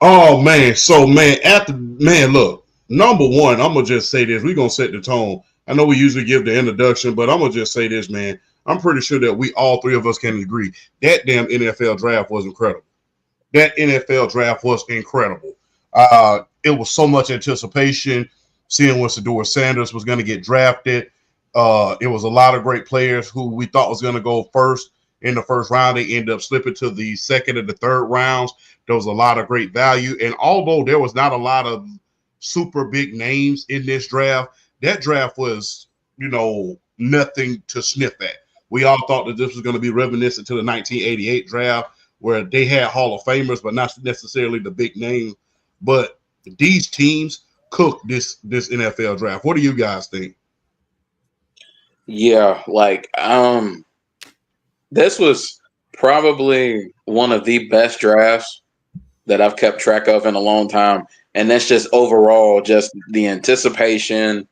Oh man, so man, look, number one, I'm gonna just say this. We're gonna set the tone. I know we usually give the introduction, but I'm gonna just say this, man. I'm pretty sure that we all three of us can agree that damn NFL draft was incredible. That NFL draft was incredible. It was so much anticipation, seeing when Shedeur Sanders was going to get drafted. It was a lot of great players who we thought was going to go first in the first round. They ended up slipping to the second and the third rounds. There was a lot of great value. And although there was not a lot of super big names in this draft, that draft was, nothing to sniff at. We all thought that this was going to be reminiscent to the 1988 draft where they had Hall of Famers, but not necessarily the big name. But these teams cooked this NFL draft. What do you guys think? Yeah, this was probably one of the best drafts that I've kept track of in a long time. And that's just overall just the anticipation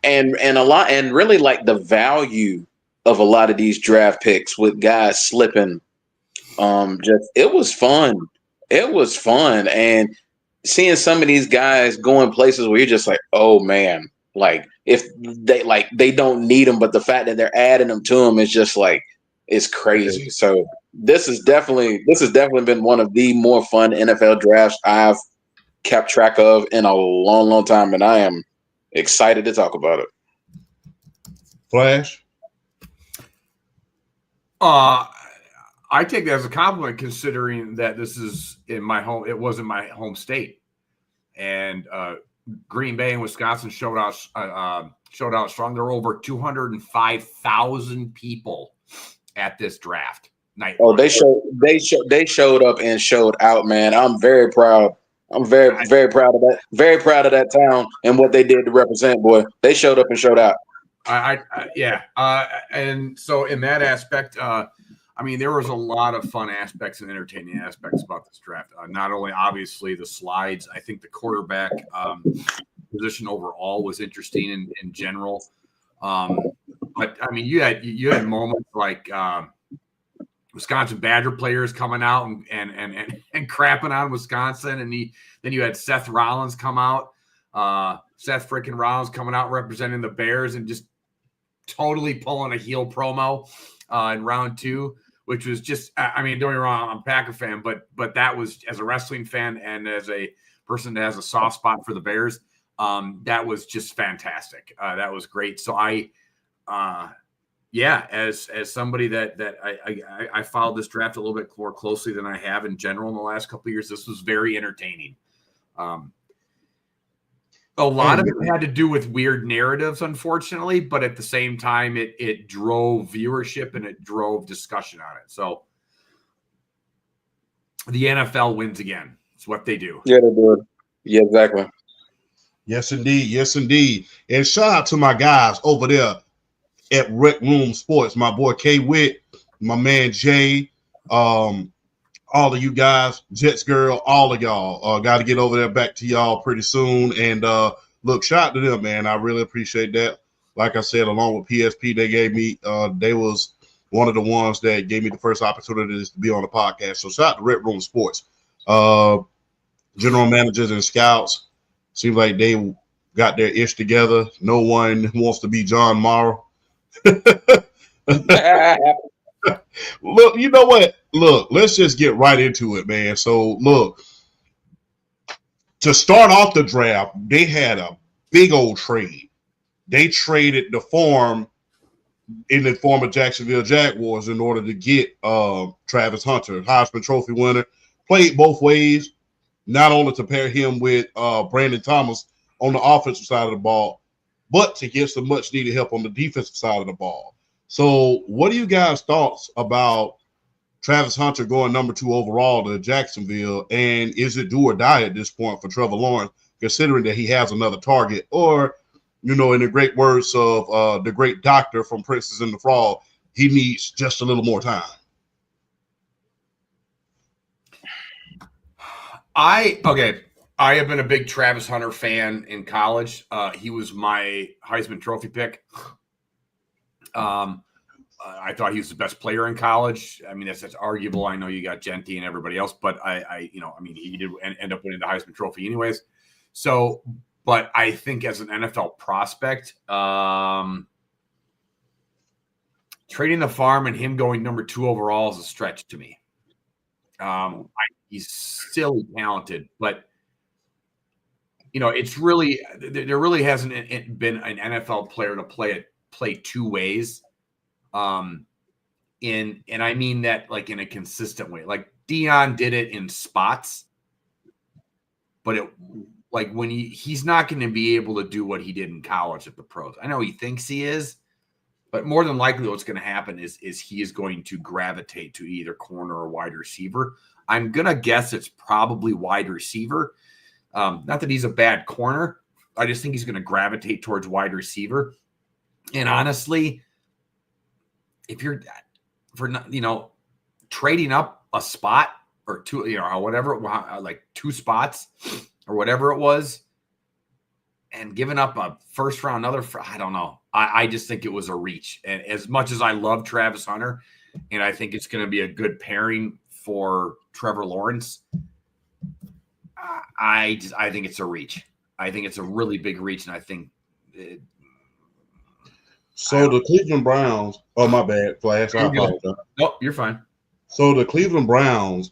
and really like the value of a lot of these draft picks with guys slipping. It was fun. It was fun. And seeing some of these guys going places where you're just like, oh man, like if they don't need them, but the fact that they're adding them to them is just like, it's crazy. So this has definitely been one of the more fun NFL drafts I've kept track of in a long, long time, and I am excited to talk about it. Flash? I take that as a compliment, considering that this is in my home. It wasn't my home state, and Green Bay and Wisconsin showed out strong. There were over 205,000 people at this draft night. Oh, they showed up and showed out, man. I'm very proud. I'm very proud of that. Very proud of that town and what they did to represent. Boy, they showed up and showed out. And so in that aspect, there was a lot of fun aspects and entertaining aspects about this draft. Not only obviously the slides, I think the quarterback position overall was interesting in general. But you had moments like Wisconsin Badger players coming out and crapping on Wisconsin, and then you had Seth Rollins come out, Seth freaking Rollins coming out representing the Bears and just totally pulling a heel promo in round two, which was just, don't get me wrong, I'm a Packer fan, but that was, as a wrestling fan and as a person that has a soft spot for the Bears, that was just fantastic. That was great. So as somebody that I followed this draft a little bit more closely than I have in general in the last couple of years, this was very entertaining. A lot of it had to do with weird narratives, unfortunately, but at the same time, it drove viewership and it drove discussion on it. So the NFL wins again. It's what they do. Yeah, they do. Yeah, exactly. Yes, indeed. Yes, indeed. And shout out to my guys over there at Rec Room Sports. My boy K Witt, my man Jay, all of you guys, Jets girl, all of y'all. Got to get over there back to y'all pretty soon. And look, shout out to them, man. I really appreciate that. Like I said, along with PSP, they gave me, they was one of the ones that gave me the first opportunities to be on the podcast. So shout out to Red Room Sports. General managers and scouts, seems like they got their ish together. No one wants to be John Morrow. Look, you know what? Look, let's just get right into it, man. So, look, to start off the draft, they had a big old trade. They traded the farm in the form of Jacksonville Jaguars in order to get Travis Hunter, Heisman Trophy winner. Played both ways, not only to pair him with Brandon Thomas on the offensive side of the ball, but to get some much-needed help on the defensive side of the ball. So what are you guys' thoughts about Travis Hunter going number 2 overall to Jacksonville? And is it do or die at this point for Trevor Lawrence, considering that he has another target? Or, in the great words of the great doctor from Princess and the Frog, he needs just a little more time? I have been a big Travis Hunter fan in college. He was my Heisman Trophy pick. I thought he was the best player in college. I mean, that's arguable. I know you got Genti and everybody else, but he did end up winning the Heisman Trophy anyways. So, but I think as an NFL prospect, trading the farm and him going number 2 overall is a stretch to me. He's still talented, but it's really there really hasn't been an NFL player to play 2 ways. And I mean that like in a consistent way. Like Dion did it in spots, but it like when he's not going to be able to do what he did in college at the pros. I know he thinks he is, but more than likely what's going to happen is he is going to gravitate to either corner or wide receiver. I'm going to guess it's probably wide receiver. Not that he's a bad corner. I just think he's going to gravitate towards wide receiver. And honestly, if you're trading up a spot or 2, or whatever, like 2 spots or whatever it was, and giving up a first round, I don't know. I just think it was a reach. And as much as I love Travis Hunter, and I think it's going to be a good pairing for Trevor Lawrence, I think it's a reach. I think it's a really big reach, and I think. So the Cleveland Browns. Oh, my bad, Flash. I apologize. No, you're fine. So the Cleveland Browns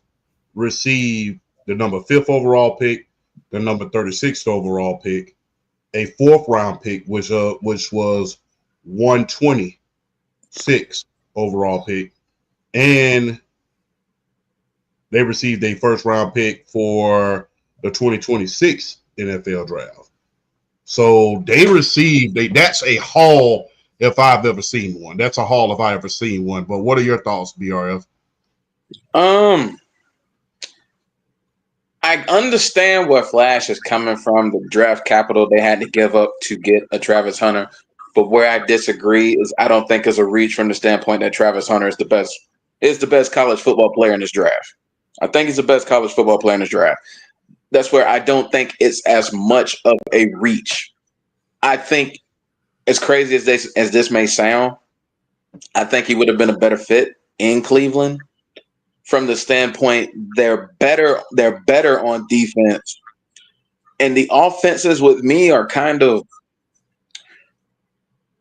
received the number 5th overall pick, the number 36th overall pick, a 4th round pick, which was 126th overall pick, and they received a 1st round pick for the 2026 NFL draft. So they received that's a haul if I've ever seen one. That's a haul if I ever seen one. But what are your thoughts, BRF? I understand where Flash is coming from, the draft capital they had to give up to get a Travis Hunter. But where I disagree is I don't think it's a reach from the standpoint that Travis Hunter is the best college football player in this draft. I think he's the best college football player in this draft. That's where I don't think it's as much of a reach. I think, as crazy as this may sound, I think he would have been a better fit in Cleveland. From the standpoint, they're better on defense, and the offenses with me are kind of.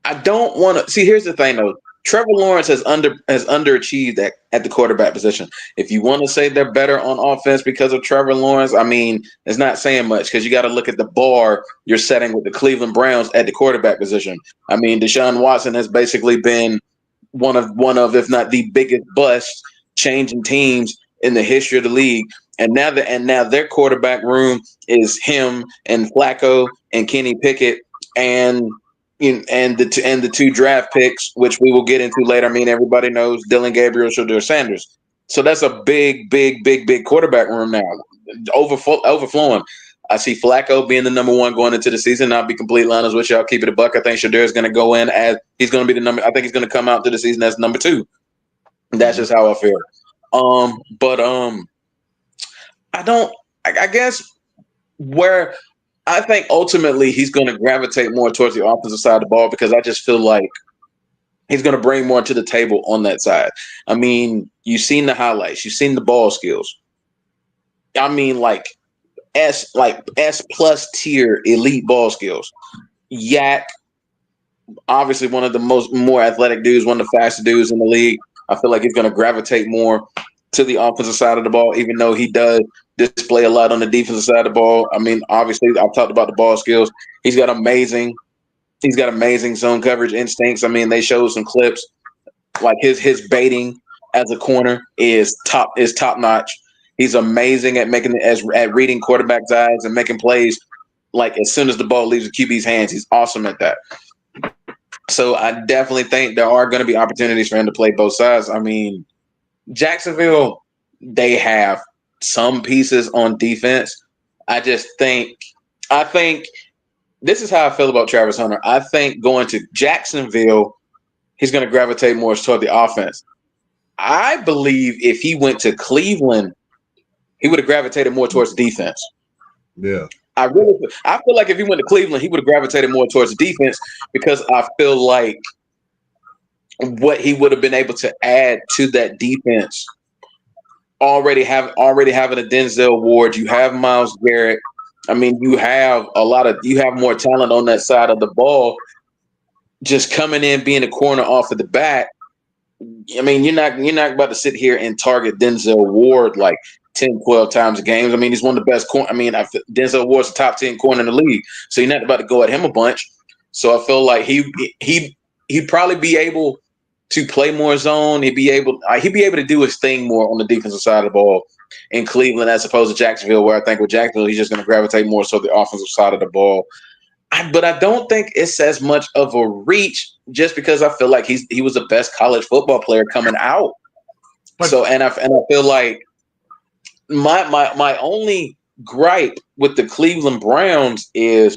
I don't want to see. Here's the thing, though. Trevor Lawrence has underachieved at the quarterback position. If you want to say they're better on offense because of Trevor Lawrence, I mean, it's not saying much because you got to look at the bar you're setting with the Cleveland Browns at the quarterback position. I mean, Deshaun Watson has basically been one of if not the biggest bust changing teams in the history of the league. And now their quarterback room is him and Flacco and Kenny Pickett and the 2 draft picks, which we will get into later. I mean, everybody knows Dylan Gabriel, Shedeur Sanders. So that's a big quarterback room now, overflowing. I see Flacco being the number 1 going into the season. I'll be completely honest with you. I'll keep it a buck. I think Shedeur is going to go in as he's going to be the number. I think he's going to come out to the season as number 2. That's just how I feel. I guess where I think ultimately he's going to gravitate more towards the offensive side of the ball because I just feel like he's going to bring more to the table on that side. I mean, you've seen the highlights, you've seen the ball skills. I mean, S plus tier elite ball skills. Yak, obviously one of the more athletic dudes, one of the fastest dudes in the league. I feel like he's going to gravitate more to the offensive side of the ball, even though he does display a lot on the defensive side of the ball. I mean, obviously, I've talked about the ball skills. He's got amazing zone coverage instincts. I mean, they showed some clips like his baiting as a corner is top notch. He's amazing at at reading quarterback's eyes and making plays. Like as soon as the ball leaves the QB's hands, he's awesome at that. So I definitely think there are going to be opportunities for him to play both sides. I mean, Jacksonville, they have some pieces on defense. I think this is how I feel about Travis Hunter. I think going to Jacksonville, he's going to gravitate more toward the offense. I believe if he went to Cleveland, he would have gravitated more towards the defense. Yeah. I feel like if he went to Cleveland, he would have gravitated more towards the defense because I feel like what he would have been able to add to that defense. Already having a Denzel Ward, you have Myles Garrett. I mean, you have more talent on that side of the ball. Just coming in, being a corner off of the back. I mean, you're not about to sit here and target Denzel Ward like 10, 12 times a game. I mean, he's one of the best corner. I mean, Denzel Ward's a top 10 corner in the league, so you're not about to go at him a bunch. So I feel like he'd probably be able to play more zone. He'd be able to do his thing more on the defensive side of the ball in Cleveland as opposed to Jacksonville, where I think with Jacksonville he's just going to gravitate more so the offensive side of the ball. But I don't think it's as much of a reach just because I feel like he was the best college football player coming out. So I feel like my only gripe with the Cleveland Browns is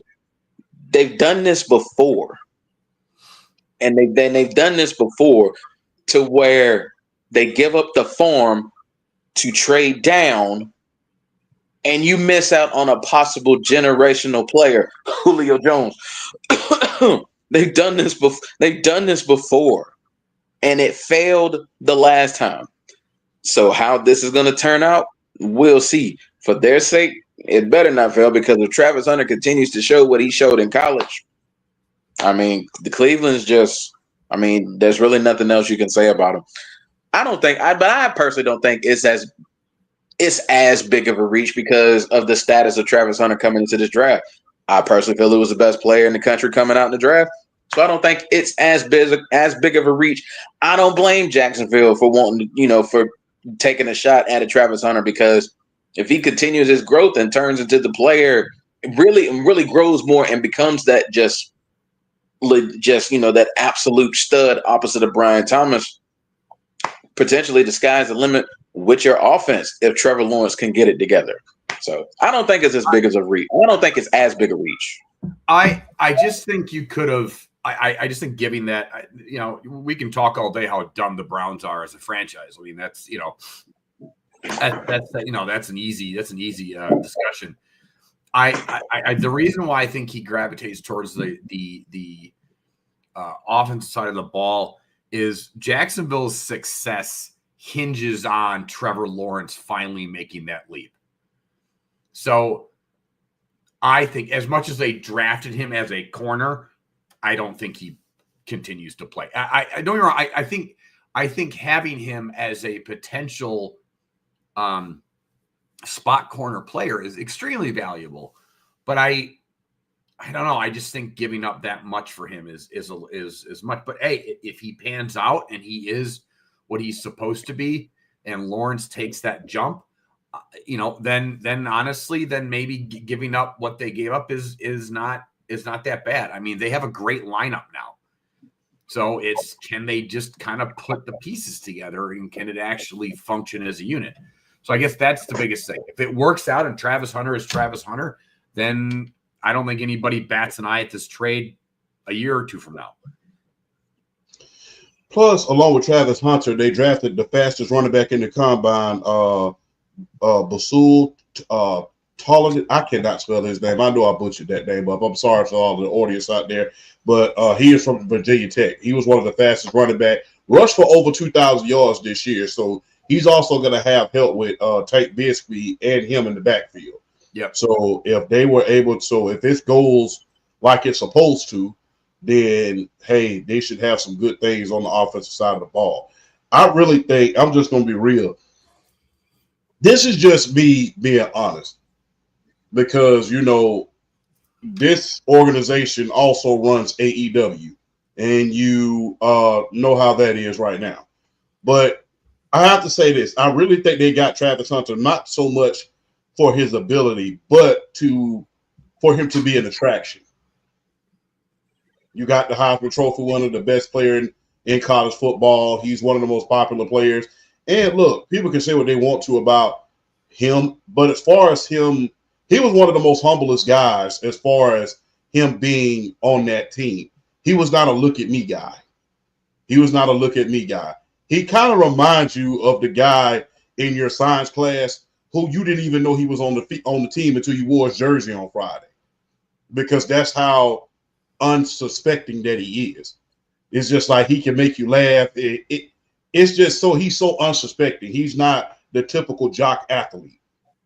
they've done this before. And they've done this before to where they give up the farm to trade down, and you miss out on a possible generational player, Julio Jones. They've done this before, and it failed the last time. So how this is going to turn out, we'll see. For their sake, it better not fail, because if Travis Hunter continues to show what he showed in college, I mean, the Cleveland's just, I mean, there's really nothing else you can say about them. I personally don't think it's as big of a reach because of the status of Travis Hunter coming into this draft. I personally feel he was the best player in the country coming out in the draft. So I don't think it's as big of a reach. I don't blame Jacksonville for wanting, for taking a shot at a Travis Hunter, because if he continues his growth and turns into the player, really grows more and becomes that that absolute stud opposite of Brian Thomas, potentially the sky's the limit with your offense if Trevor Lawrence can get it together. So I don't think it's as big as a reach. I don't think it's as big a reach. I just think you could have. I just think giving that, we can talk all day how dumb the Browns are as a franchise. I mean, that's that's an easy discussion. The reason why I think he gravitates towards the offensive side of the ball is Jacksonville's success hinges on Trevor Lawrence finally making that leap. So I think as much as they drafted him as a corner, I don't think he continues to play. I don't get me wrong. I think having him as a potential spot corner player is extremely valuable, but I don't know. I just think giving up that much for him is much. But hey, if he pans out and he is what he's supposed to be, and Lawrence takes that jump, then honestly, then maybe giving up what they gave up is not that bad. I mean, they have a great lineup now, so it's, can they just kind of put the pieces together, and can it actually function as a unit? So I guess that's the biggest thing. If it works out and Travis Hunter is Travis Hunter, then I don't think anybody bats an eye at this trade a year or two from now. Plus, along with Travis Hunter, they drafted the fastest running back in the combine, Basul Tolan. I cannot spell his name. I know I butchered that name up. I'm sorry for all the audience out there, but he is from Virginia Tech. He was one of the fastest running back. Rushed for over 2,000 yards this year, so he's also going to have help with Tank Bigsby and him in the backfield. Yep. So if they were able to, if this goes like it's supposed to, then, hey, they should have some good things on the offensive side of the ball. I really think, I'm just going to be real. This is just me being honest, because, this organization also runs AEW, and you know how that is right now. But I have to say this. I really think they got Travis Hunter not so much for his ability, but for him to be an attraction. You got the Heisman Trophy, one of the best players in college football. He's one of the most popular players. And look, people can say what they want to about him, but as far as him, he was one of the most humblest guys as far as him being on that team. He was not a look at me guy. He kind of reminds you of the guy in your science class who you didn't even know he was on the team until you wore his jersey on Friday, because that's how unsuspecting that he is. It's just like he can make you laugh. It's just so he's so unsuspecting. He's not the typical jock athlete.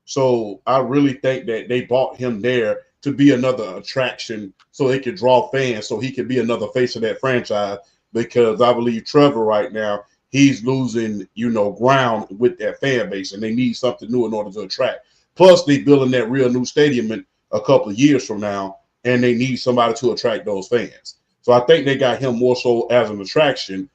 So I really think that they bought him there to be another attraction so they could draw fans, so he could be another face of that franchise. Because I believe Trevor right now, he's losing, ground with that fan base, and they need something new in order to attract. Plus, they building that real new stadium in a couple of years from now, and they need somebody to attract those fans. So I think they got him more so as an attraction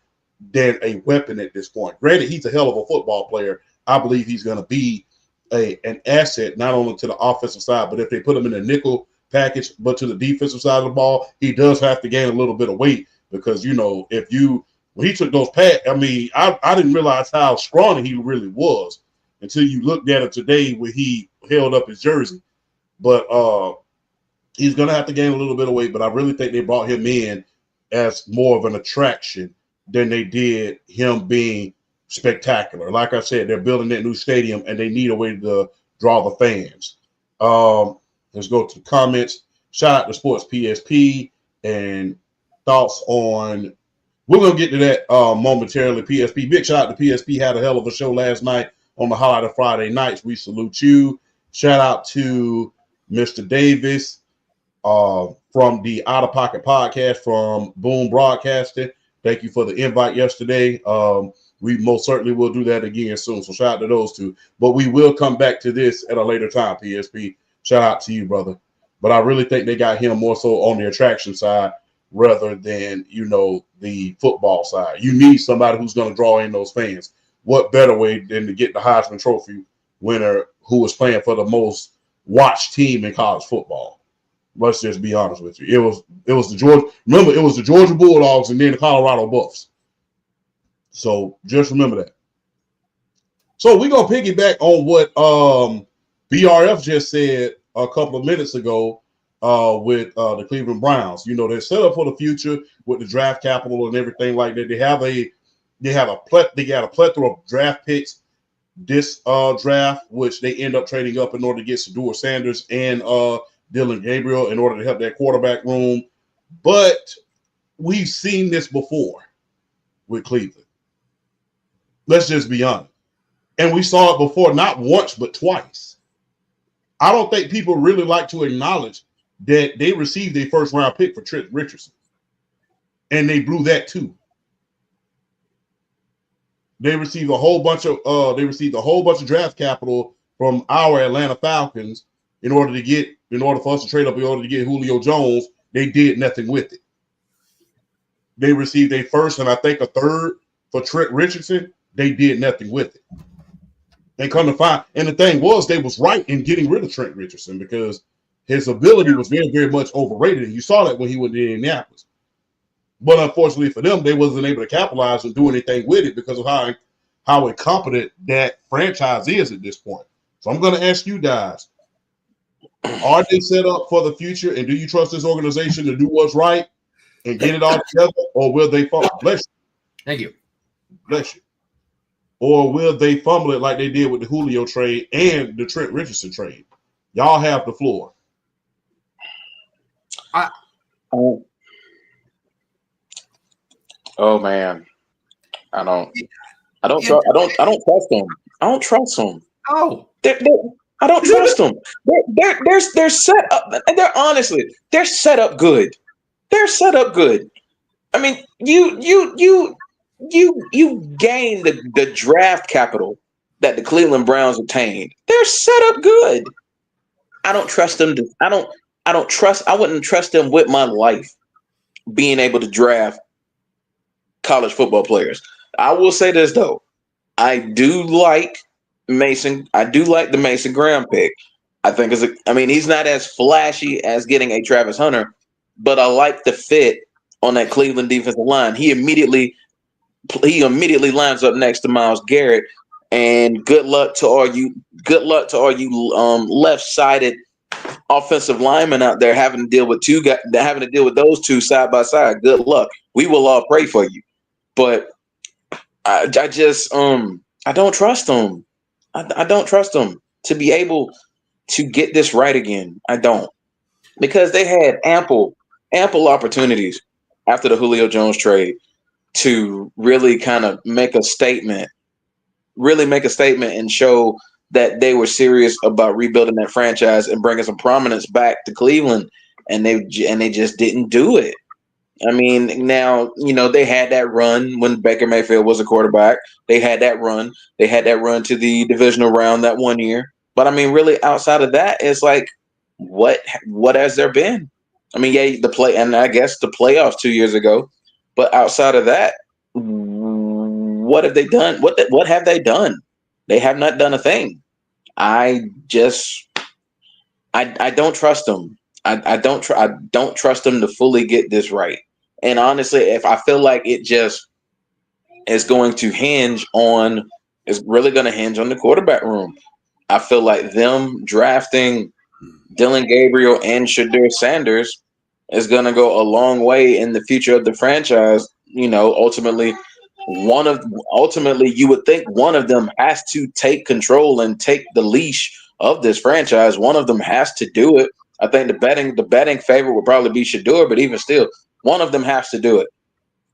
than a weapon at this point. Granted, he's a hell of a football player. I believe he's going to be an asset not only to the offensive side, but if they put him in a nickel package, but to the defensive side of the ball, he does have to gain a little bit of weight because, when he took those pads, I mean, I didn't realize how scrawny he really was until you looked at it today when he held up his jersey. But he's going to have to gain a little bit of weight, but I really think they brought him in as more of an attraction than they did him being spectacular. Like I said, they're building that new stadium, and they need a way to draw the fans. Let's go to the comments. Shout out to Sports PSP and thoughts on – we're going to get to that momentarily, PSP. Big shout out to PSP. Had a hell of a show last night on the Highlight of Friday Nights. We salute you. Shout out to Mr. Davis from the Out of Pocket podcast from Boom Broadcasting. Thank you for the invite yesterday. We most certainly will do that again soon. So shout out to those two. But we will come back to this at a later time, PSP. Shout out to you, brother. But I really think they got him more so on the attraction side rather than, the football side. You need somebody who's going to draw in those fans. What better way than to get the Heisman Trophy winner who was playing for the most watched team in college football? Let's just be honest with you. It was the Georgia Bulldogs and then the Colorado Buffs. So just remember that. So we're going to piggyback on what BRF just said a couple of minutes ago with the Cleveland Browns. They're set up for the future with the draft capital and everything like that. They got a plethora of draft picks this draft, which they end up trading up in order to get Shedeur Sanders and Dylan Gabriel in order to help that quarterback room. But we've seen this before with Cleveland. Let's just be honest. And we saw it before, not once, but twice. I don't think people really like to acknowledge that they received a first-round pick for Trent Richardson. And they blew that too. They received a whole bunch of draft capital from our Atlanta Falcons in order for us to trade up in order to get Julio Jones. They did nothing with it. They received a first and I think a third for Trent Richardson. They did nothing with it. They come to find, and the thing was, they was right in getting rid of Trent Richardson because his ability was very, very much overrated. And you saw that when he went to Indianapolis. But unfortunately for them, they wasn't able to capitalize and do anything with it because of how incompetent that franchise is at this point. So I'm going to ask you guys, are they set up for the future? And do you trust this organization to do what's right and get it all together? Or will they fumble? Bless you. Thank you. Bless you. Or will they fumble it like they did with the Julio trade and the Trent Richardson trade? Y'all have the floor. Oh man, I don't trust them. I don't trust them. Oh, I don't trust them. They're set up. They're set up good. They're set up good. I mean, you gain the draft capital that the Cleveland Browns obtained. They're set up good. I don't trust them. I wouldn't trust them with my life being able to draft college football players. I will say this though. I do like Mason. I do like the Mason Graham pick. I think he's not as flashy as getting a Travis Hunter, but I like the fit on that Cleveland defensive line. He immediately lines up next to Myles Garrett. And good luck to all you left-sided offensive linemen out there having to deal with those two side by side. Good luck. We will all pray for you. But I don't trust them. I don't trust them to be able to get this right again. I don't, because they had ample opportunities. after the Julio Jones trade to really kind of make a statement and show that they were serious about rebuilding that franchise and bringing some prominence back to Cleveland, and they just didn't do it. I mean, now, they had that run when Baker Mayfield was a quarterback. They had that run. They had that run to the divisional round that one year. But I mean, really, outside of that, it's like, what has there been? I mean, yeah, and I guess the playoffs 2 years ago. But outside of that, what have they done? What have they done? They have not done a thing. I don't trust them. I don't trust them to fully get this right. And honestly, if I feel like it just is going to is really going to hinge on the quarterback room. I feel like them drafting Dylan Gabriel and Shedeur Sanders is going to go a long way in the future of the franchise. Ultimately, you would think one of them has to take control and take the leash of this franchise. One of them has to do it. I think the betting favorite would probably be Shedeur, but even still, one of them has to do it.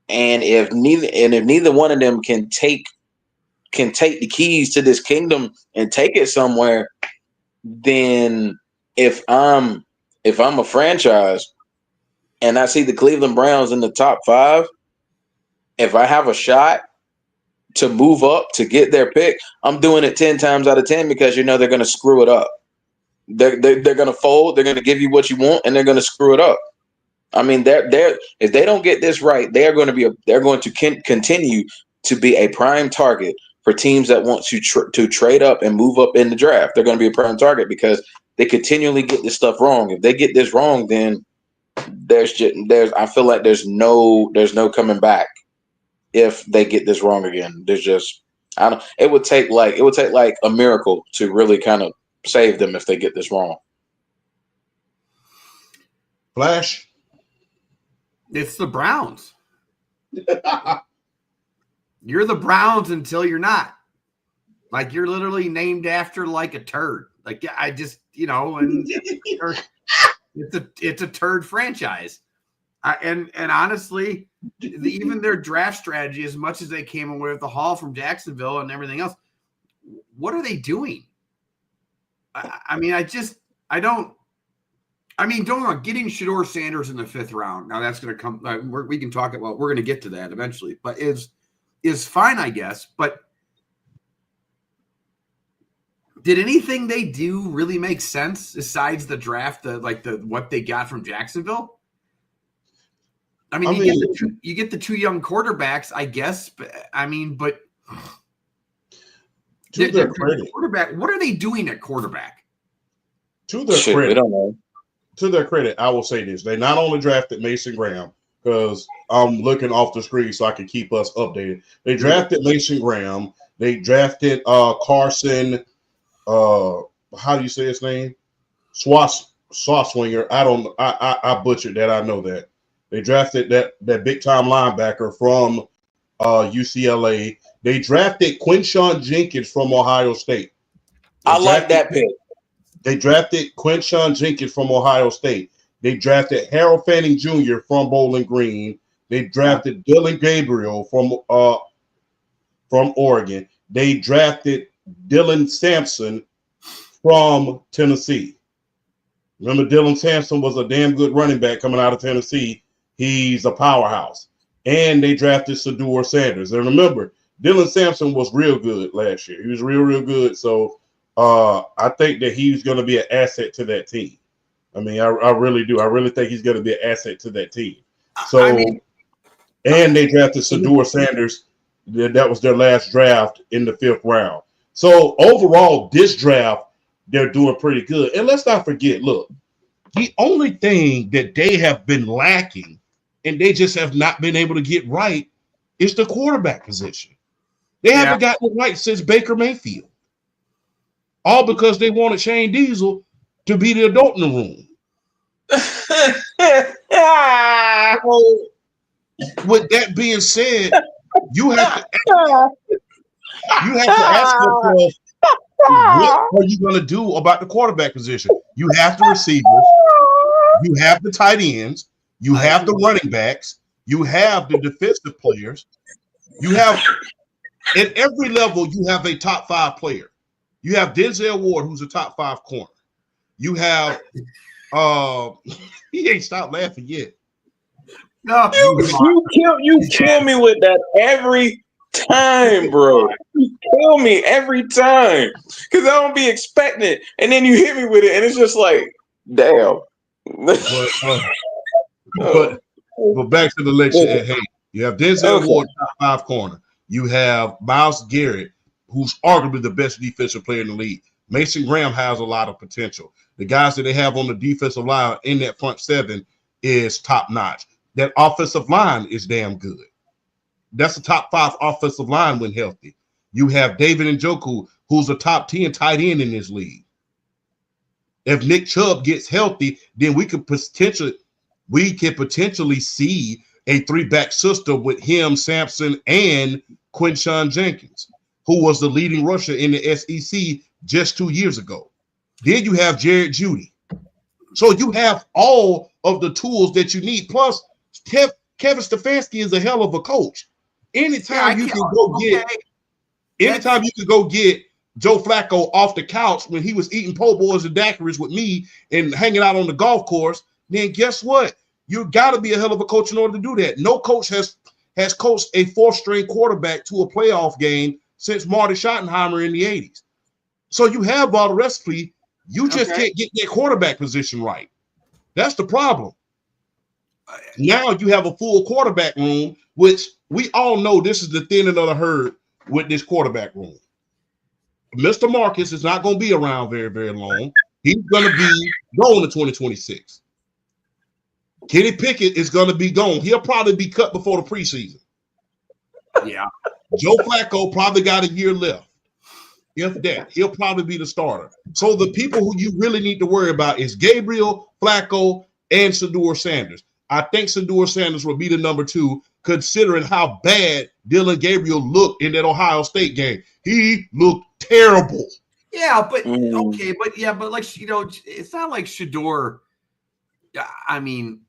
And if neither one of them can take the keys to this kingdom and take it somewhere, then if I'm a franchise and I see the Cleveland Browns in the top 5, if I have a shot to move up to get their pick, I'm doing it 10 times out of 10 because they're going to screw it up. They're going to fold. They're going to give you what you want, and they're going to screw it up. I mean, if they don't get this right, they're going to continue to be a prime target for teams that want to trade up and move up in the draft. They're going to be a prime target because they continually get this stuff wrong. If they get this wrong, then I feel like there's no coming back. If they get this wrong again, it would take like a miracle to really kind of save them if they get this wrong. Flash. It's the Browns. You're the Browns until you're not. Like, you're literally named after like a turd. Like, I just, and it's a turd franchise. And honestly, even their draft strategy, as much as they came away with the haul from Jacksonville and everything else, what are they doing? Don't get wrong, getting Shedeur Sanders in the 5th round. Now that's going to come. We can talk about. We're going to get to that eventually, but is fine, I guess. But did anything they do really make sense besides the draft? What they got from Jacksonville. You get the 2 young quarterbacks, I guess. But to their credit, quarterback. What are they doing at quarterback? To their credit, we don't know. To their credit, I will say this: they not only drafted Mason Graham, because I'm looking off the screen so I can keep us updated. They drafted Mason Graham. They drafted Carson. How do you say his name? Swaswinger. I butchered that. I know that. They drafted that big time linebacker from UCLA. They drafted Quinshon Jenkins from Ohio State. I like that pick. They drafted Quinshon Jenkins from Ohio State. They drafted Harold Fanning Jr. from Bowling Green. They drafted Dylan Gabriel from Oregon. They drafted Dylan Sampson from Tennessee. Remember, Dylan Sampson was a damn good running back coming out of Tennessee. He's a powerhouse. And they drafted Shedeur Sanders. And remember, Dylan Sampson was real good last year. He was real, real good. So I think that he's going to be an asset to that team. I mean, I really do. I really think he's going to be an asset to that team. So, and they drafted Shedeur Sanders. That was their last draft in the 5th round. So overall, this draft, they're doing pretty good. And let's not forget, look, the only thing that they have been lacking and they just have not been able to get right is the quarterback position. They haven't gotten it right since Baker Mayfield. All because they wanted Shane Diesel to be the adult in the room. So, with that being said, you have to ask yourself, what are you going to do about the quarterback position? You have the receivers, you have the tight ends, you have the running backs, You have the defensive players. You have at every level, you have a top 5 player. You have Denzel Ward, who's a top 5 corner. You have he ain't stopped laughing yet. No, you kill me with that every time, bro. You kill me every time because I don't be expecting it, and then you hit me with it, and it's just like, damn. But back to the lecture at hand. You have Denzel Ward, top 5 corner. You have Myles Garrett, who's arguably the best defensive player in the league. Mason Graham has a lot of potential. The guys that they have on the defensive line in that front 7 is top notch. That offensive line is damn good. That's a top 5 offensive line when healthy. You have David Njoku, who's a top 10 tight end in this league. If Nick Chubb gets healthy, then we could potentially see a 3-back system with him, Sampson, and Quinshon Jenkins, who was the leading rusher in the SEC just 2 years ago. Then you have Jared Jeudy. So you have all of the tools that you need. Plus, Kevin Stefanski is a hell of a coach. Anytime you can go get Joe Flacco off the couch when he was eating po' boys and daiquiris with me and hanging out on the golf course, then guess what? You got to be a hell of a coach in order to do that. No coach has coached a 4th-string quarterback to a playoff game since Marty Schottenheimer in the 80s. So you have all the recipe. You just can't get that quarterback position right. That's the problem. Now you have a full quarterback room, which we all know this is the thinning of the herd with this quarterback room. Mr. Marcus is not going to be around very, very long. He's going to be gone in 2026. Kenny Pickett is going to be gone. He'll probably be cut before the preseason. Yeah. Joe Flacco probably got a year left. If that, he'll probably be the starter. So the people who you really need to worry about is Gabriel, Flacco, and Shedeur Sanders. I think Shedeur Sanders will be the number 2, considering how bad Dylan Gabriel looked in that Ohio State game. He looked terrible. Yeah, but okay, but like, it's not like Shedeur. I mean,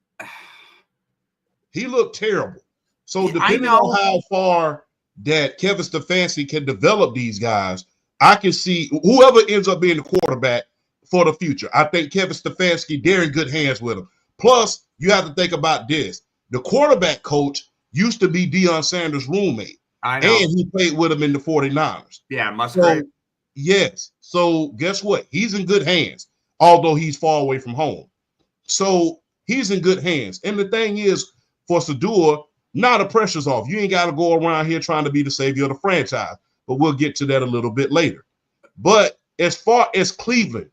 he looked terrible. So depending on how far that Kevin Stefanski can develop these guys, I can see whoever ends up being the quarterback for the future. I think Kevin Stefanski, they're in good hands with him. Plus, you have to think about this. The quarterback coach used to be Deion Sanders' roommate. I know. And he played with him in the 49ers. Yeah, Musgrave. So, yes. So guess what? He's in good hands, although he's far away from home. So he's in good hands. And the thing is, for Shedeur, now the pressure's off. You ain't got to go around here trying to be the savior of the franchise. But we'll get to that a little bit later. But as far as Cleveland,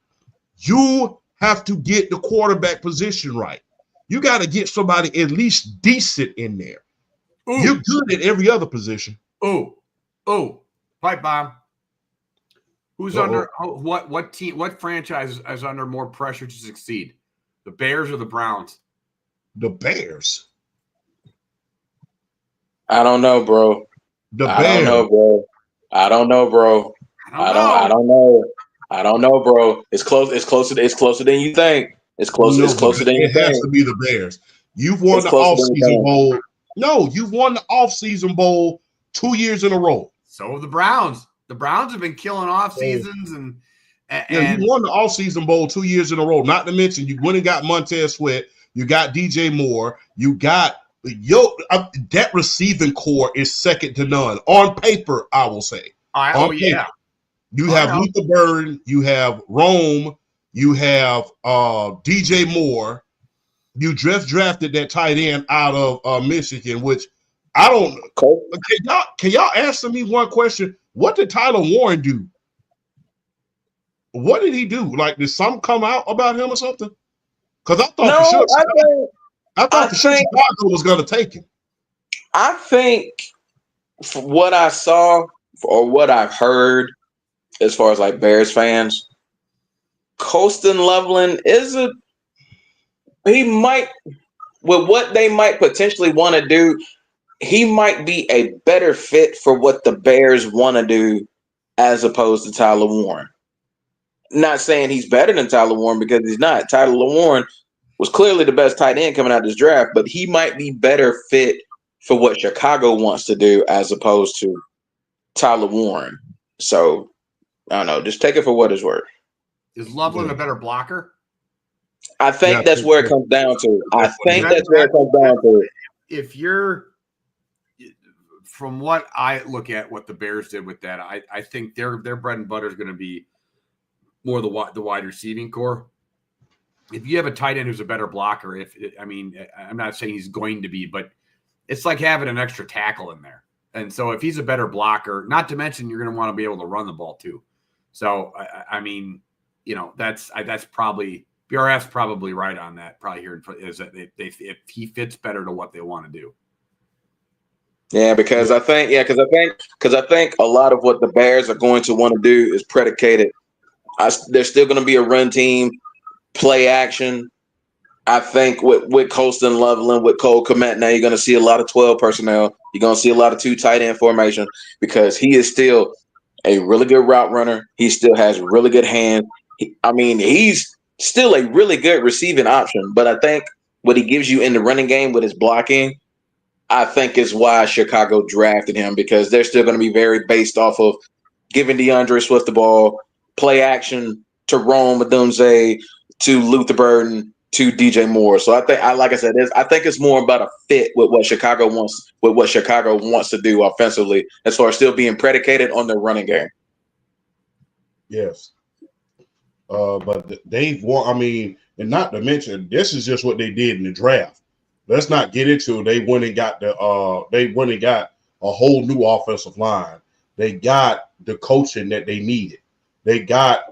you have to get the quarterback position right. You got to get somebody at least decent in there. Ooh. You're good at every other position. Oh, pipe bomb. Who's under what team? What franchise is under more pressure to succeed? The Bears or the Browns? The Bears. I don't know, bro. I don't know, bro. I don't know, bro. It's close. It's closer than you think. It's closer than you think. It has to be the Bears. You've won the offseason bowl. No, you've won the offseason bowl 2 years in a row. So have the Browns. The Browns have been killing off seasons and you won the offseason bowl 2 years in a row. Not to mention you went and got Montez Sweat. You got DJ Moore. You got that receiving core is second to none on paper. I will say. Yeah. You have Luther Burden. You have Rome. You have DJ Moore. You just drafted that tight end out of Michigan, which I don't know. Can y'all answer me one question? What did Tyler Warren do? What did he do? Like, did something come out about him or something? Because I thought Chicago was going to take him. I think from what I saw or what I've heard, as far as like Bears fans, Colston Loveland he might, with what they might potentially want to do, he might be a better fit for what the Bears want to do as opposed to Tyler Warren. Not saying he's better than Tyler Warren because he's not. Tyler Warren was clearly the best tight end coming out of this draft, but he might be better fit for what Chicago wants to do as opposed to Tyler Warren. So I don't know. Just take it for what it's worth. Is Loveland a better blocker? I think that's where it comes down to. If you're, from what I look at, what the Bears did with that, I think their bread and butter is going to be more the wide receiving core. If you have a tight end who's a better blocker, I'm not saying he's going to be, but it's like having an extra tackle in there. And so if he's a better blocker, not to mention you're going to want to be able to run the ball too. So that's probably BRF's probably right on that. Probably here is that if he fits better to what they want to do. Yeah, because I think a lot of what the Bears are going to want to do is predicated. There's still going to be a run team, play action. I think with Colston Loveland, with Cole Kmet, now you're going to see a lot of 12 personnel. You're going to see a lot of 2 tight end formation because he is still a really good route runner. He still has really good hands. He's still a really good receiving option. But I think what he gives you in the running game with his blocking, I think is why Chicago drafted him, because they're still going to be very based off of giving DeAndre Swift the ball, play action to Rome Odunze, to Luther Burden, to DJ Moore. So I think it's more about a fit with what Chicago wants to do offensively, as far as still being predicated on their running game. Yes. But they've won. And not to mention, this is just what they did in the draft. Let's not get into it. They went and got a whole new offensive line. They got the coaching that they needed. They got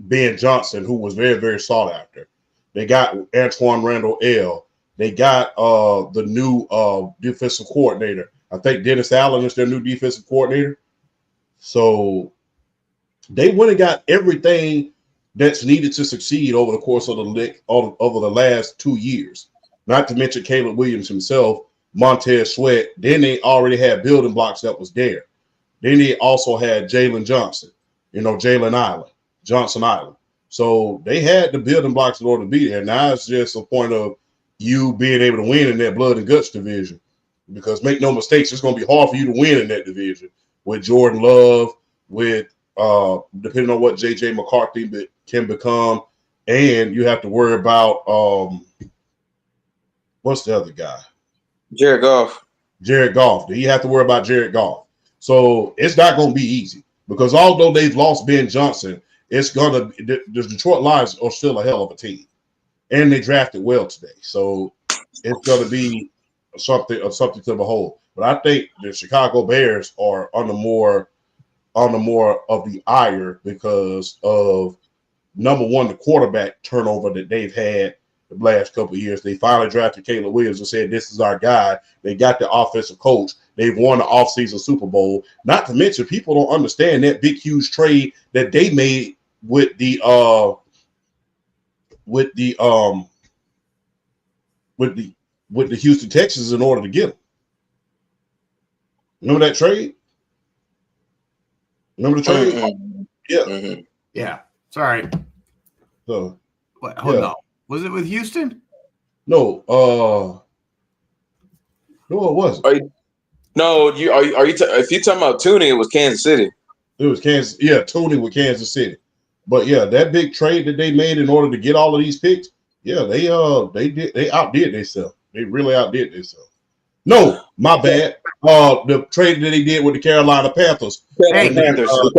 Ben Johnson, who was very, very sought after. They got Antoine Randall L. They got the new defensive coordinator. I think Dennis Allen is their new defensive coordinator. So they went and got everything that's needed to succeed over the course of over the last 2 years. Not to mention Caleb Williams himself, Montez Sweat. Then they already had building blocks that was there. Then they also had Jalen Johnson, Johnson Island. So they had the building blocks in order to be there. Now it's just a point of you being able to win in that blood and guts division. Because make no mistakes, it's going to be hard for you to win in that division with Jordan Love, with depending on what J.J. McCarthy can become. And you have to worry about what's the other guy? Jared Goff. You have to worry about Jared Goff. So it's not going to be easy, because although they've lost Ben Johnson, the Detroit Lions are still a hell of a team, and they drafted well today. So it's going to be something to behold. But I think the Chicago Bears are on the more of the ire because of, number one, the quarterback turnover that they've had the last couple of years. They finally drafted Caleb Williams and said, this is our guy. They got the offensive coach. They've won the offseason Super Bowl. Not to mention, people don't understand that big, huge trade that they made with the Houston Texans in order to get him. Remember that trade? Remember the trade? Mm-hmm. Yeah. Mm-hmm. Yeah. Sorry. So hold on. Was it with Houston? No. No, it wasn't. Are you if you're talking about Tooney, it was Kansas City. It was Kansas. Yeah, Tooney with Kansas City. But yeah, that big trade that they made in order to get all of these picks, yeah, they outdid themselves. They really outdid themselves. No, my bad. The trade that they did with the Carolina Panthers. That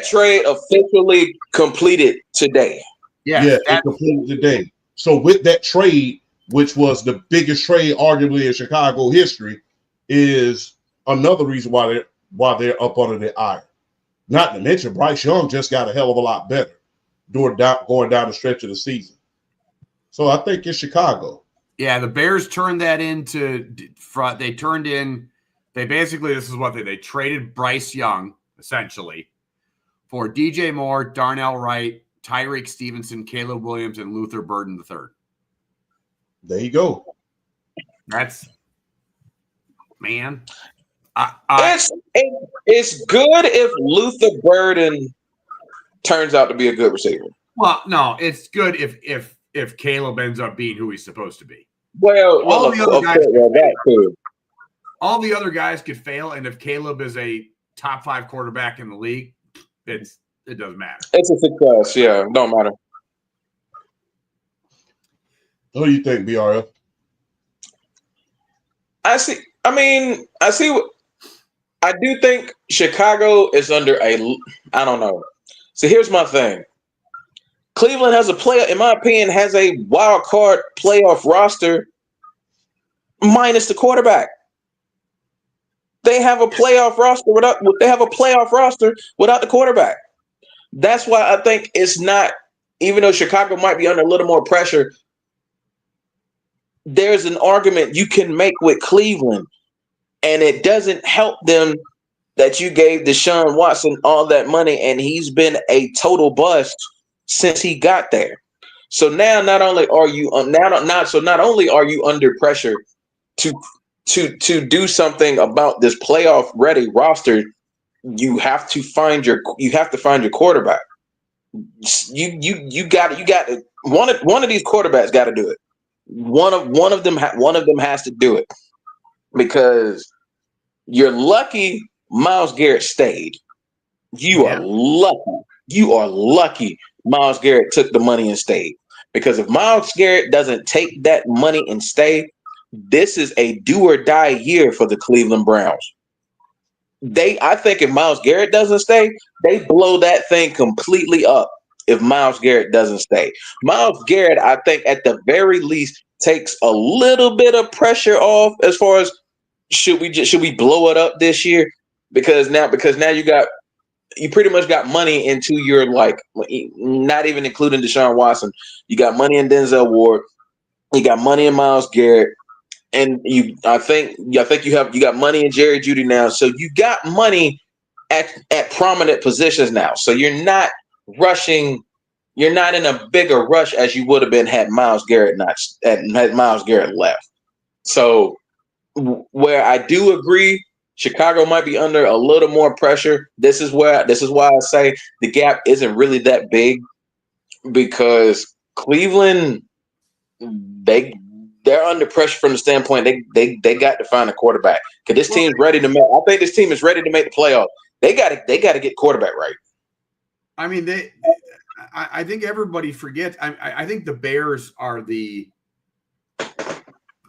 trade officially completed today. Yeah, it completed today. So with that trade, which was the biggest trade arguably in Chicago history, is another reason why they're up under the ire. Not to mention, Bryce Young just got a hell of a lot better going down the stretch of the season. So I think it's Chicago. Yeah, the Bears turned that into front. They basically, this is what they traded Bryce Young, essentially, for DJ Moore, Darnell Wright, Tyreek Stevenson, Caleb Williams, and Luther Burden III. There you go. That's, man. It's good if Luther Burden turns out to be a good receiver. Well, no, it's good if Caleb ends up being who he's supposed to be. Well, All the other guys that too. All the other guys could fail, and if Caleb is a top 5 quarterback in the league, it doesn't matter. It's a success, yeah. Don't matter. What do you think, BRF? I do think Chicago is under I don't know. So here's my thing. Cleveland has in my opinion, has a wild card playoff roster minus the quarterback. They have a playoff roster without the quarterback. That's why I think it's not, even though Chicago might be under a little more pressure, there's an argument you can make with Cleveland, and it doesn't help them that you gave Deshaun Watson all that money, and he's been a total bust since he got there. So now, not only are you under pressure to do something about this playoff ready roster, you have to find your quarterback. You got one of these quarterbacks got to do it. One of them has to do it, because you're lucky Myles Garrett stayed. You are lucky Myles Garrett took the money and stayed. Because if Myles Garrett doesn't take that money and stay, this is a do or die year for the Cleveland Browns. I think if Myles Garrett doesn't stay, they blow that thing completely up. If Myles Garrett doesn't stay, Myles Garrett, I think at the very least takes a little bit of pressure off as far as should we blow it up this year? Because now you pretty much got money into your, like, not even including Deshaun Watson. You got money in Denzel Ward. You got money in Myles Garrett. And I think you got money in Jerry Jeudy now. So you got money at prominent positions now. So you're not rushing. You're not in a bigger rush as you would have been had Myles Garrett left. So where I do agree, Chicago might be under a little more pressure. This is why I say the gap isn't really that big, because Cleveland, they're under pressure from the standpoint they got to find a quarterback, because this team's ready to make. I think this team is ready to make the playoff. They got to get quarterback right. I mean, I think everybody forgets. I think the Bears are the.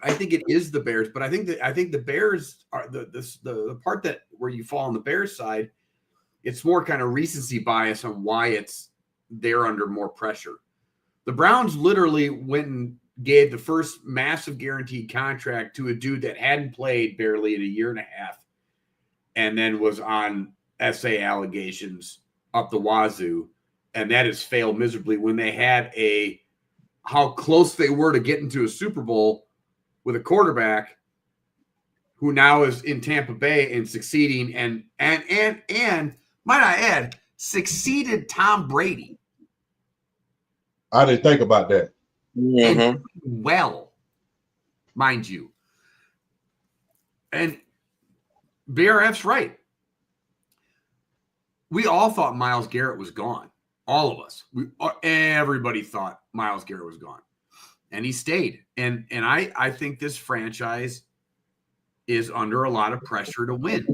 I think it is the Bears, but I think the Bears are the part that where you fall on the Bears side. It's more kind of recency bias on why they're under more pressure. The Browns literally went and gave the first massive guaranteed contract to a dude that hadn't played barely in a year and a half, and then was on SA allegations up the wazoo, and that has failed miserably when they had how close they were to getting to a Super Bowl with a quarterback who now is in Tampa Bay and succeeding, and might I add, succeeded Tom Brady. I didn't think about that. Mm-hmm. Well, mind you. And BRF's right. We all thought Myles Garrett was gone. All of us. Everybody thought Myles Garrett was gone. And he stayed. And I think this franchise is under a lot of pressure to win.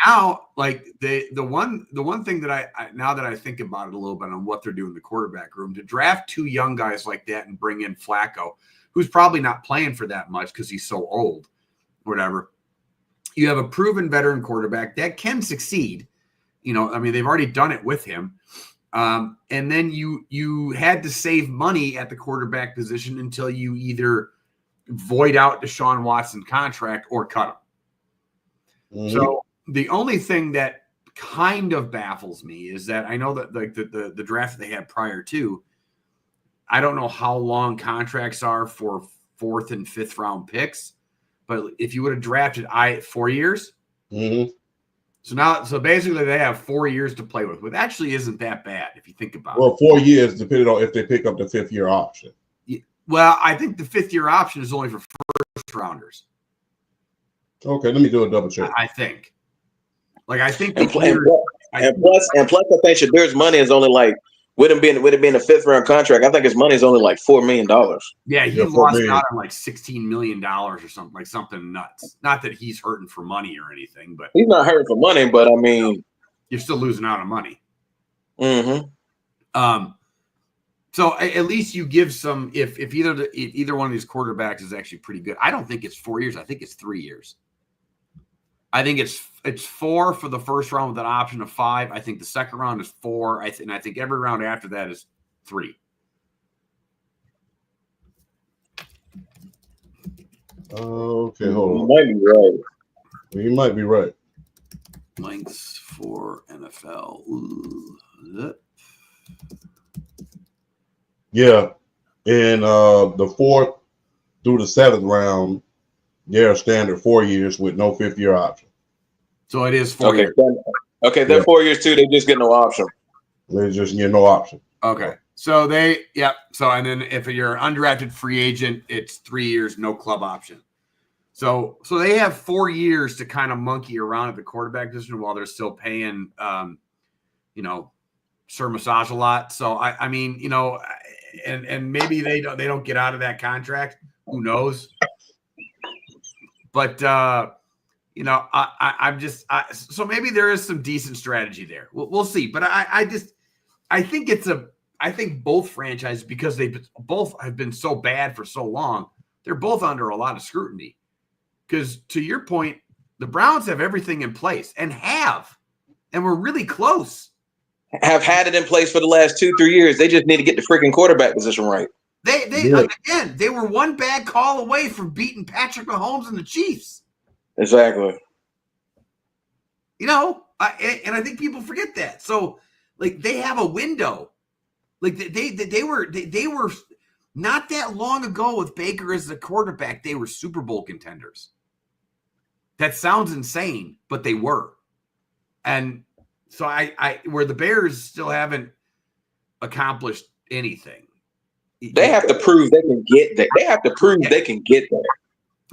Now, like the one thing that I now that I think about it a little bit on what they're doing in the quarterback room, to draft 2 young guys like that and bring in Flacco, who's probably not playing for that much because he's so old, whatever. You have a proven veteran quarterback that can succeed. You know, I mean, they've already done it with him. And then you had to save money at the quarterback position until you either void out Deshaun Watson's contract or cut him. Mm-hmm. So the only thing that kind of baffles me is that I know that like the draft they had prior to, I don't know how long contracts are for 4th and 5th round picks, but if you would have drafted 4 years, mm-hmm. So basically they have 4 years to play with, which actually isn't that bad if you think about it. Well, 4 years, depending on if they pick up the 5th year option. Yeah. Well, I think the 5th year option is only for first rounders. Okay, let me do a double check. I think. Like, I think and plus, I think Shadir's money is only like With it being a 5th round contract, I think his money is only like $4 million. Yeah, he lost out on like $16 million or something, like something nuts. Not that he's hurting for money or anything, but he's not hurting for money. But I mean, you're still losing out on money. Mm-hmm. So at least you give some. If either one of these quarterbacks is actually pretty good, I don't think it's 4 years. I think it's 3 years. I think it's 4 for the first round with an option of 5. I think the second round is 4. And I think every round after that is 3. Okay, hold on. You might be right. You might be right. Lengths for NFL. Ooh. Yeah, in the 4th through the 7th round, they're standard 4 years with no 5th-year option. So it is 4 years. Okay, they're 4 years too. They just get no option. They just get no option. Okay. So So and then if you're an undrafted free agent, it's 3 years, no club option. So they have 4 years to kind of monkey around at the quarterback position while they're still paying, Sir Massage a lot. So I mean, and maybe they don't get out of that contract. Who knows? But so maybe there is some decent strategy there. We'll see. But I think both franchises, because they both have been so bad for so long, they're both under a lot of scrutiny. Because to your point, the Browns have everything in place and we're really close. Have had it in place for the last 2-3 years. They just need to get the freaking quarterback position right. They were one bad call away from beating Patrick Mahomes and the Chiefs. Exactly. And I think people forget that. So, like, they have a window. Like they were not that long ago with Baker as the quarterback. They were Super Bowl contenders. That sounds insane, but they were. And so where the Bears still haven't accomplished anything. They have to prove they can get there. They have to prove they can get there.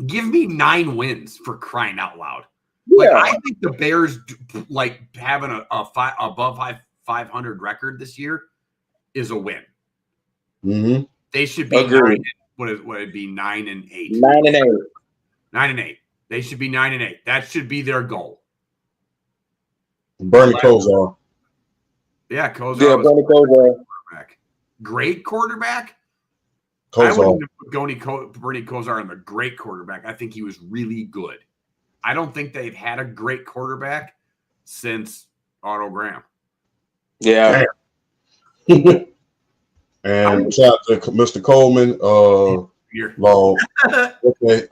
Give me 9 wins, for crying out loud. Yeah. Like, I think the Bears, like, having above 500 record this year is a win. Mm-hmm. They should be 9. What would it be? 9-8. 9-8. 9-8. They should be 9-8. That should be their goal. Bernie Kosar. Yeah, Kosar. Yeah, Bernie Kosar. Great quarterback. Kosar. I wouldn't put Bernie Kosar in the great quarterback. I think he was really good. I don't think they've had a great quarterback since Otto Graham. Yeah. And shout out to Mr. Coleman. Long. Okay.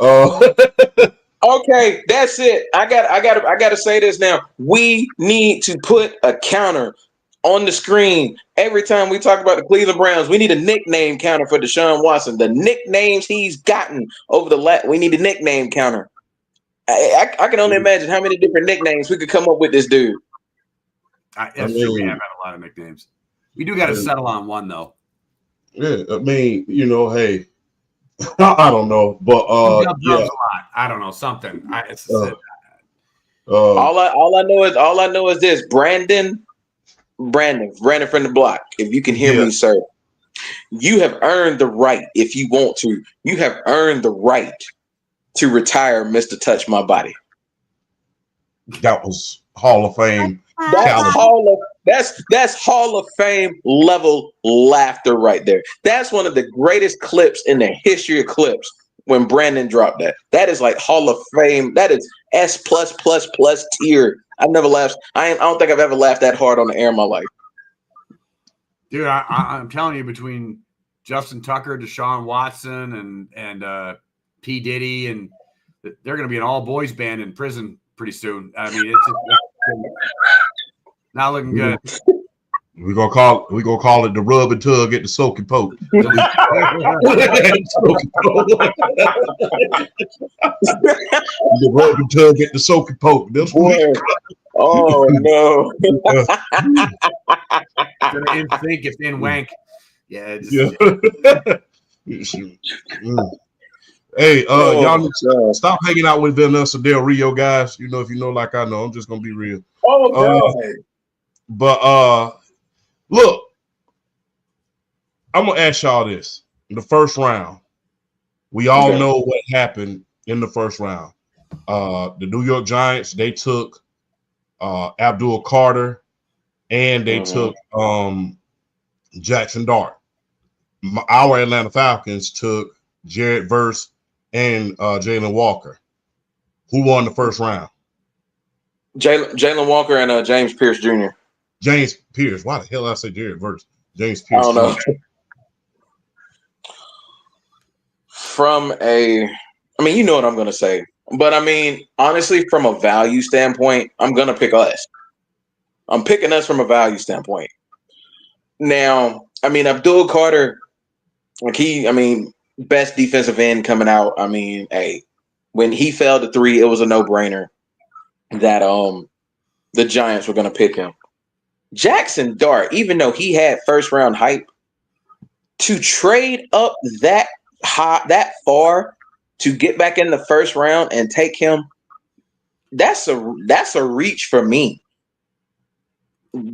Okay, that's it. I got to say this now. We need to put a counter on the screen every time we talk about the Cleveland Browns. We need a nickname counter for Deshaun Watson. The nicknames he's gotten over the we need a nickname counter. I can only imagine how many different nicknames we could come up with this dude. It's true, we have had a lot of nicknames. We do got to settle on one though. Yeah, I mean, hey, I don't know, but a lot. I don't know, something. All I know is this: Brandon from the block. If you can hear me, sir, you have earned the right. If you want to, you have earned the right to retire, Mr. Touch My Body. That was Hall of Fame. That's Hall of Fame level laughter right there. That's one of the greatest clips in the history of clips when Brandon dropped that. That is like Hall of Fame. That is S+++ tier. I've never laughed. I don't think I've ever laughed that hard on the air in my life. Dude, I'm telling you, between Justin Tucker, Deshaun Watson, and P. Diddy, and they're going to be an all-boys band in prison pretty soon. I mean, it's not looking good. We're gonna call it the rub and tug at the soak and poke. The rub and tug at the soak and poke. Oh no! In sync, it's in wank. Yeah. Hey, y'all need to stop hanging out with Vanessa Del Rio, guys. If you know like I know, I'm just gonna be real. Oh God. But look, I'm gonna ask y'all this: in the first round, we all know what happened in the first round. The New York Giants, they took Abdul Carter and they took Jackson Dart. Our Atlanta Falcons took Jared Verse and Jalen Walker. Who won the first round? Jalen Walker and James Pierce Jr. James Pierce. Why the hell did I say Jared Verse? James Pierce. I don't know. You know what I'm going to say. But, honestly, from a value standpoint, I'm going to pick us. I'm picking us from a value standpoint. Now, Abdul Carter, best defensive end coming out. When he fell to 3, it was a no-brainer that the Giants were going to pick him. Jackson Dart, even though he had first-round hype, to trade up that far to get back in the first round and take him, that's a reach for me.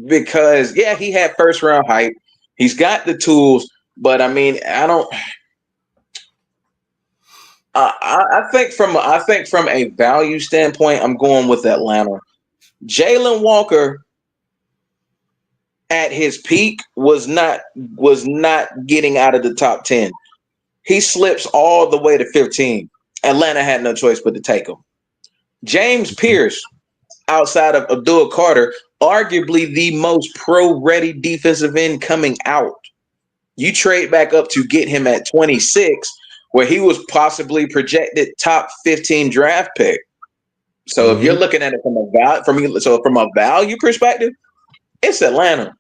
Because he had first round hype. He's got the tools, but I think from a value standpoint, I'm going with Atlanta. Jalen Walker at his peak was not getting out of the top 10. He slips all the way to 15. Atlanta had no choice but to take him. James Pierce, outside of Abdul Carter, arguably the most pro-ready defensive end coming out. You trade back up to get him at 26, where he was possibly projected top 15 draft pick. So if you're looking at it from a value perspective, it's Atlanta.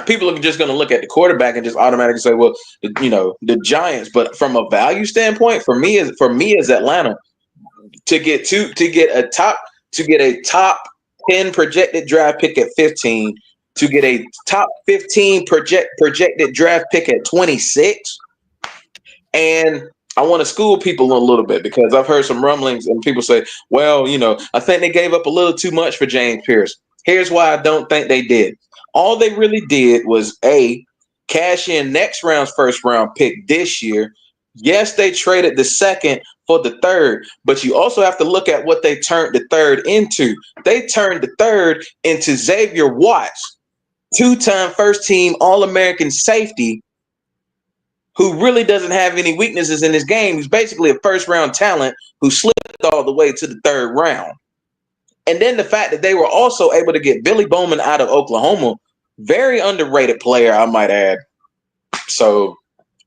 People are just going to look at the quarterback and just automatically say, well, the Giants. But from a value standpoint, for me as Atlanta, to get a top 10 projected draft pick at 15, to get a top 15 projected draft pick at 26. And I want to school people a little bit because I've heard some rumblings and people say, well, I think they gave up a little too much for James Pierce. Here's why I don't think they did. All they really did was cash in next round's first round pick this year. Yes, they traded the second for the third, but you also have to look at what they turned the third into. They turned the third into Xavier Watts, 2-time first team All-American safety, who really doesn't have any weaknesses in his game. He's basically a first round talent who slipped all the way to the third round. And then the fact that they were also able to get Billy Bowman out of Oklahoma, very underrated player, I might add. So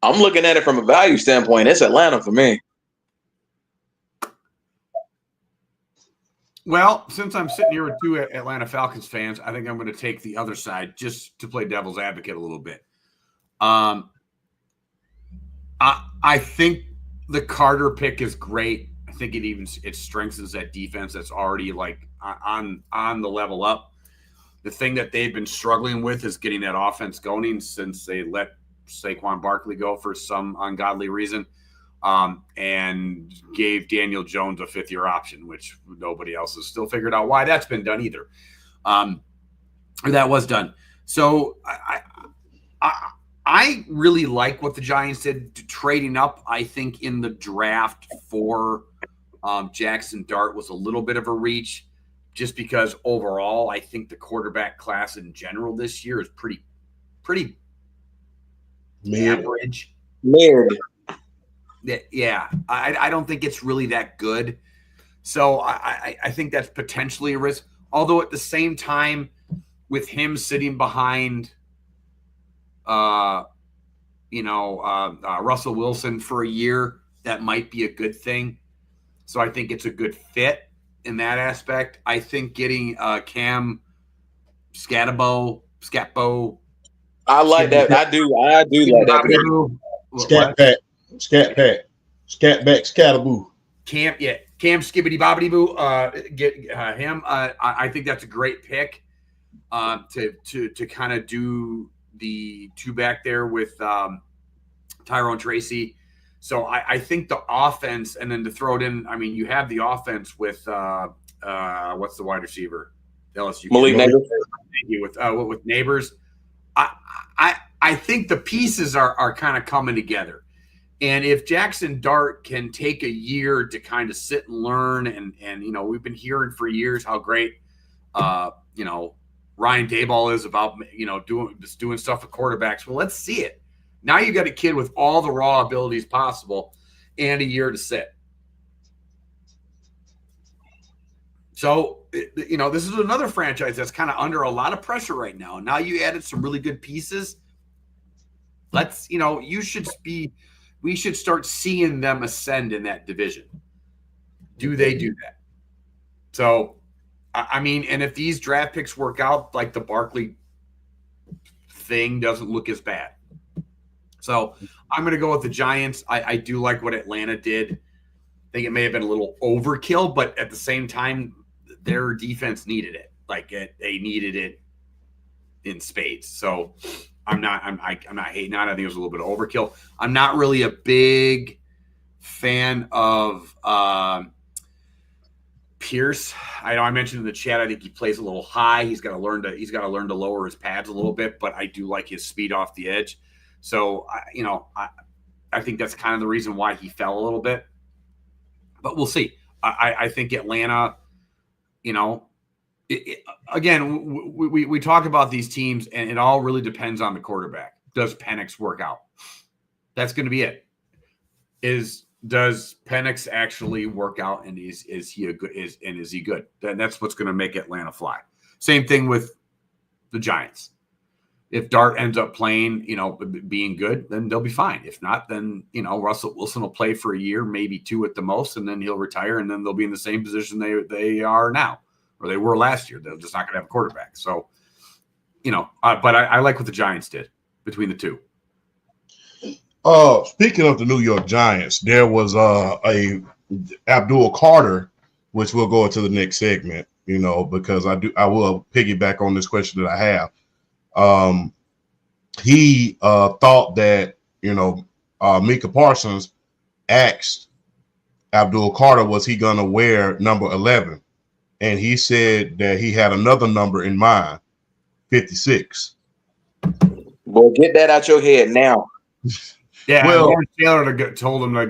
I'm looking at it from a value standpoint. It's Atlanta for me. Well, since I'm sitting here with 2 Atlanta Falcons fans, I think I'm going to take the other side just to play devil's advocate a little bit. I think the Carter pick is great. I think it strengthens that defense that's already on the level up. The thing that they've been struggling with is getting that offense going since they let Saquon Barkley go for some ungodly reason, and gave Daniel Jones a 5th-year option, which nobody else has still figured out why that's been done either. Or that was done. So I really like what the Giants did trading up. I think in the draft for Jackson Dart was a little bit of a reach, just because overall I think the quarterback class in general this year is pretty average. Mid. Yeah, I don't think it's really that good. So I think that's potentially a risk. Although at the same time, with him sitting behind Russell Wilson for a year, that might be a good thing. So I think it's a good fit in that aspect. I think getting Cam Scatbo. I like that. I do like that. Scatback, Cam Skibbity Bobbity Boo. Get him. I think that's a great pick to kind of do the 2 back there with Tyrone Tracy. So I think the offense, and then to throw it in, you have the offense with what's the wide receiver? LSU. Malik Neighbors. With Neighbors. I I think the pieces are kind of coming together. And if Jackson Dart can take a year to kind of sit and learn, and you know, we've been hearing for years how great, you know, Ryan Dayball is about, you know, doing stuff with quarterbacks. Well, let's see it. Now you got a kid with all the raw abilities possible and a year to sit. So, you know, this is another franchise that's kind of under a lot of pressure right now. Now you added some really good pieces. Let's, you know, we should start seeing them ascend in that division. Do they do that? So, I mean, and if these draft picks work out, like the Barkley thing doesn't look as bad. So I'm going to go with the Giants. I do like what Atlanta did. I think it may have been a little overkill, but at the same time, their defense needed it. Like they needed it in spades. So I'm not hating on it. I think it was a little bit of overkill. I'm not really a big fan of Pierce. I know I mentioned in the chat, I think he plays a little high. He's got to learn to lower his pads a little bit, but I do like his speed off the edge. So I think that's kind of the reason why he fell a little bit. But we'll see. I think Atlanta, you know, again, we talk about these teams, and it all really depends on the quarterback. Does Penix work out? That's going to be it. Does Penix actually work out, and is he good? That's what's going to make Atlanta fly. Same thing with the Giants. If Dart ends up playing, you know, being good, then they'll be fine. If not, then, you know, Russell Wilson will play for a year, maybe two at the most, and then he'll retire, and then they'll be in the same position they are now, or they were last year. They're just not going to have a quarterback. So, you know, but I like what the Giants did between the two. Speaking of the New York Giants, there was a Abdul Carter, which we'll go into the next segment, you know, because I will piggyback on this question that I have. He thought that, you know, Micah Parsons asked Abdul Carter, was he going to wear number 11? And he said that he had another number in mind, 56. Well, get that out your head now. Yeah, well, Lawrence Taylor told him to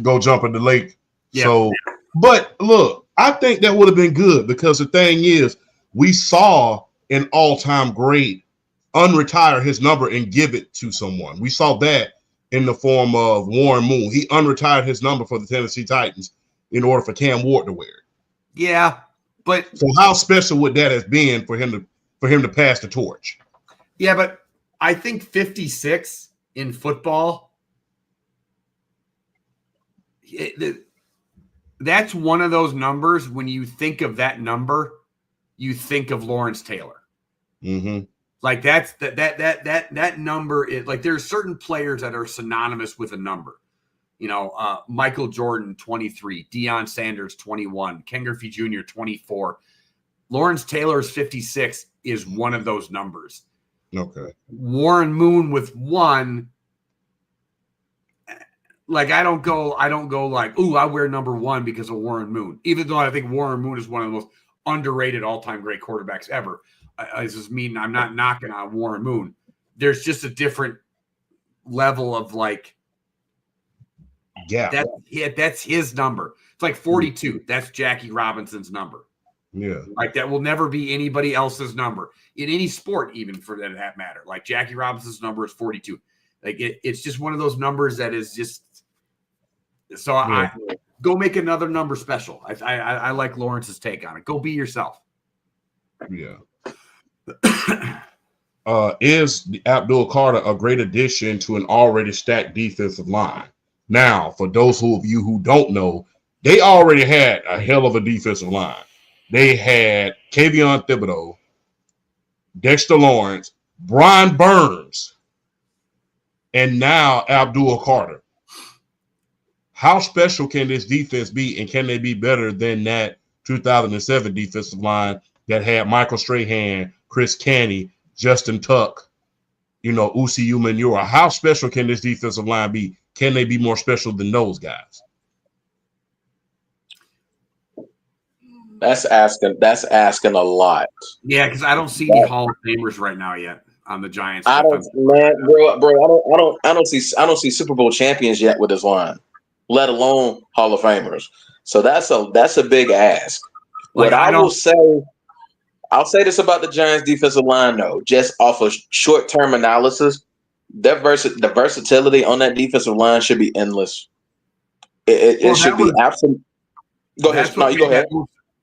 go jump in the lake. Yeah. So, but look, I think that would have been good, because the thing is, we saw an all-time great unretire his number and give it to someone. We saw that in the form of Warren Moon. He unretired his number for the Tennessee Titans in order for Cam Ward to wear it. Yeah, but so how special would that have been for him to pass the torch? Yeah, but I think 56 in football, that's one of those numbers. When you think of that number, you think of Lawrence Taylor. Mm-hmm. Like that number is like, there's certain players that are synonymous with a number. You know, Michael Jordan, 23, Deion Sanders, 21, Ken Griffey Jr., 24. Lawrence Taylor's 56 is one of those numbers. Okay. Warren Moon with 1. Like, I don't go like, ooh, I wear number 1 because of Warren Moon. Even though I think Warren Moon is one of the most underrated all-time great quarterbacks ever. I just mean, I'm not knocking on Warren Moon. There's just a different level of like, yeah, that's his number. It's like 42. That's Jackie Robinson's number. Yeah. Like, that will never be anybody else's number in any sport, even for that matter. Like, Jackie Robinson's number is 42. Like, it's just one of those numbers that is just, so yeah. I go make another number special. I like Lawrence's take on it. Go be yourself. Yeah. Is Abdul Carter a great addition to an already stacked defensive line? Now, for those of you who don't know, they already had a hell of a defensive line. They had Kayvon Thibodeau, Dexter Lawrence, Brian Burns, and now Abdul Carter. How special can this defense be, and can they be better than that 2007 defensive line that had Michael Strahan, Chris Canny, Justin Tuck, you know, Usi Umenyiora? How special can this defensive line be? Can they be more special than those guys? That's asking a lot. Yeah, because I don't see any Hall of Famers right now yet. on the Giants. I don't, man, bro. I don't see Super Bowl champions yet with this line, let alone Hall of Famers. So that's a big ask. Like, What I'll say this about the Giants defensive line though, just off of short term analysis, the versatility on that defensive line should be endless. It should be absolute. Go ahead. No, you go ahead.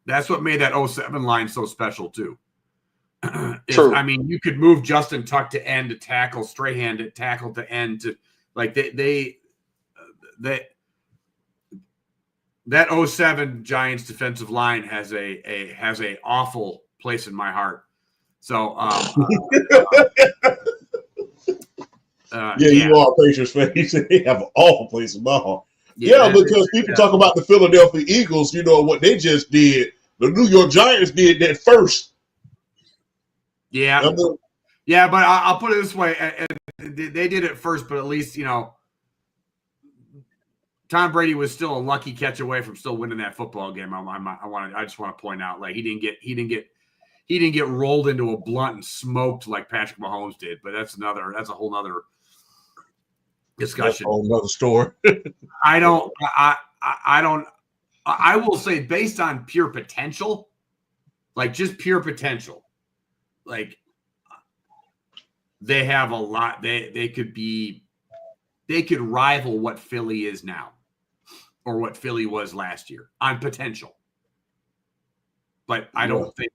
That's what made that 07 line so special too. True. I mean, you could move Justin Tuck to end to tackle, Strahan to tackle to end to like that 07 Giants defensive line has a awful place in my heart. So you are Patriots fans. They have an awful place in my heart. Yeah, because people talk about the Philadelphia Eagles, what they just did. The New York Giants did that first. Yeah. But I'll put it this way. They did it first, but at least, Tom Brady was still a lucky catch away from still winning that football game. I just want to point out, like, he didn't get rolled into a blunt and smoked like Patrick Mahomes did, but that's a whole nother discussion. That's a whole nother story. I will say, based on pure potential, like just pure potential, like they have a lot. They could rival what Philly is now or what Philly was last year on potential. But I don't think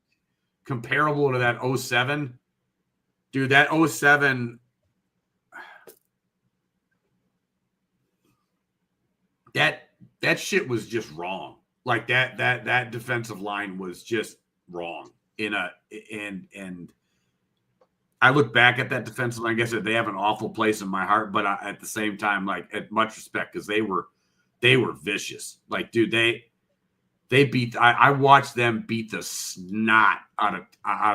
comparable to that 07. Dude, that 07 that shit was just wrong. Like that defensive line was just wrong and I look back at that defensive line. Like I said, they have an awful place in my heart, but at the same time, like, at much respect, because they were vicious. Like, dude, they beat. I watched them beat the snot out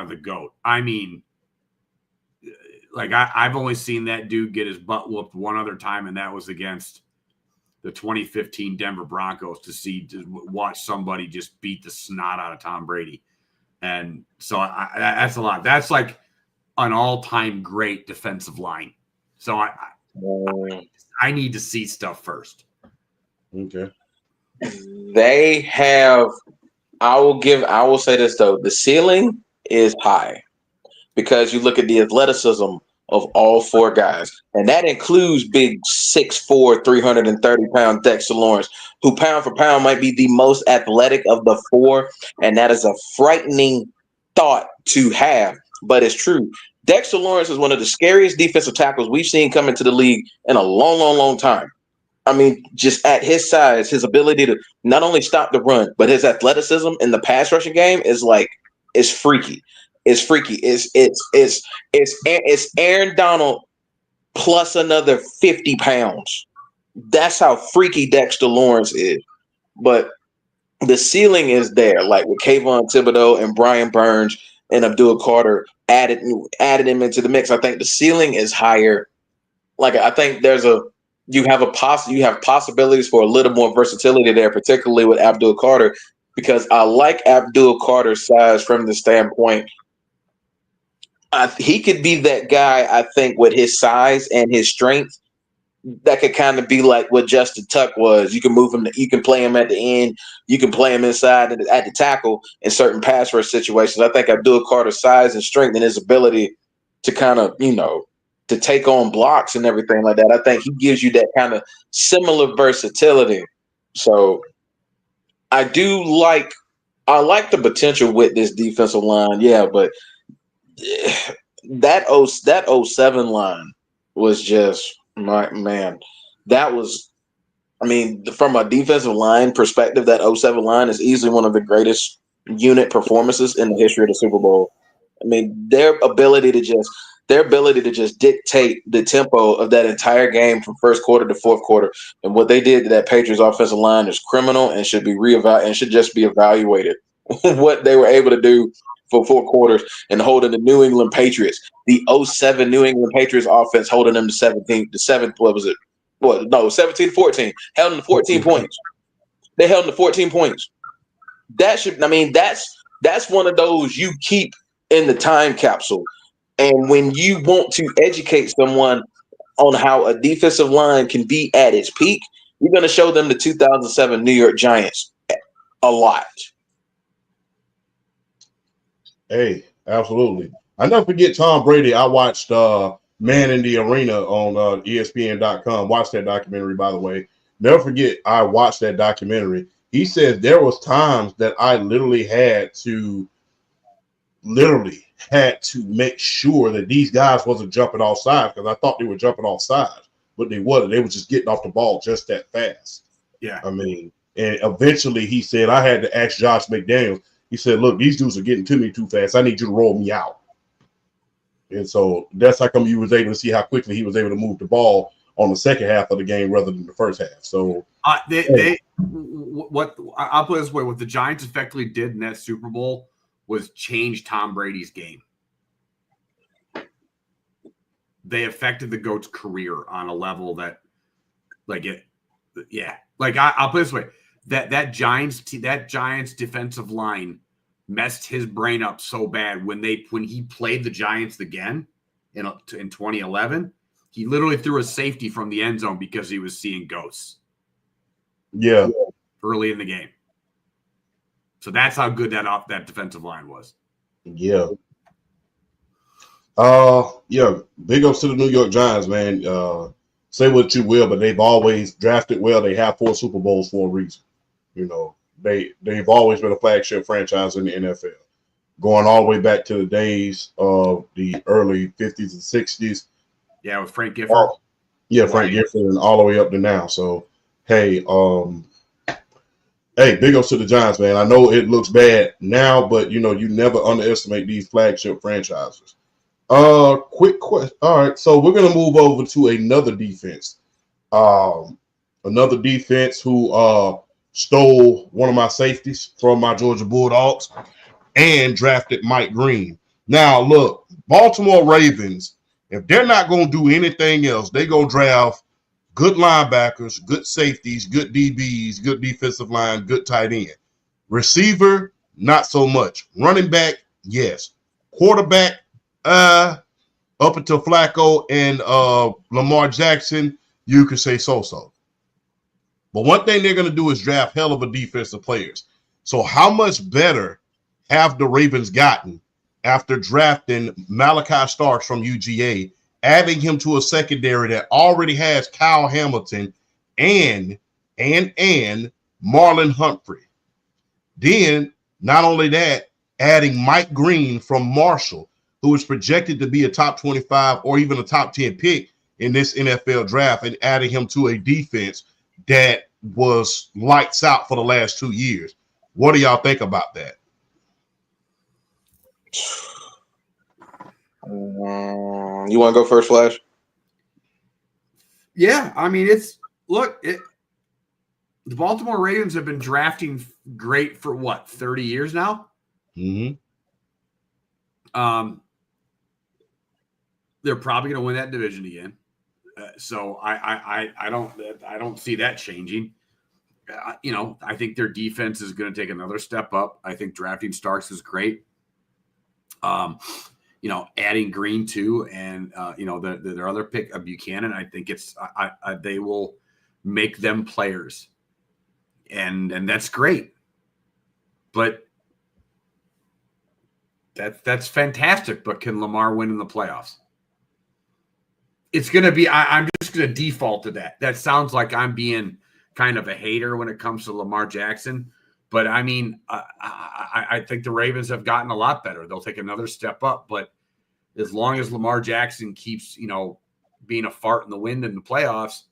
of the goat. I mean, like I've only seen that dude get his butt whooped one other time, and that was against the 2015 Denver Broncos to watch somebody just beat the snot out of Tom Brady. And so that's a lot. That's like an all-time great defensive line. So I need to see stuff first. Okay. They have. I will say this though: the ceiling is high because you look at the athleticism of all four guys, and that includes big 6'4", 330-pound Dexter Lawrence, who pound for pound might be the most athletic of the four, and that is a frightening thought to have, but it's true. Dexter Lawrence is one of the scariest defensive tackles we've seen come into the league in a long, long, long time. I mean, just at his size, his ability to not only stop the run, but his athleticism in the pass rushing game is freaky. It's freaky. It's Aaron Donald plus another 50 pounds. That's how freaky Dexter Lawrence is. But the ceiling is there, like with Kayvon Thibodeau and Brian Burns and Abdul Carter added him into the mix. I think the ceiling is higher. Like, I think you have possibilities for a little more versatility there, particularly with Abdul Carter, because I like Abdul Carter's size from the standpoint. He could be that guy, I think, with his size and his strength that could kind of be like what Justin Tuck was. You can move him. You can play him at the end. You can play him inside at the tackle in certain pass rush situations. I think Abdul Carter's size and strength and his ability to kind of, to take on blocks and everything like that, I think he gives you that kind of similar versatility. So I like the potential with this defensive line. Yeah, but that 07 line was just, my man, that was, I mean, from a defensive line perspective, that 07 line is easily one of the greatest unit performances in the history of the Super Bowl. I mean, their ability to just dictate the tempo of that entire game from first quarter to fourth quarter, and what they did to that Patriots offensive line is criminal and should just be evaluated. What they were able to do for 4 quarters and holding the New England Patriots, the 07 New England Patriots offense, holding them to 17. What was it? 17-14. Held them to 14 points. They held them to 14 points. That's one of those you keep in the time capsule. And when you want to educate someone on how a defensive line can be at its peak, you're going to show them the 2007 New York Giants a lot. Hey, absolutely. I never forget Tom Brady. I watched Man in the Arena on ESPN.com. Watched that documentary, by the way. Never forget, I watched that documentary. He said there was times that I literally had to make sure that these guys wasn't jumping off sides, because I thought they were jumping off sides, but they wasn't. They were just getting off the ball just that fast. Yeah. I mean, and eventually he said, I had to ask Josh McDaniels. He said, look, these dudes are getting to me too fast. I need you to roll me out. And so that's how come you was able to see how quickly he was able to move the ball on the second half of the game rather than the first half. So I'll put it this way: what the Giants effectively did in that Super Bowl was change Tom Brady's game. They affected the GOAT's career on a level that, I'll put it this way: that Giants defensive line messed his brain up so bad when he played the Giants again in 2011. He literally threw a safety from the end zone because he was seeing ghosts. Yeah, early in the game. So that's how good that defensive line was. Yeah. Big ups to the New York Giants, man. Say what you will, but they've always drafted well. They have 4 Super Bowls for a reason. You know, they've always been a flagship franchise in the NFL, going all the way back to the days of the early 50s and 60s. Yeah, with Frank Gifford. Frank Gifford, and all the way up to now. So, hey, big ups to the Giants, man. I know it looks bad now, but you never underestimate these flagship franchises. Quick question. All right, so we're gonna move over to another defense. Another defense who stole one of my safeties from my Georgia Bulldogs and drafted Mike Green. Now, look, Baltimore Ravens, if they're not gonna do anything else, they gonna draft good linebackers, good safeties, good DBs, good defensive line, good tight end. Receiver, not so much. Running back, yes. Quarterback, up until Flacco and Lamar Jackson, you could say so-so. But one thing they're going to do is draft hell of a defensive players. So how much better have the Ravens gotten after drafting Malachi Starks from UGA, adding him to a secondary that already has Kyle Hamilton and Marlon Humphrey? Then, not only that, adding Mike Green from Marshall, who is projected to be a top 25 or even a top 10 pick in this NFL draft, and adding him to a defense that was lights out for the last 2 years. What do y'all think about that? You want to go first, Flash? Yeah, I mean, the Baltimore Ravens have been drafting great for 30 years now? Mm-hmm. They're probably going to win that division again. So I don't see that changing. I think their defense is going to take another step up. I think drafting Starks is great. Adding Green too, and their other pick of Buchanan, I think they will make them players, and that's great. But that's fantastic. But can Lamar win in the playoffs? It's going to be. I'm just going to default to that. That sounds like I'm being kind of a hater when it comes to Lamar Jackson. But I mean, I think the Ravens have gotten a lot better. They'll take another step up. But as long as Lamar Jackson keeps, being a fart in the wind in the playoffs,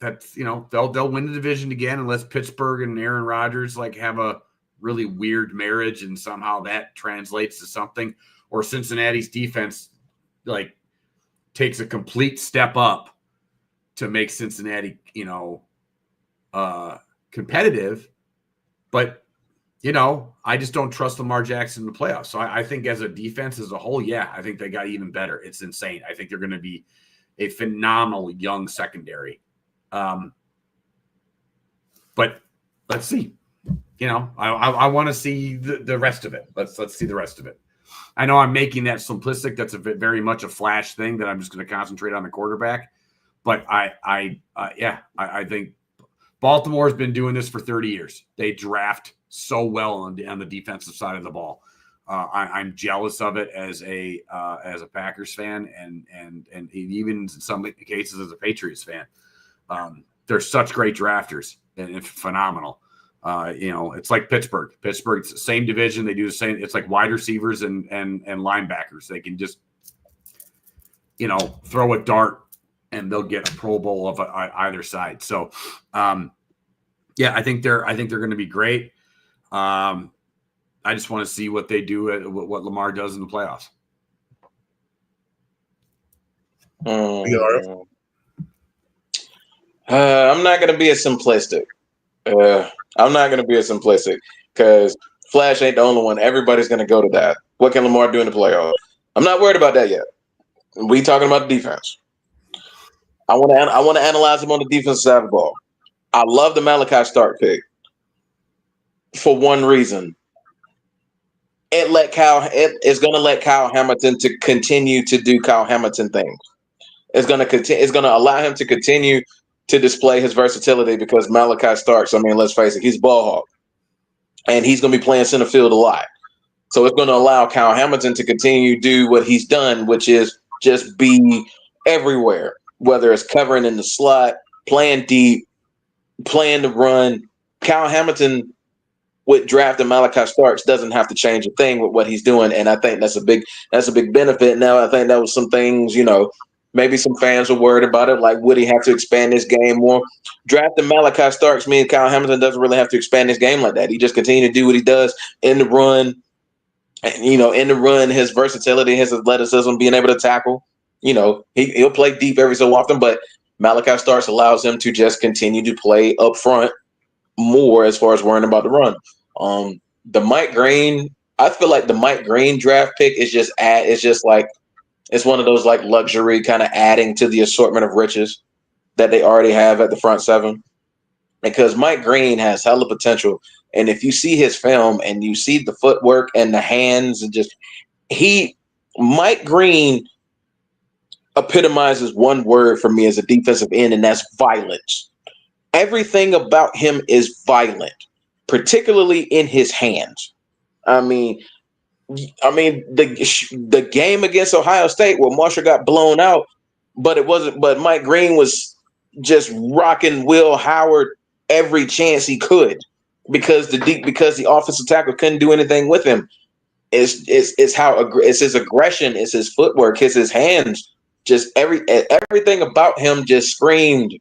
they'll win the division again unless Pittsburgh and Aaron Rodgers have a really weird marriage and somehow that translates to something, or Cincinnati's defense takes a complete step up to make Cincinnati, competitive. But, I just don't trust Lamar Jackson in the playoffs. So I think as a defense as a whole, I think they got even better. It's insane. I think they're going to be a phenomenal young secondary. But let's see. I want to see the rest of it. Let's see the rest of it. I know I'm making that simplistic. That's very much a flash thing that I'm just going to concentrate on the quarterback. But I think Baltimore's been doing this for 30 years. They draft so well on the defensive side of the ball. I'm jealous of it as a Packers fan, and even in some cases as a Patriots fan. They're such great drafters and phenomenal. It's like Pittsburgh. Pittsburgh's the same division. They do the same. It's like wide receivers and linebackers. They can just, throw a dart and they'll get a Pro Bowl of either side. So, I think they're going to be great. I just want to see what they do at what Lamar does in the playoffs. I'm not going to be as simplistic. I'm not going to be as simplistic because Flash ain't the only one. Everybody's going to go to that. What can Lamar do in the playoffs? I'm not worried about that yet. We talking about the defense. I want to analyze him on the defensive side of the ball. I love the Malachi Stark pick for one reason. It's going to let Kyle Hamilton to continue to do Kyle Hamilton things. It's going to allow him to continue to display his versatility because Malachi Starks, let's face it, he's a ball hawk. And he's going to be playing center field a lot. So it's going to allow Kyle Hamilton to continue to do what he's done, which is just be everywhere, whether it's covering in the slot, playing deep, playing the run. Kyle Hamilton with drafting Malachi Starks doesn't have to change a thing with what he's doing. And I think that's a big benefit. Now, I think that was some things, maybe some fans were worried about it. Like, would he have to expand this game more? Drafting Malachi Starks means Kyle Hamilton doesn't really have to expand his game like that. He just continue to do what he does in the run. And, in the run, his versatility, his athleticism, being able to tackle. He'll play deep every so often, but Malachi Starks allows him to just continue to play up front more as far as worrying about the run. The Mike Green, I feel like the Mike Green draft pick is just it's one of those like luxury kind of adding to the assortment of riches that they already have at the front seven. Because Mike Green has hella potential. And if you see his film and you see the footwork and the hands and Mike Green epitomizes one word for me as a defensive end, and that's violence. Everything about him is violent, particularly in his hands. The game against Ohio State where Marshall got blown out, but Mike Green was just rocking Will Howard every chance he could because the offensive tackle couldn't do anything with him. It's his aggression, it's his footwork, it's his hands. Just everything about him just screamed.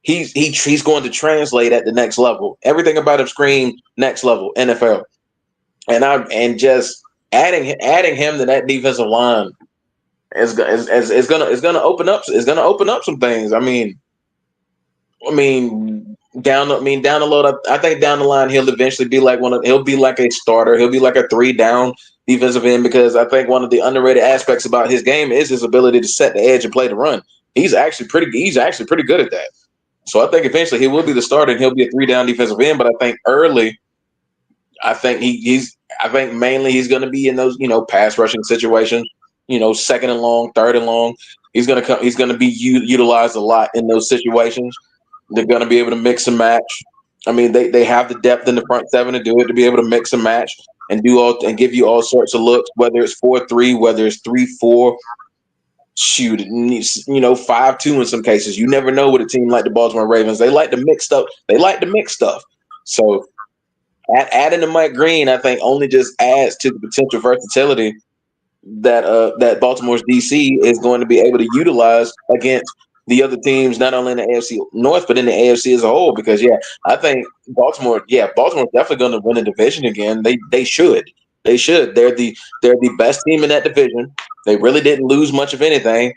He's going to translate at the next level. Everything about him screamed next level NFL, and just adding him to that defensive line is gonna open up some things. Down the road, I think down the line he'll eventually be like he'll be like a starter. He'll be like a 3-down defensive end because I think one of the underrated aspects about his game is his ability to set the edge and play the run. He's actually pretty good at that. So I think eventually he will be the starter and he'll be a 3-down defensive end. But I think early, I think mainly he's going to be in those pass rushing situations. 2nd and long, 3rd and long. He's going to be utilized a lot in those situations. They're going to be able to mix and match. They have the depth in the front seven to do it, to be able to mix and match and give you all sorts of looks, whether it's 4-3, whether it's 3-4. Shoot, 5-2 in some cases. You never know with a team like the Baltimore Ravens. They like to mix stuff. So adding to Mike Green, I think, only just adds to the potential versatility that Baltimore's DC is going to be able to utilize against the other teams, not only in the AFC North, but in the AFC as a whole. Because I think Baltimore's definitely going to win the division again. They should. They should. They're the best team in that division. They really didn't lose much of anything.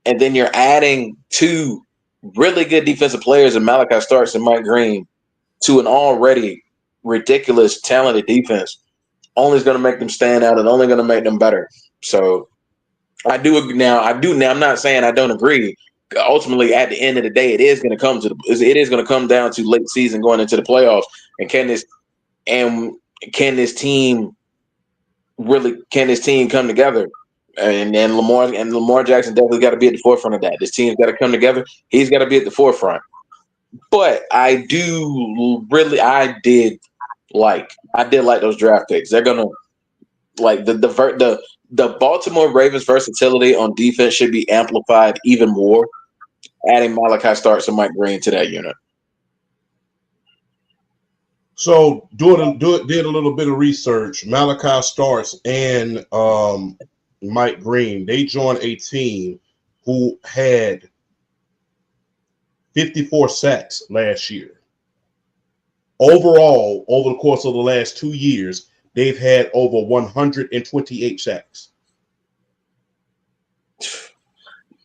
And then you're adding 2 really good defensive players in Malachi Starks and Mike Green to an already ridiculous, talented defense. Only is going to make them stand out and only going to make them better. So I do agree. Now, I'm not saying I don't agree. Ultimately, at the end of the day, it is going to come down to late season going into the playoffs. And can this team really can this team come together? And Lamar Jackson definitely got to be at the forefront of that. This team's got to come together. He's got to be at the forefront. But I did like those draft picks. They're gonna like the Baltimore Ravens versatility on defense should be amplified even more. Adding Malachi Starks and Mike Green to that unit. So did a little bit of research. Malachi Starks and Mike Green, they joined a team who had 54 sacks last year. Overall, over the course of the last 2 years, they've had over 128 sacks.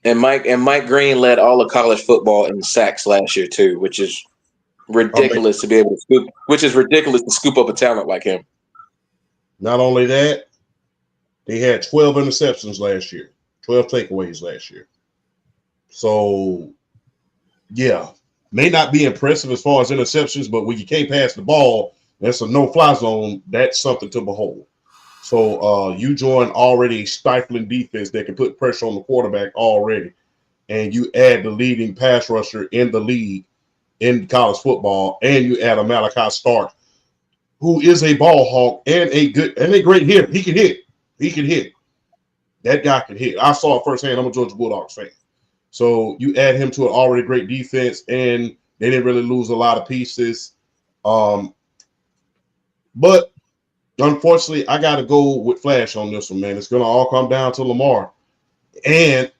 And Mike Green led all of college football in sacks last year too, which is ridiculous to be able to scoop. Which is ridiculous to scoop up a talent like him. Not only that, they had 12 interceptions last year, 12 takeaways last year. So, yeah, may not be impressive as far as interceptions, but when you can't pass the ball, that's a no-fly zone. That's something to behold. So you join already a stifling defense that can put pressure on the quarterback already, and you add the leading pass rusher in the league in college football, and you add a Malachi Stark, who is a ball hawk and a great hitter. He can hit. He can hit. That guy can hit. I saw it firsthand. I'm a Georgia Bulldogs fan. So you add him to an already great defense, and they didn't really lose a lot of pieces. But unfortunately, I got to go with Flash on this one, man. It's going to all come down to Lamar. And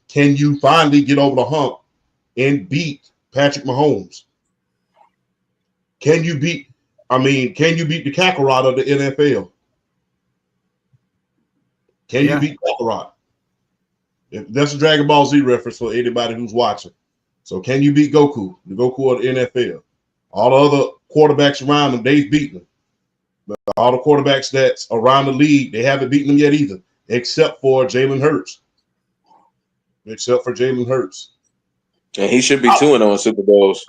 can you finally get over the hump and beat Patrick Mahomes? Can you beat the Kakarot of the NFL? Can you beat Kakarot? That's a Dragon Ball Z reference for anybody who's watching. So can you beat Goku, the Goku of the NFL? All the other quarterbacks around them, they've beaten them. But all the quarterbacks that's around the league, they haven't beaten them yet either, except for Jalen Hurts. And he should be 2-0 in Super Bowls.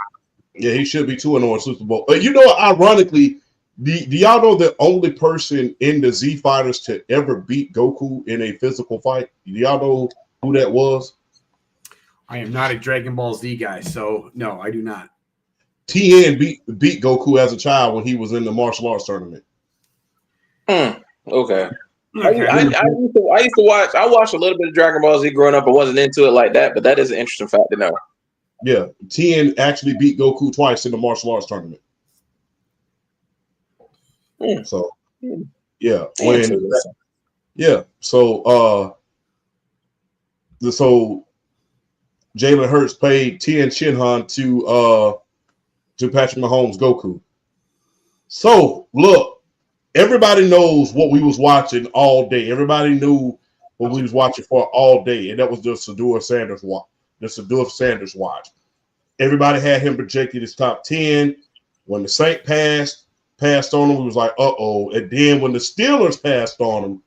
Yeah, he should be 2-0 in Super Bowl. You know, ironically, do y'all know the only person in the Z Fighters to ever beat Goku in a physical fight? Do y'all know who that was? I am not a Dragon Ball Z guy, so no, I do not. TN beat Goku as a child when he was in the martial arts tournament. Okay. I used to watch. I watched a little bit of Dragon Ball Z growing up. I wasn't into it like that, but that is an interesting fact to know. Yeah, TN actually beat Goku twice in the martial arts tournament. So, yeah, so Jalen Hurts paid Tien Shinhan to Patrick Mahomes' Goku. So look, everybody knows what we was watching all day. Everybody knew what we was watching for all day, and that was the Shedeur Sanders watch. Everybody had him projected as top 10. When the Saint passed on him, we was like, uh-oh. And then when the Steelers passed on him,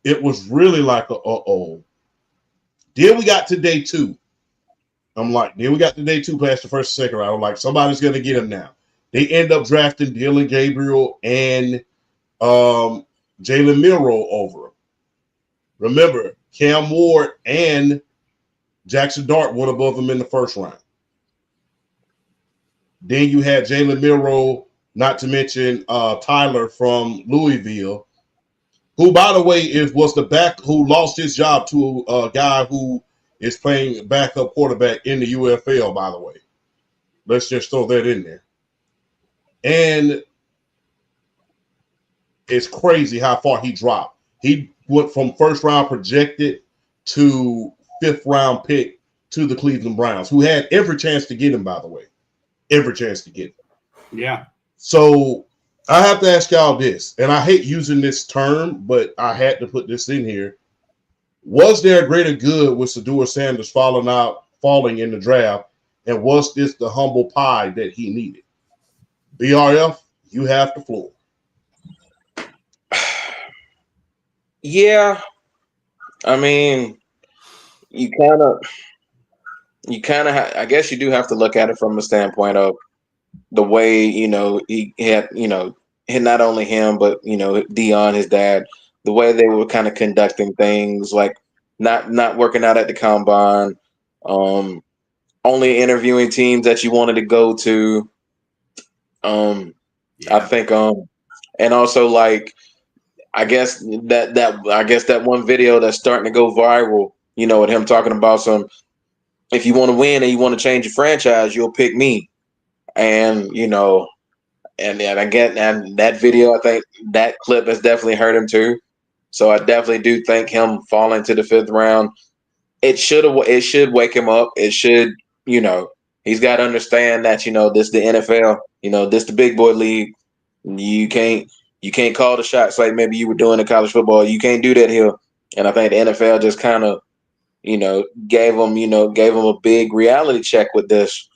it was really like a uh-oh. Then we got to day 2. Then we got to day 2 past the first and second round. I'm like, somebody's going to get him now. They end up drafting Dylan Gabriel and Jalen Milroe over him. Remember, Cam Ward and Jackson Dart went above him in the first round. Then you had Jalen Milroe, not to mention Tyler from Louisville, who, by the way, was the back who lost his job to a guy who is playing backup quarterback in the UFL, by the way. Let's just throw that in there. And it's crazy how far he dropped. He went from first round projected to 5th round pick to the Cleveland Browns, who had every chance to get him, by the way. Every chance to get him. Yeah. So I have to ask y'all this, and I hate using this term, but I had to put this in here. Was there a greater good with Shedeur Sanders falling in the draft, and was this the humble pie that he needed? BRF, you have the floor. Yeah, I mean, you kind of, I guess you do have to look at it from the standpoint of the way, he had, not only him, but, Dion, his dad, the way they were kind of conducting things, like not working out at the combine, only interviewing teams that you wanted to go to. I think, and also like, I guess that one video that's starting to go viral, with him talking about if you want to win and you want to change your franchise, you'll pick me. And, and I get, and that video, I think that clip has definitely hurt him too. So I definitely do think him falling to the 5th round, it should wake him up. It should, he's got to understand that, this is the NFL, this the big boy league. You can't call the shots like maybe you were doing in college football. You can't do that here. And I think the NFL just kind of, gave him a big reality check with this.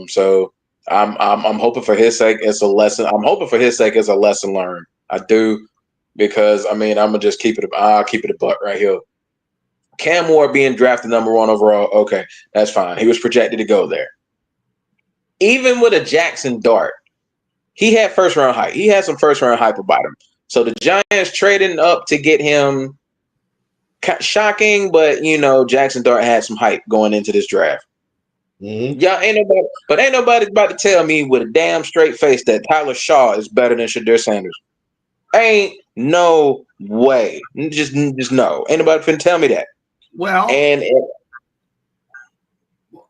So I'm hoping for his sake it's a lesson. I'm hoping for his sake it's a lesson learned. I do, because I'm gonna just I'll keep it a buck right here. Cam Ward being drafted number 1 overall, okay, that's fine. He was projected to go there. Even with a Jackson Dart, he had first round hype. He had some first round hype about him. So the Giants trading up to get him, shocking, but Jackson Dart had some hype going into this draft. Mm-hmm. Yeah, ain't nobody about to tell me with a damn straight face that Tyler Shaw is better than Shadur Sanders. Ain't no way. Just no. Ain't nobody finna tell me that. Well,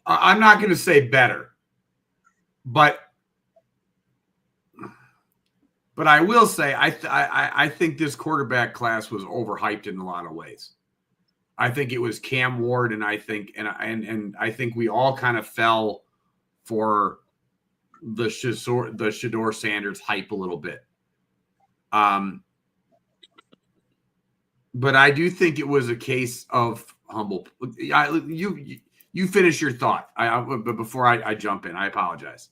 I'm not going to say better, but I will say I think this quarterback class was overhyped in a lot of ways. I think it was Cam Ward, and I think we all kind of fell for the Shadur Sanders hype a little bit. But I do think it was a case of humble. You finish your thought. But before I jump in, I apologize.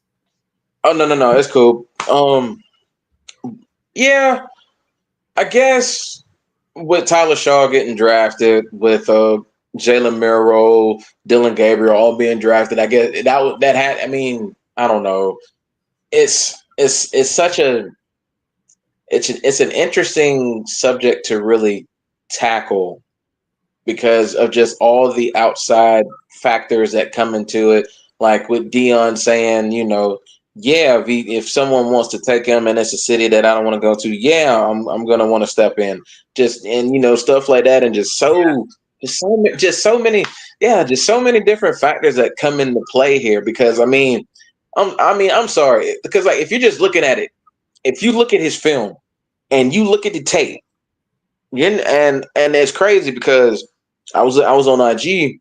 Oh no, it's cool. Yeah, I guess with Tyler Shaw getting drafted, with Jalen Milroe, Dylan Gabriel all being drafted, I guess that had. I mean, I don't know. It's such a it's an interesting subject to really tackle because of just all the outside factors that come into it. Like with Dion saying, if someone wants to take him and it's a city that I don't want to go to, I'm going to want to step in. Stuff like that, and just so many different factors that come into play here. Because I'm sorry, because like if you're just looking at it, if you look at his film and you look at the tape, and it's crazy because I was on IG,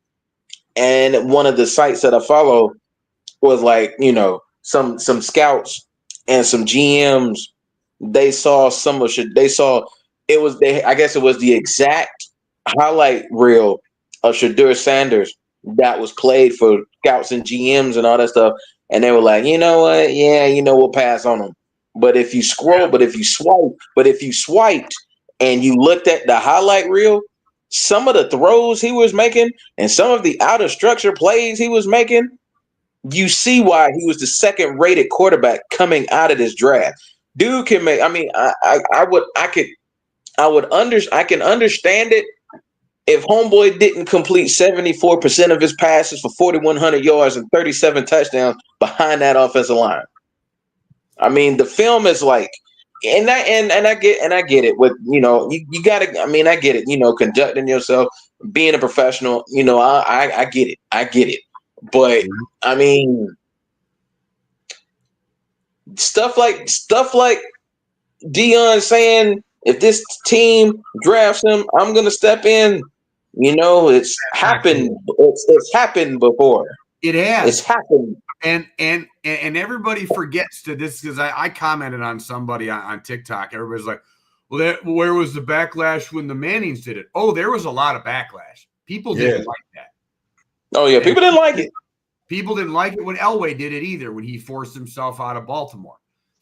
and one of the sites that I follow was like, some scouts and some GMs. They saw I guess it was the exact highlight reel of Shadur Sanders that was played for scouts and GMs and all that stuff, and they were like, you know what? Yeah, we'll pass on him. But if you swiped and you looked at the highlight reel, some of the throws he was making and some of the out of structure plays he was making, you see why he was the 2nd rated quarterback coming out of this draft. Dude can make. I mean, I can understand it if homeboy didn't complete 74% of his passes for 4,100 yards and 37 touchdowns behind that offensive line. I mean, the film is like, and I get it with, you gotta, I get it, conducting yourself, being a professional, I get it. But I mean, stuff like Dion saying, if this team drafts him, I'm gonna step in. It's happened. It's happened before. It has. It's happened. And everybody forgets to this, because I commented on somebody on TikTok. Everybody's like, well, where was the backlash when the Mannings did it? Oh, there was a lot of backlash. People didn't like that. Oh yeah, people didn't like it. People didn't like it when Elway did it either, when he forced himself out of Baltimore.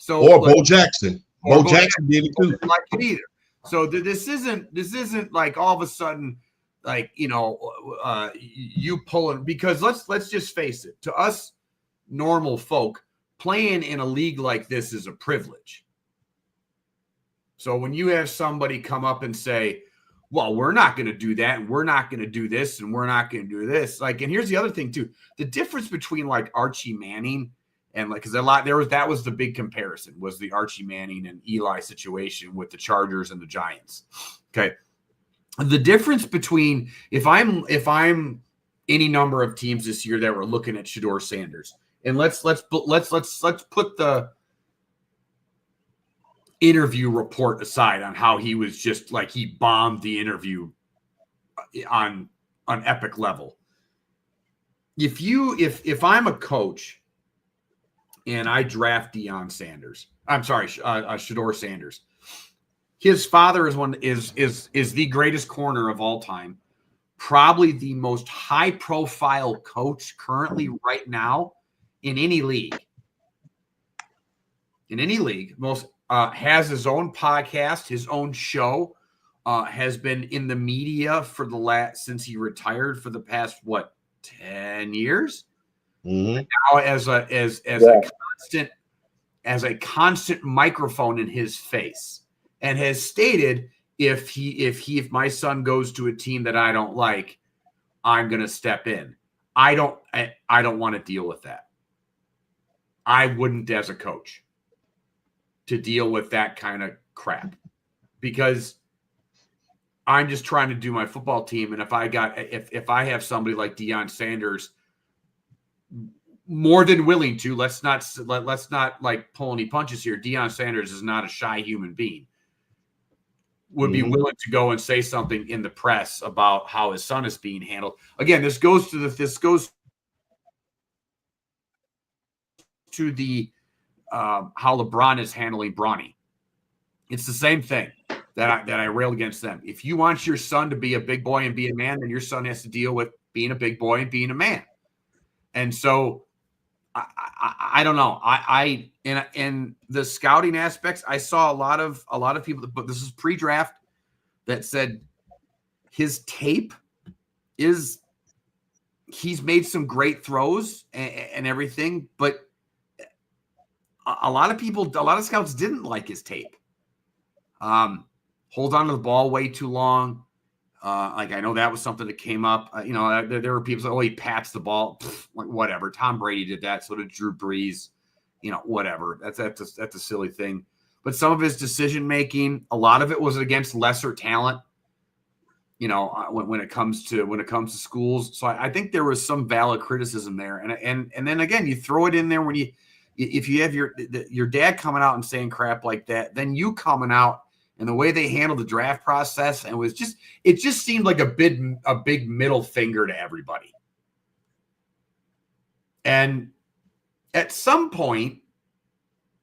Bo Jackson. Bo Jackson did it too. Didn't like it either. So this isn't like all of a sudden, like, you pulling, because let's just face it, to us normal folk, playing in a league like this is a privilege. So when you have somebody come up and say, well, we're not going to do that, and we're not going to do this, and we're not going to do this. Like, and here's the other thing too: the difference between like Archie Manning and like, because that was the big comparison, was the Archie Manning and Eli situation with the Chargers and the Giants. Okay, the difference between if I'm any number of teams this year that were looking at Shedeur Sanders, and let's put the interview report aside on how he was just like he bombed the interview on an epic level. If I'm a coach and I draft Shedeur Sanders, his father is the greatest corner of all time, probably the most high profile coach currently right now in any league. Most has his own podcast, his own show, has been in the media for since he retired for the past 10 years. Mm-hmm. Now as a constant microphone in his face, and has stated if my son goes to a team that I don't like, I'm going to step in. I don't want to deal with that. I wouldn't as a coach to deal with that kind of crap, because I'm just trying to do my football team. And if I have somebody like Deion Sanders, more than willing to, let's not like pull any punches here. Deion Sanders is not a shy human being. Would be willing to go and say something in the press about how his son is being handled. Again, this goes to the how LeBron is handling Bronny. It's the same thing that I railed against them. If you want your son to be a big boy and be a man, then your son has to deal with being a big boy and being a man. And so I don't know. In the scouting aspects, I saw a lot of people, but this is pre-draft, that said his tape he's made some great throws and everything, but a lot of scouts didn't like his tape. Hold on to the ball way too long. Like, I know that was something that came up. There were people saying, "Oh, he pats the ball." Like, whatever. Tom Brady did that. So did Drew Brees. Whatever. That's a silly thing. But some of his decision making, a lot of it was against lesser talent. When it comes to schools. So I think there was some valid criticism there. And then again, you throw it in there when if you have your dad coming out and saying crap like that, then you coming out. And the way they handled the draft process, and it just seemed like a big middle finger to everybody. And at some point,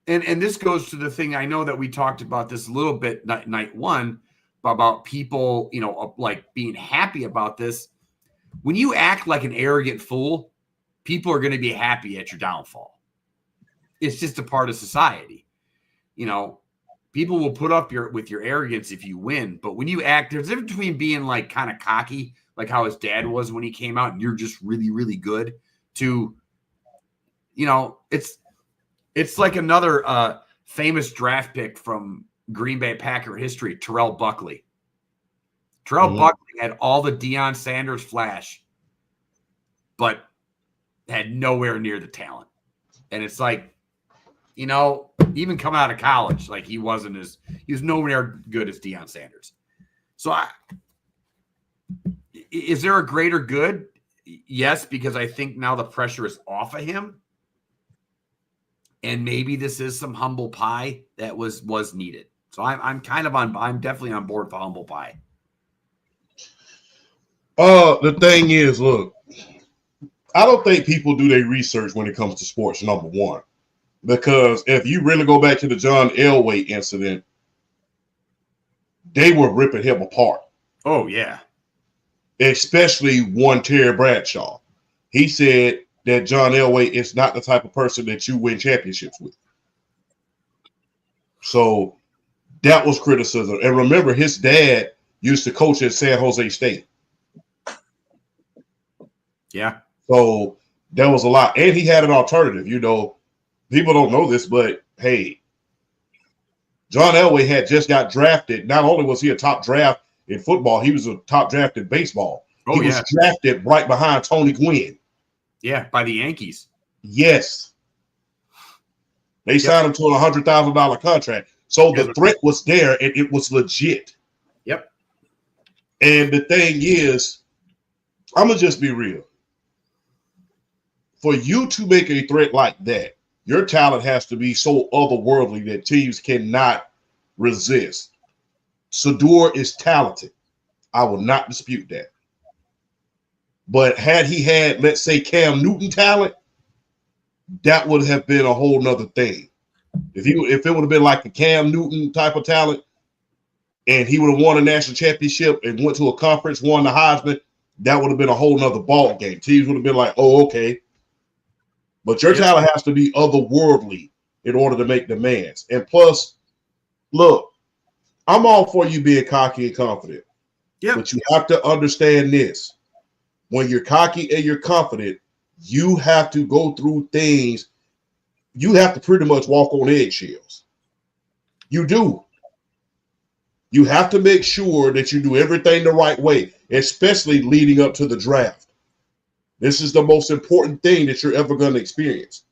and this goes to the thing, I know that we talked about this a little bit night one, about people, like being happy about this. When you act like an arrogant fool, people are going to be happy at your downfall. It's just a part of society. People will put up with your arrogance if you win, but when you act, there's a difference between being like kind of cocky, like how his dad was when he came out, and you're just really, really good, to, it's like another famous draft pick from Green Bay Packer history, Terrell Buckley. Buckley had all the Deion Sanders flash, but had nowhere near the talent. And it's like, even coming out of college, like he was nowhere good as Deion Sanders. So is there a greater good? Yes, because I think now the pressure is off of him. And maybe this is some humble pie that was needed. So I'm definitely on board for humble pie. The thing is, look, I don't think people do their research when it comes to sports, number one. Because if you really go back to the John Elway incident, they were ripping him apart. Oh, yeah. Especially one Terry Bradshaw. He said that John Elway is not the type of person that you win championships with. So that was criticism. And remember, his dad used to coach at San Jose State. Yeah. So there was a lot. And he had an alternative, People don't know this, but hey, John Elway had just got drafted. Not only was he a top draft in football, he was a top draft in baseball. He was drafted right behind Tony Gwynn. Yeah, by the Yankees. Yes. They signed him to a $100,000 contract. So the threat was there, and it was legit. Yep. And the thing is, I'm going to just be real. For you to make a threat like that, your talent has to be so otherworldly that teams cannot resist. Shedeur is talented. I will not dispute that. But had he had, let's say, Cam Newton talent, that would have been a whole nother thing. If it would have been like a Cam Newton type of talent, and he would have won a national championship and went to a conference, won the Heisman, that would have been a whole nother ball game. Teams would have been like, oh, okay. But your talent has to be otherworldly in order to make demands. And plus, look, I'm all for you being cocky and confident. Yeah. But you have to understand this. When you're cocky and you're confident, you have to go through things. You have to pretty much walk on eggshells. You do. You have to make sure that you do everything the right way, especially leading up to the draft. This is the most important thing that you're ever going to experience.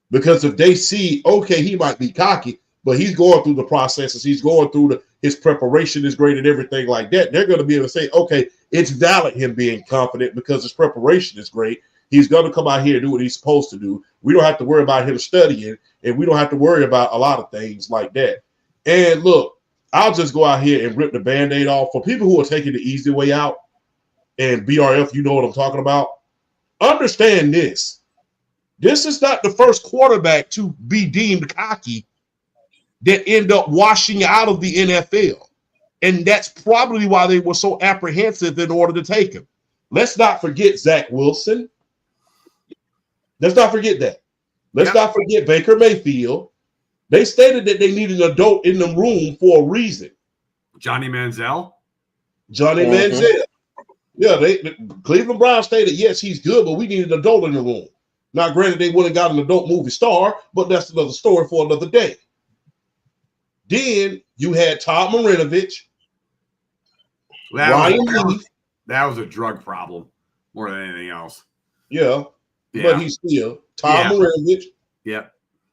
Because if they see, okay, he might be cocky, but he's going through the processes, he's going through his preparation is great and everything like that, they're going to be able to say, okay, it's valid him being confident because his preparation is great. He's going to come out here and do what he's supposed to do. We don't have to worry about him studying, and we don't have to worry about a lot of things like that. And look, I'll just go out here and rip the Band-Aid off. For people who are taking the easy way out, and BRF, you know what I'm talking about, understand this. This is not the first quarterback to be deemed cocky that end up washing out of the NFL. And that's probably why they were so apprehensive in order to take him. Let's not forget Zach Wilson. Let's not forget that. Let's not forget Baker Mayfield. They stated that they needed an adult in the room for a reason. Johnny Manziel. Manziel. Yeah, the Cleveland Browns stated, yes, he's good, but we need an adult in the room. Now, granted, they wouldn't got an adult movie star, but that's another story for another day. Then you had Todd Marinovich, Ryan Leaf. That was a drug problem more than anything else. Yeah. But he's still Todd Marinovich. Yeah.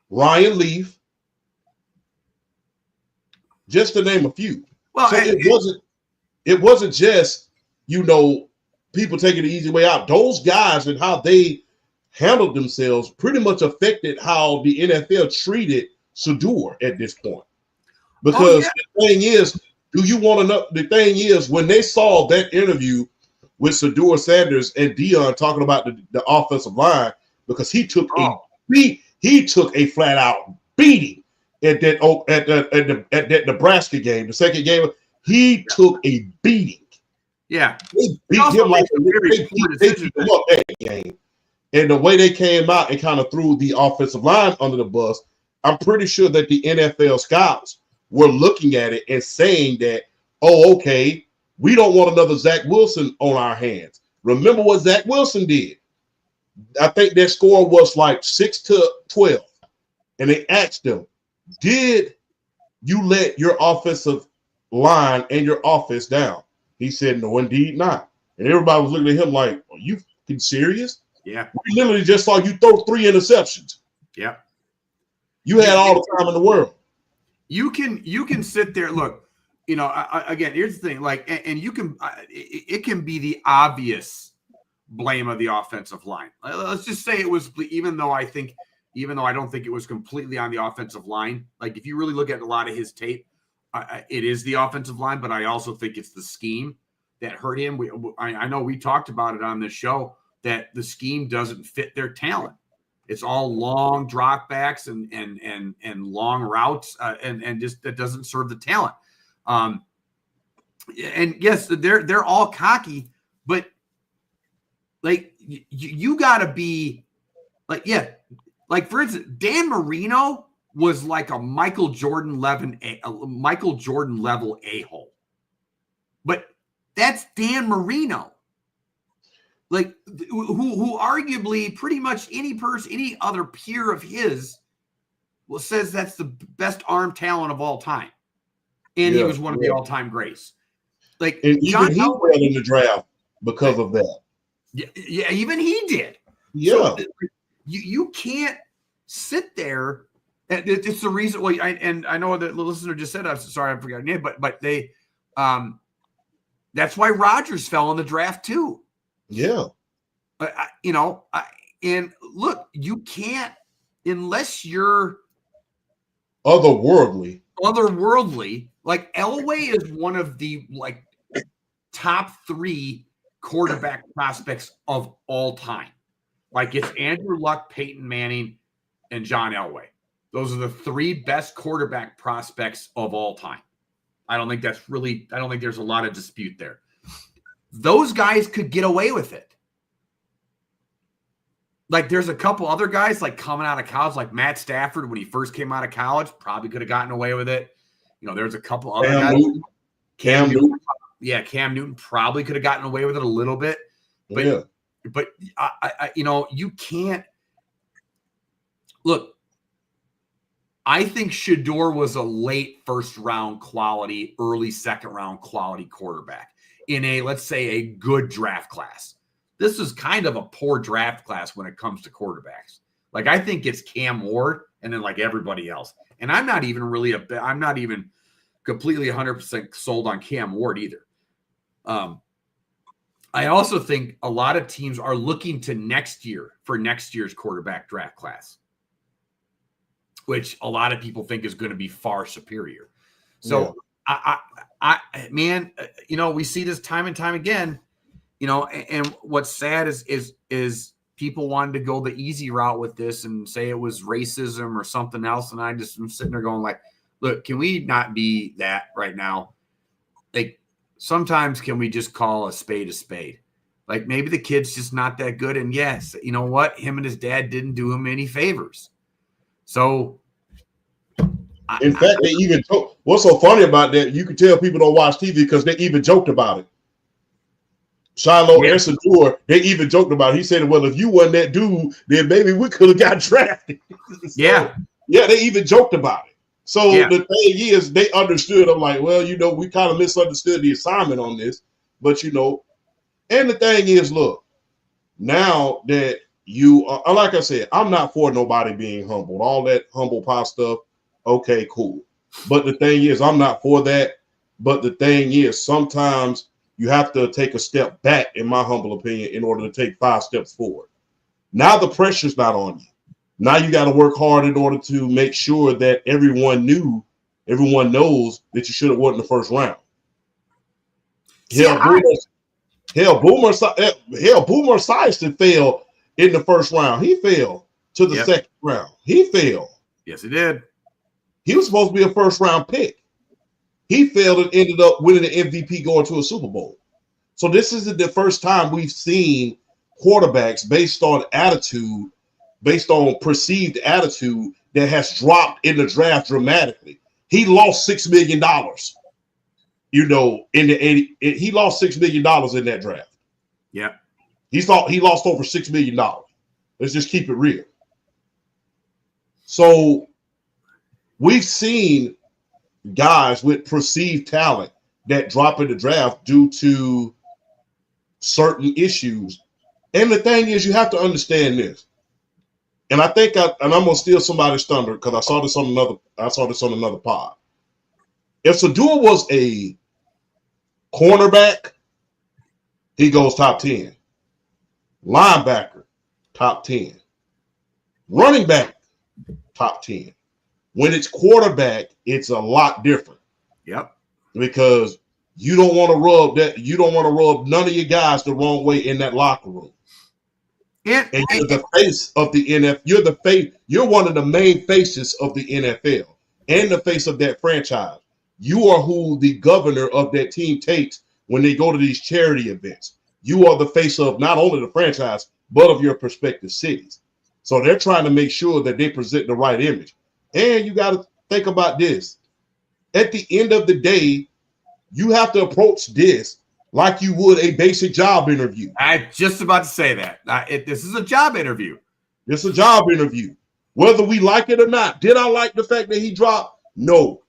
Ryan Leaf. Just to name a few. Well, so it wasn't just, people taking the easy way out. Those guys and how they handled themselves pretty much affected how the NFL treated Shedeur at this point. Because the thing is, the thing is, when they saw that interview with Shedeur Sanders and Dion talking about the offensive line, because he took a flat out beating at that Nebraska game, the second game, he took a beating. Yeah, they beat him like they beat him up that game. And the way they came out and kind of threw the offensive line under the bus, I'm pretty sure that the NFL scouts were looking at it and saying that, oh, okay, we don't want another Zach Wilson on our hands. Remember what Zach Wilson did? I think their score was like 6-12. And they asked him, did you let your offensive line and your offense down? He said, no, indeed not. And everybody was looking at him like, are you serious? Yeah. We literally just saw you throw 3 interceptions. Yeah. You had all the time in the world. You can sit there. Look, again, here's the thing. Like, and you can, it can be the obvious blame of the offensive line. Let's just say it was, even though I don't think it was completely on the offensive line. Like, if you really look at a lot of his tape, it is the offensive line, but I also think it's the scheme that hurt him. I know we talked about it on this show that the scheme doesn't fit their talent. It's all long drop backs and long routes, and just that doesn't serve the talent. And yes, they're all cocky, but like you got to be like, like for instance, Dan Marino was like a Michael Jordan level a-hole, but that's Dan Marino. Like who arguably pretty much any other peer of his says that's the best arm talent of all time. And he was one of the all-time greats. Like, and John even he Elway fell in the draft because of that. Yeah, even he did. Yeah. So you can't sit there. And it's the reason. Well, and I know that the listener just said, I'm sorry, I forgot your name, but they, that's why Rodgers fell in the draft too. Yeah. And look, you can't, unless you're otherworldly. Like Elway is one of the like top 3 quarterback prospects of all time. Like it's Andrew Luck, Peyton Manning, and John Elway. Those are the 3 best quarterback prospects of all time. I don't think there's a lot of dispute there. Those guys could get away with it. Like there's a couple other guys like coming out of college, like Matt Stafford when he first came out of college, probably could have gotten away with it. There's a couple other guys. Cam Newton. Yeah, Cam Newton probably could have gotten away with it a little bit. But you can't look. I think Shedeur was a late first round quality, early second round quality quarterback in let's say a good draft class. This is kind of a poor draft class when it comes to quarterbacks. Like I think it's Cam Ward and then like everybody else. And I'm not even completely 100% sold on Cam Ward either. I also think a lot of teams are looking to next year for next year's quarterback draft class, which a lot of people think is going to be far superior. So we see this time and time again, and what's sad is people wanted to go the easy route with this and say it was racism or something else. And I just am sitting there going like, look, can we not be that right now? Like sometimes can we just call a spade a spade? Like maybe the kid's just not that good. And yes, you know what? Him and his dad didn't do him any favors. So in fact, they even told, what's so funny about that, you can tell people don't watch TV because they even joked about it. Shiloh and Shedeur, they even joked about it. He said, well, if you wasn't that dude, then maybe we could have got drafted. So, they even joked about it. So the thing is, they understood. I'm like, well, we kind of misunderstood the assignment on this. But, and the thing is, look, now that you are, like I said, I'm not for nobody being humbled. All that humble pie stuff, okay, cool. But the thing is, I'm not for that. But the thing is, sometimes you have to take a step back, in my humble opinion, in order to take 5 steps forward. Now the pressure's not on you. Now you got to work hard in order to make sure that everyone knows that you should have won in the first round. Boomer Esiason fell in the first round. He fell to the second round. He fell. Yes, he did. He was supposed to be a first round pick. He failed and ended up winning the MVP, going to a Super Bowl. So this isn't the first time we've seen quarterbacks based on attitude, based on perceived attitude, that has dropped in the draft dramatically. He lost $6 million. He lost $6 million in that draft. Yeah. He lost over $6 million. Let's just keep it real. So we've seen guys with perceived talent that drop in the draft due to certain issues. And the thing is, you have to understand this. And I think I'm gonna steal somebody's thunder because I saw this on another pod. If Shedeur was a cornerback, he goes top 10. Linebacker, top 10. Running back, top 10. When it's quarterback, it's a lot different. Yep. Because you don't want to rub none of your guys the wrong way in that locker room. And you're the face of the NFL. You're one of the main faces of the NFL and the face of that franchise. You are who the governor of that team takes when they go to these charity events. You are the face of not only the franchise, but of your prospective cities. So they're trying to make sure that they present the right image. And you got to think about this. At the end of the day, you have to approach this like you would a basic job interview. I'm just about to say that. This is a job interview. It's a job interview. Whether we like it or not. Did I like the fact that he dropped? No.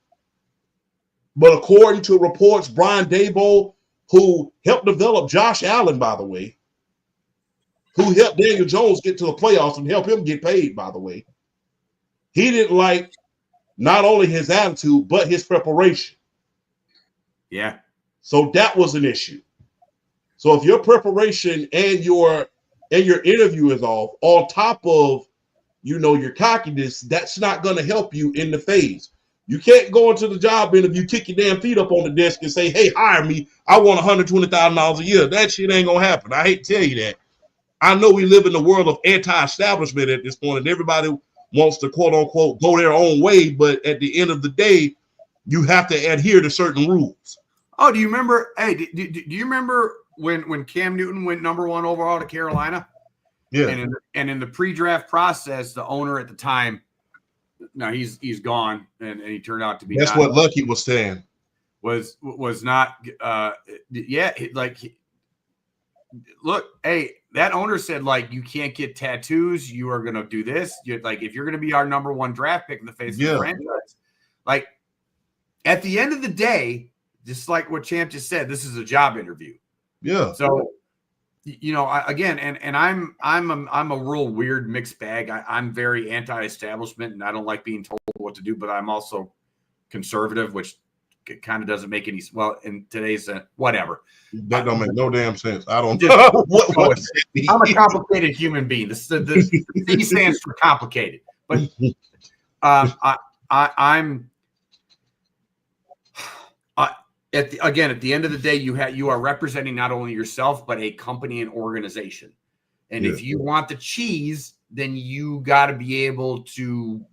But according to reports, Brian Daboll, who helped develop Josh Allen, by the way, who helped Daniel Jones get to the playoffs and help him get paid, by the way, he didn't like not only his attitude, but his preparation. Yeah. So that was an issue. So if your preparation and your interview is off, on top of, your cockiness, that's not going to help you in the phase. You can't go into the job interview, kick your damn feet up on the desk and say, hey, hire me. I want $120,000 a year. That shit ain't going to happen. I hate to tell you that. I know we live in the world of anti-establishment at this point, and everybody wants to, quote unquote, go their own way. But at the end of the day, you have to adhere to certain rules. Oh, do you remember? Hey, do you remember when Cam Newton went number 1 overall to Carolina? Yeah. And in the pre-draft process, the owner at the time, now he's gone, and he turned out to be. That's what Lucky was saying. Was not. Look, hey, that owner said, like, you can't get tattoos. You are going to do this. You're like, if you're going to be our number 1 draft pick in the face of the franchise, like, at the end of the day, just like what Champ just said, this is a job interview. Yeah. So, again, and I'm a real weird mixed bag. I'm very anti-establishment, and I don't like being told what to do, but I'm also conservative, which kind of doesn't make any in today's whatever. That don't make no damn sense. I don't know what I'm a complicated human being. The C stands for complicated, but I'm at the end of the day, you are representing not only yourself but a company and organization. And if you want the cheese, then you got to be able to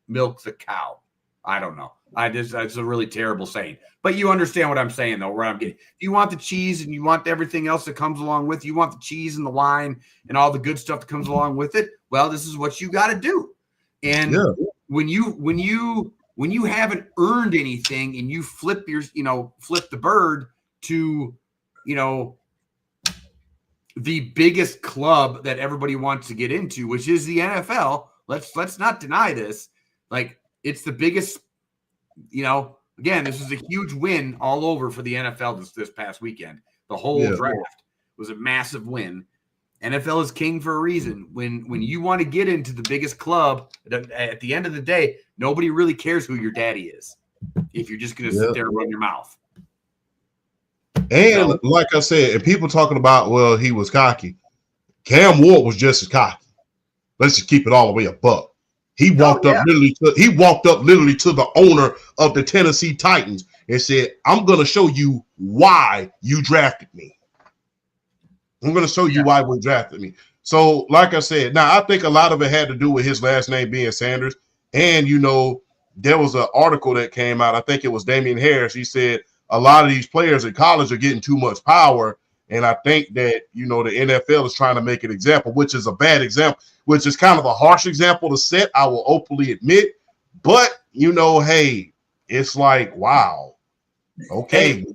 milk the cow. I don't know. That's a really terrible saying, but you understand what I'm saying, though. Where I'm getting, if you want the cheese and you want everything else that comes along with, you want the cheese and the wine and all the good stuff that comes along with it. Well, this is what you got to do. And when you haven't earned anything and you flip the bird to, the biggest club that everybody wants to get into, which is the NFL. Let's not deny this. Like, it's the biggest, again, this is a huge win all over for the NFL this past weekend. The whole draft was a massive win. NFL is king for a reason. When you want to get into the biggest club, at the end of the day, nobody really cares who your daddy is if you're just going to sit there and run your mouth. And like I said, and people talking about, well, he was cocky. Cam Ward was just as cocky. Let's just keep it all the way a buck. He walked up literally to the owner of the Tennessee Titans and said, I'm going to show you why you drafted me. I'm going to show you why you drafted me. So, like I said, now I think a lot of it had to do with his last name being Sanders. And, there was an article that came out. I think it was Damian Harris. He said a lot of these players in college are getting too much power. And I think that, the NFL is trying to make an example, which is a bad example, which is kind of a harsh example to set, I will openly admit. But, hey, it's like, wow. Okay.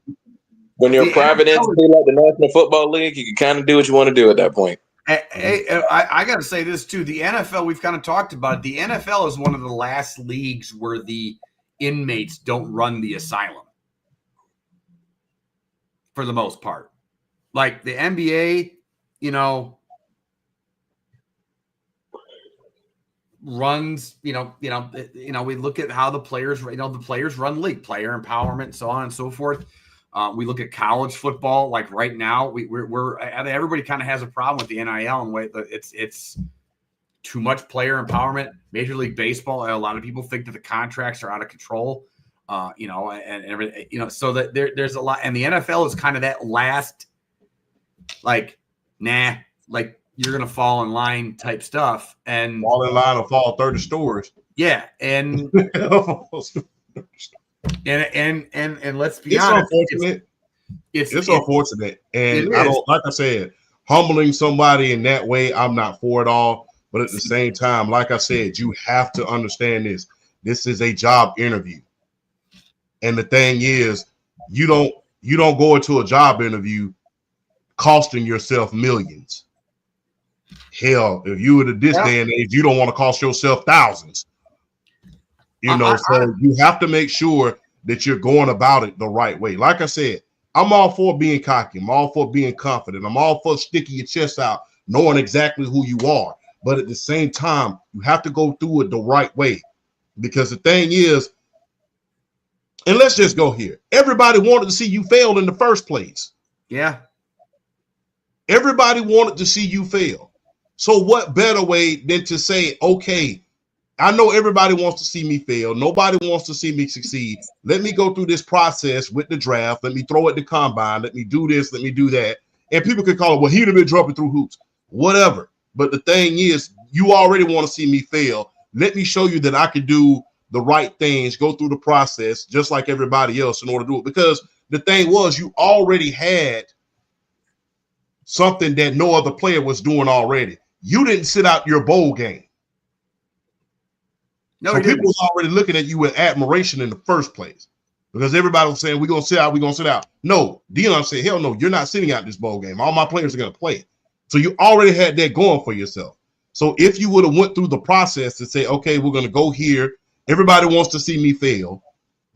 When you're a private entity like the National Football League, you can kind of do what you want to do at that point. I got to say this, too. The NFL, we've kind of talked about it. The NFL is one of the last leagues where the inmates don't run the asylum for the most part. Like the NBA, runs, we look at how the players, the players run league, player empowerment, so on and so forth. We look at college football, like right now, we're everybody kind of has a problem with the NIL and way it's too much player empowerment. Major League Baseball, a lot of people think that the contracts are out of control, and everything, so that there's a lot, and the NFL is kind of that last, like, like you're gonna fall in line type stuff, and fall in line or fall 30 stories. Yeah, and and let's be honest, unfortunate. It's unfortunate, and I don't, like I said, humbling somebody in that way, I'm not for it all. But at the same time, like I said, you have to understand this. This is a job interview, and the thing is, you don't go into a job interview costing yourself millions. Hell, if you were to this day and age, you don't want to cost yourself thousands. So you have to make sure that you're going about it the right way. Like I said, I'm all for being cocky. I'm all for being confident. I'm all for sticking your chest out, knowing exactly who you are. But at the same time, you have to go through it the right way. Because the thing is, and let's just go here. Everybody wanted to see you fail in the first place. Yeah. Everybody wanted to see you fail. So what better way than to say, okay, I know everybody wants to see me fail. Nobody wants to see me succeed. Let me go through this process with the draft. Let me throw it the combine. Let me do this. Let me do that. And people could call it, well, he'd have been jumping through hoops. Whatever. But the thing is, you already want to see me fail. Let me show you that I can do the right things, go through the process just like everybody else in order to do it. Because the thing was, you already had something that no other player was doing already. You didn't sit out your bowl game. No, so people was already looking at you with admiration in the first place because everybody was saying, we're going to sit out, we're going to sit out. No, Deion said, hell no, you're not sitting out this bowl game. All my players are going to play. So you already had that going for yourself. So if you would have went through the process to say, okay, we're going to go here. Everybody wants to see me fail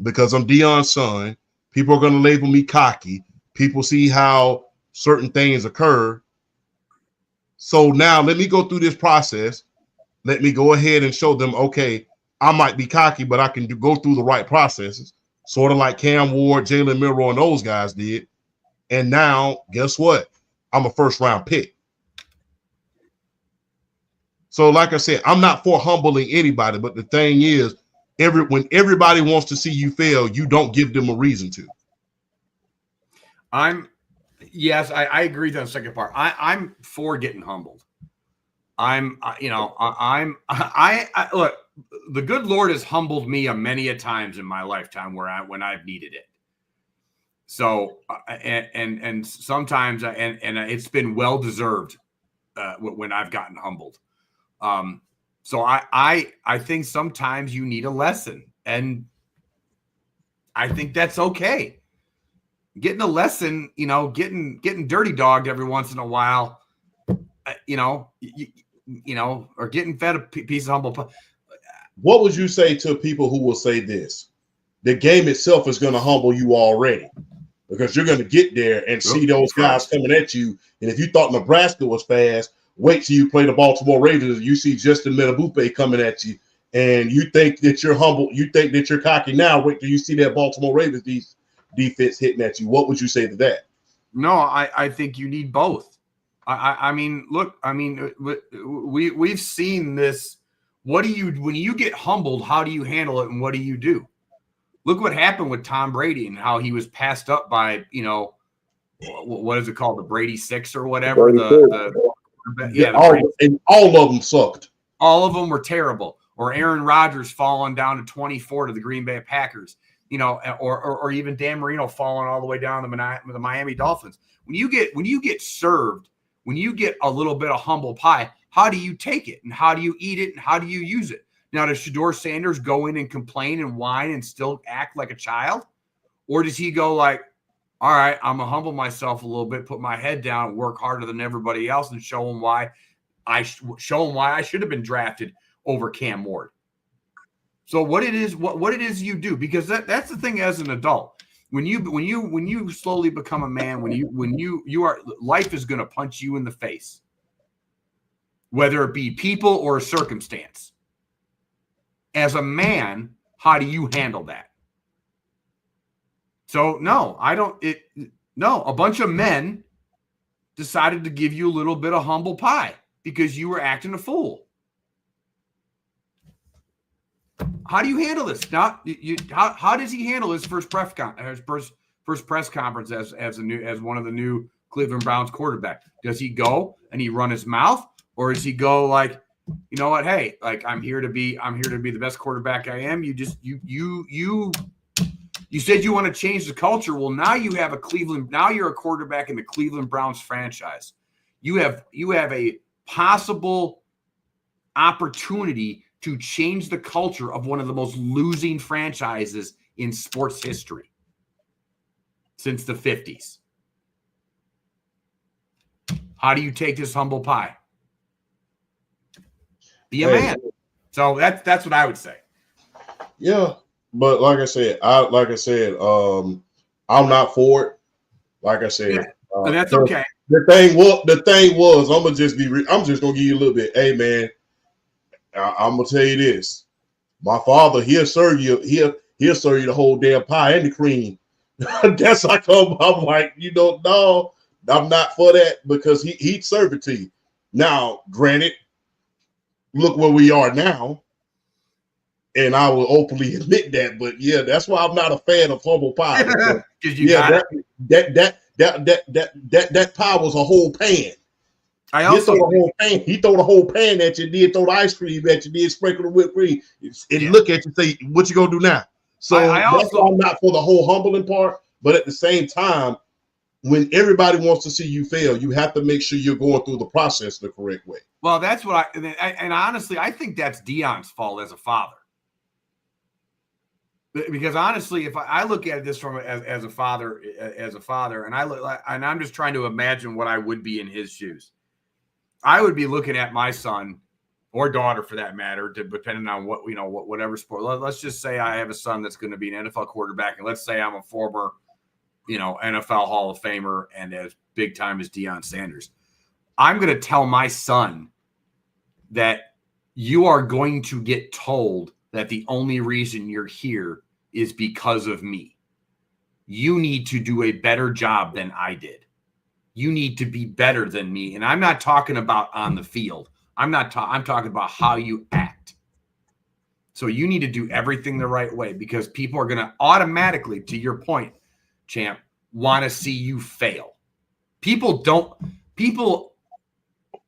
because I'm Deion's son. People are going to label me cocky. People see how certain things occur. So now let me go through this process. Let me go ahead and show them, okay, I might be cocky, but I can go through the right processes, sort of like Cam Ward, Jalen Milroe, and those guys did. And now, guess what? I'm a first-round pick. So like I said, I'm not for humbling anybody, but the thing is, when everybody wants to see you fail, you don't give them a reason to. Yes, I agree with the second part. I'm for getting humbled. Look, the good Lord has humbled me many a times in my lifetime when I've needed it. So, and sometimes, and it's been well deserved when I've gotten humbled. So I think sometimes you need a lesson, and I think that's okay. Getting a lesson, getting dirty dogged every once in a while, or getting fed a piece of humble pie. What would you say to people who will say this? The game itself is going to humble you already because you're going to get there and see those guys coming at you. And if you thought Nebraska was fast, wait till you play the Baltimore Ravens and you see Justin Wnba coming at you and you think that you're humble. You think that you're cocky now. Wait till you see that Baltimore Ravens defense hitting at you. What would you say to that? No, I think you need both. We've seen this. When you get humbled, how do you handle it and what do you do? Look what happened with Tom Brady and how he was passed up by, what is it called? The Brady Six or whatever. All of them sucked. All of them were terrible. Or Aaron Rodgers falling down to 24 to the Green Bay Packers, or even Dan Marino falling all the way down to the Miami Dolphins. When you get served, when you get a little bit of humble pie, how do you take it and how do you eat it and how do you use it? Now, does Shedeur Sanders go in and complain and whine and still act like a child? Or does he go like, all right, I'm going to humble myself a little bit, put my head down, work harder than everybody else and show them why I should have been drafted over Cam Ward. So what it is you do, because that's the thing as an adult. When you slowly become a man, when you are, life is going to punch you in the face, whether it be people or a circumstance. As a man, how do you handle that? So no, a bunch of men decided to give you a little bit of humble pie because you were acting a fool. How do you handle this? How does he handle his first press conference as one of the new Cleveland Browns quarterback? Does he go and he run his mouth, or does he go like, you know what? Hey, like I'm here to be the best quarterback I am. You said you want to change the culture. Well, now you're a quarterback in the Cleveland Browns franchise. You have a possible opportunity to change the culture of one of the most losing franchises in sports history since the 50s. How do you take this humble pie? Be a man. So that's what I would say. Yeah, but like I said, I'm not for it. Like I said, but that's okay. The thing was, I'm just gonna give you a little bit. Hey man, I'm gonna tell you this. My father, he'll serve you the whole damn pie and the cream. That's like I'm like, no, I'm not for that, because he'd serve it to you. Now, granted, look where we are now, and I will openly admit that. But yeah, that's why I'm not a fan of humble pie. Because that pie was a whole pan. He throw the whole pan at you, then throw the ice cream at you, then sprinkle the whipped cream, and look at you, say, "What you gonna do now?" So that's why I'm not for the whole humbling part. But at the same time, when everybody wants to see you fail, you have to make sure you're going through the process the correct way. Well, that's what and honestly, I think that's Deion's fault as a father. Because honestly, if I look at this from as a father, and I'm just trying to imagine what I would be in his shoes. I would be looking at my son or daughter, for that matter, depending on whatever sport. Let's just say I have a son that's going to be an NFL quarterback, and let's say I'm a former, NFL Hall of Famer and as big time as Deion Sanders. I'm going to tell my son that you are going to get told that the only reason you're here is because of me. You need to do a better job than I did. You need to be better than me. And I'm not talking about on the field. I'm talking about how you act. So you need to do everything the right way, because people are going to automatically, to your point, champ, want to see you fail. People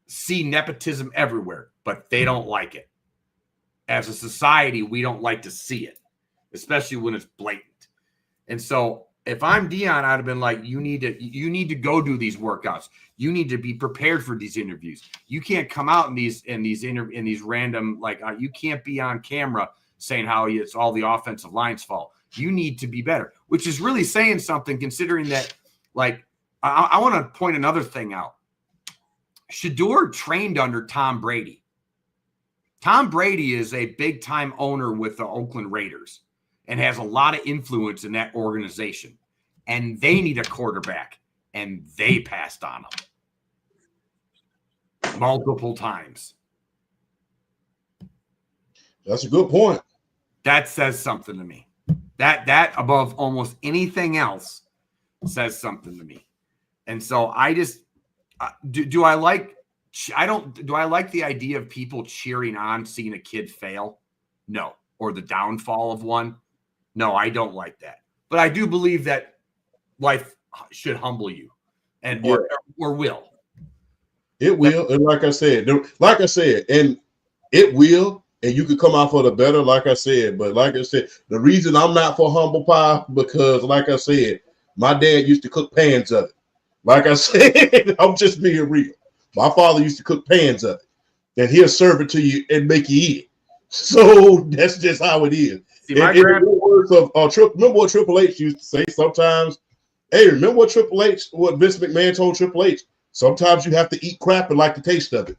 see nepotism everywhere, but they don't like it. As a society, we don't like to see it, especially when it's blatant. And so if I'm Deion, I'd have been like, you need to go do these workouts. You need to be prepared for these interviews. You can't come out in these random, you can't be on camera saying how it's all the offensive line's fault. You need to be better, which is really saying something, considering that, I want to point another thing out. Shedeur trained under Tom Brady. Tom Brady is a big-time owner with the Oakland Raiders and has a lot of influence in that organization. And they need a quarterback, and they passed on him multiple times. That's a good point. That says something to me. That above almost anything else says something to me. And so I just do I like the idea of people cheering on seeing a kid fail? No. Or the downfall of one? No, I don't like that. But I do believe that life should humble you, and or will. It will. And like I said, and it will, and you could come out for the better, like I said. But like I said, the reason I'm not for humble pie, because like I said, my dad used to cook pans of it. Like I said, I'm just being real. My father used to cook pans of it, and he'll serve it to you and make you eat it. So that's just how it is. See, remember what Triple H used to say sometimes? Hey, remember what Vince McMahon told Triple H? Sometimes you have to eat crap and like the taste of it.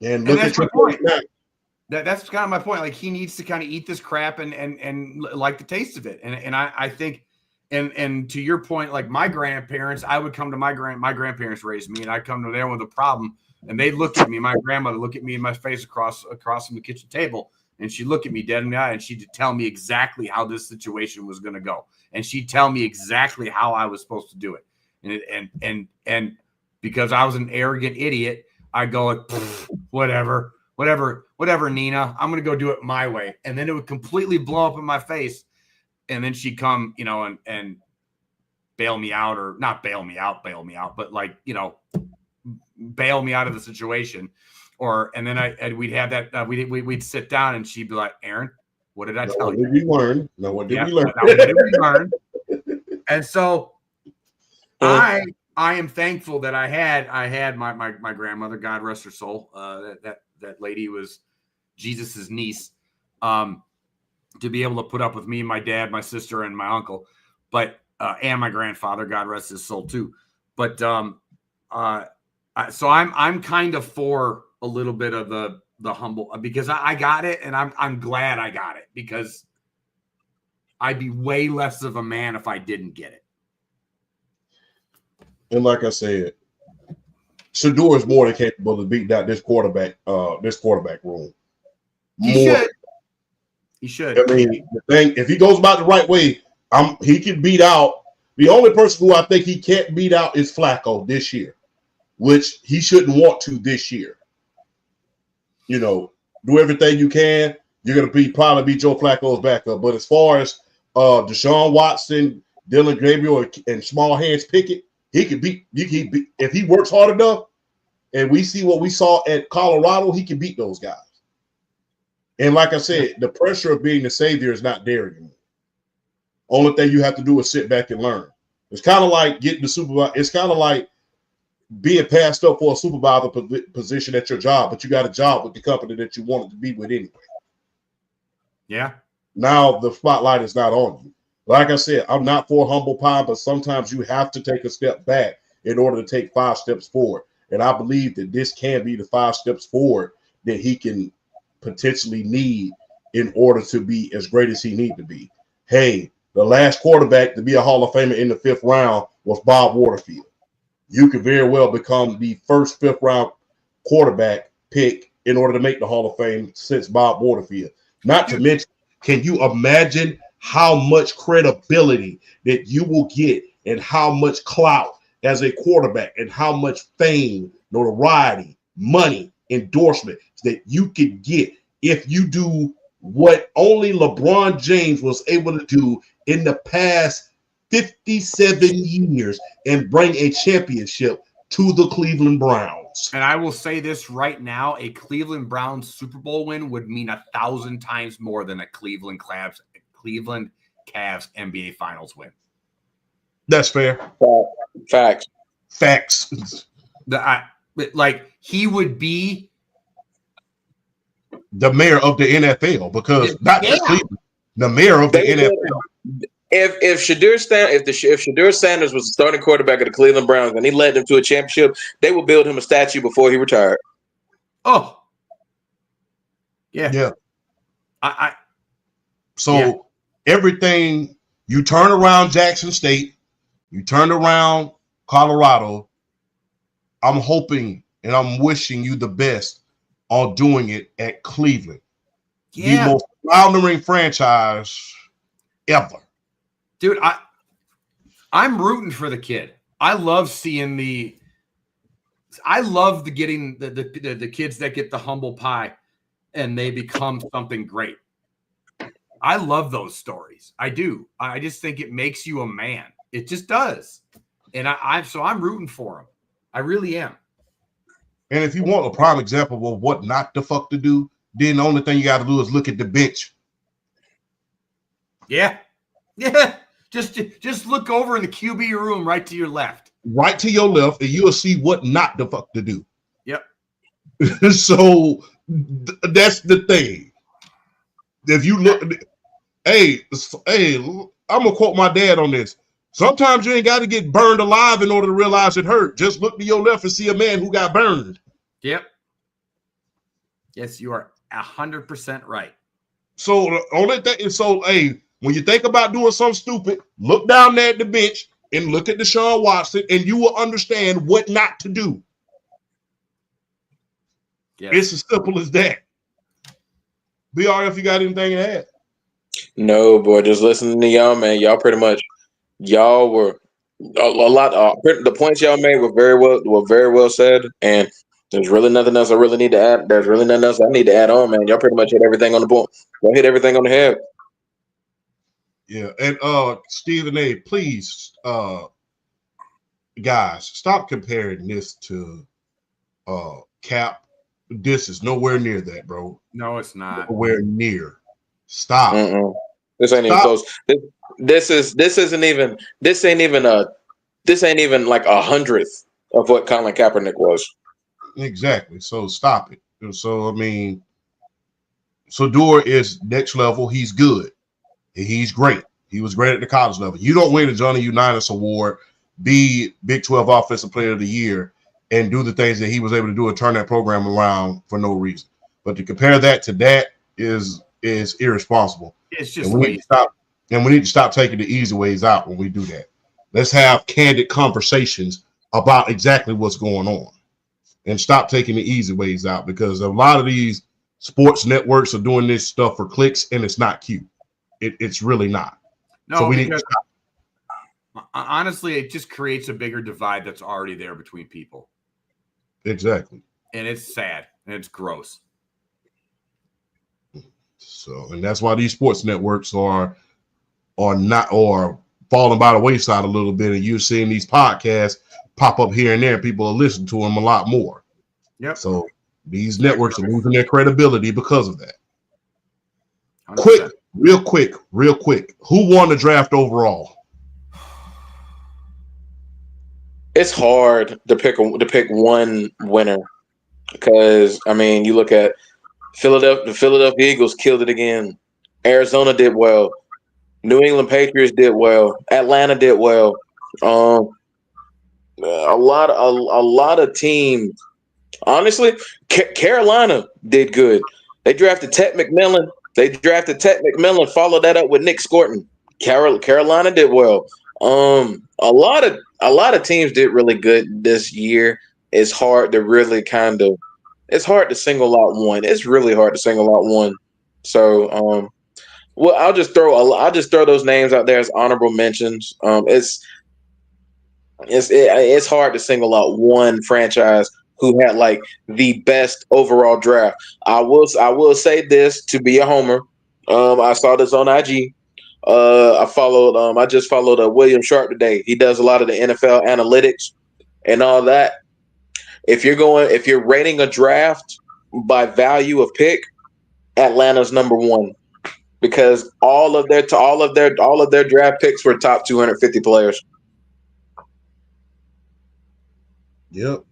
And look at Triple H now. That's kind of my point. Like, he needs to kind of eat this crap and like the taste of it. And I think, and to your point, like my grandparents, I would come to my grandparents raised me, and I come to them with a problem, and they look at me. My grandmother look at me in my face across from the kitchen table, and she'd look at me dead in the eye, and she'd tell me exactly how this situation was going to go, and she'd tell me exactly how I was supposed to do it. And because I was an arrogant idiot, I go like, whatever, Nina, I'm going to go do it my way. And then it would completely blow up in my face. And then she'd come, and bail me out, or not bail me out, but bail me out of the situation. And then we'd have that, we'd sit down, and she'd be like, Aaron, what did I tell you? What did we learn? No, what did we learn? What did we learn? And so I am thankful that I had my grandmother, God rest her soul. That lady was Jesus's niece, to be able to put up with me, my dad, my sister, and my uncle, and my grandfather, God rest his soul too. But so I'm kind of for a little bit of the humble, because I got it, and I'm glad I got it, because I'd be way less of a man if I didn't get it. And like I said, Shedeur is more than capable of beating out this quarterback room. He should. I mean, the thing, if he goes about the right way, he can beat out. The only person who I think he can't beat out is Flacco this year, which he shouldn't want to this year. You know, do everything you can. You're going to probably be Joe Flacco's backup. But as far as Deshaun Watson, Dylan Gabriel, and small hands Pickett, he can beat. If he works hard enough, and we see what we saw at Colorado, he can beat those guys. And like I said, the pressure of being the savior is not there anymore. Only thing you have to do is sit back and learn. It's kind of like getting the supervisor. It's kind of like being passed up for a supervisor position at your job, but you got a job with the company that you wanted to be with anyway. Yeah. Now the spotlight is not on you. Like I said, I'm not for humble pie, but sometimes you have to take a step back in order to take 5 steps forward. And I believe that this can be the 5 steps forward that he can potentially need in order to be as great as he need to be. Hey, the last quarterback to be a Hall of Famer in the 5th round was Bob Waterfield. You could very well become the first 5th round quarterback pick in order to make the Hall of Fame since Bob Waterfield. Not to mention, can you imagine how much credibility that you will get and how much clout as a quarterback and how much fame, notoriety, money, endorsement that you could get if you do what only LeBron James was able to do in the past 57 years and bring a championship to the Cleveland Browns. And I will say this right now, a Cleveland Browns Super Bowl win would mean 1,000 times more than a Cleveland Cavs NBA Finals win. That's fair. Facts. Like, he would be the mayor of the NFL, because not just Cleveland, the mayor of the NFL. If Shedeur Sanders was the starting quarterback of the Cleveland Browns and he led them to a championship, they would build him a statue before he retired. Oh, yeah. Everything, you turn around Jackson State, you turn around Colorado. I'm hoping and I'm wishing you the best on doing it at Cleveland. The most floundering franchise ever. Dude, I'm rooting for the kid. I love seeing getting the kids that get the humble pie and they become something great. I love those stories. I do. I just think it makes you a man. It just does. And I'm rooting for him. I really am. And if you want a prime example of what not the fuck to do, then the only thing you got to do is look at the bench. Yeah. Just look over in the QB room right to your left. Right to your left, and you'll see what not the fuck to do. Yep. So that's the thing. If you look, hey, I'm gonna quote my dad on this. Sometimes you ain't got to get burned alive in order to realize it hurt. Just look to your left and see a man who got burned. Yep. Yes, you are 100% right. So the only thing is, when you think about doing something stupid, look down there at the bench and look at Deshaun Watson, and you will understand what not to do. Yes. It's as simple as that. BRF, you got anything to add? No, boy, just listening to y'all, man. Y'all were a lot. The points y'all made were very well said, and there's really nothing else I really need to add. There's really nothing else I need to add on, man. Y'all pretty much hit everything on the point. Y'all hit everything on the head. Yeah, and Stephen A., please, guys, stop comparing this to Cap. This is nowhere near that, bro. No, it's not. Nowhere near. Stop. This ain't even close. This ain't even like 100th of what Colin Kaepernick was. Exactly. So stop it. So Shedeur is next level. He's good. He's great. He was great at the college level. You don't win the Johnny Unitas Award, be Big 12 Offensive Player of the Year, and do the things that he was able to do and turn that program around for no reason. But to compare that to that is irresponsible. It's just we need to stop taking the easy ways out when we do that. Let's have candid conversations about exactly what's going on and stop taking the easy ways out, because a lot of these sports networks are doing this stuff for clicks and it's not cute. It's really not. No, so we need to stop. Honestly, it just creates a bigger divide that's already there between people. Exactly. And it's sad and it's gross. So, and that's why these sports networks are falling by the wayside a little bit, and you're seeing these podcasts pop up here and there. People are listening to them a lot more. Yep. So these networks are losing their credibility because of that. 100%. Real quick. Who won the draft overall? It's hard to pick one winner because I mean, you look at the Philadelphia Eagles killed it again. Arizona did well. New England Patriots did well. Atlanta did well. A lot of teams. Honestly, Carolina did good. They drafted Ted McMillan. Followed that up with Nick Scorton. Carolina did well. A lot of teams did really good this year. It's hard to it's hard to single out one. It's really hard to single out one. So, well, I'll just throw those names out there as honorable mentions. It's hard to single out one franchise who had like the best overall draft. I will say this to be a homer. I saw this on IG. I just followed William Sharp today. He does a lot of the NFL analytics and all that. If you're rating a draft by value of pick, Atlanta's number one because all of their draft picks were top 250 players. Yep.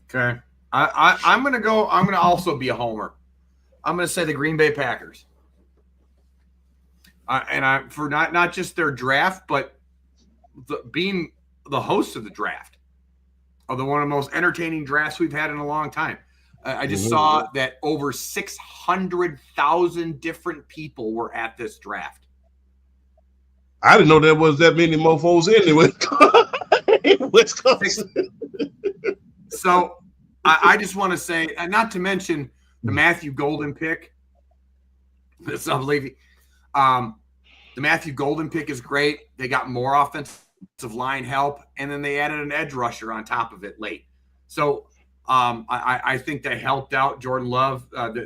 Okay. I'm gonna also be a homer. I'm gonna say the Green Bay Packers. And for not just their draft, but being the host of the draft, of one of the most entertaining drafts we've had in a long time. I just saw that over 600,000 different people were at this draft. I didn't know there was that many mofos in Wisconsin. So I just want to say, not to mention the Matthew Golden pick. That's unbelievable. The Matthew Golden pick is great. They got more offensive line help, and then they added an edge rusher on top of it late. So I think they helped out Jordan Love. What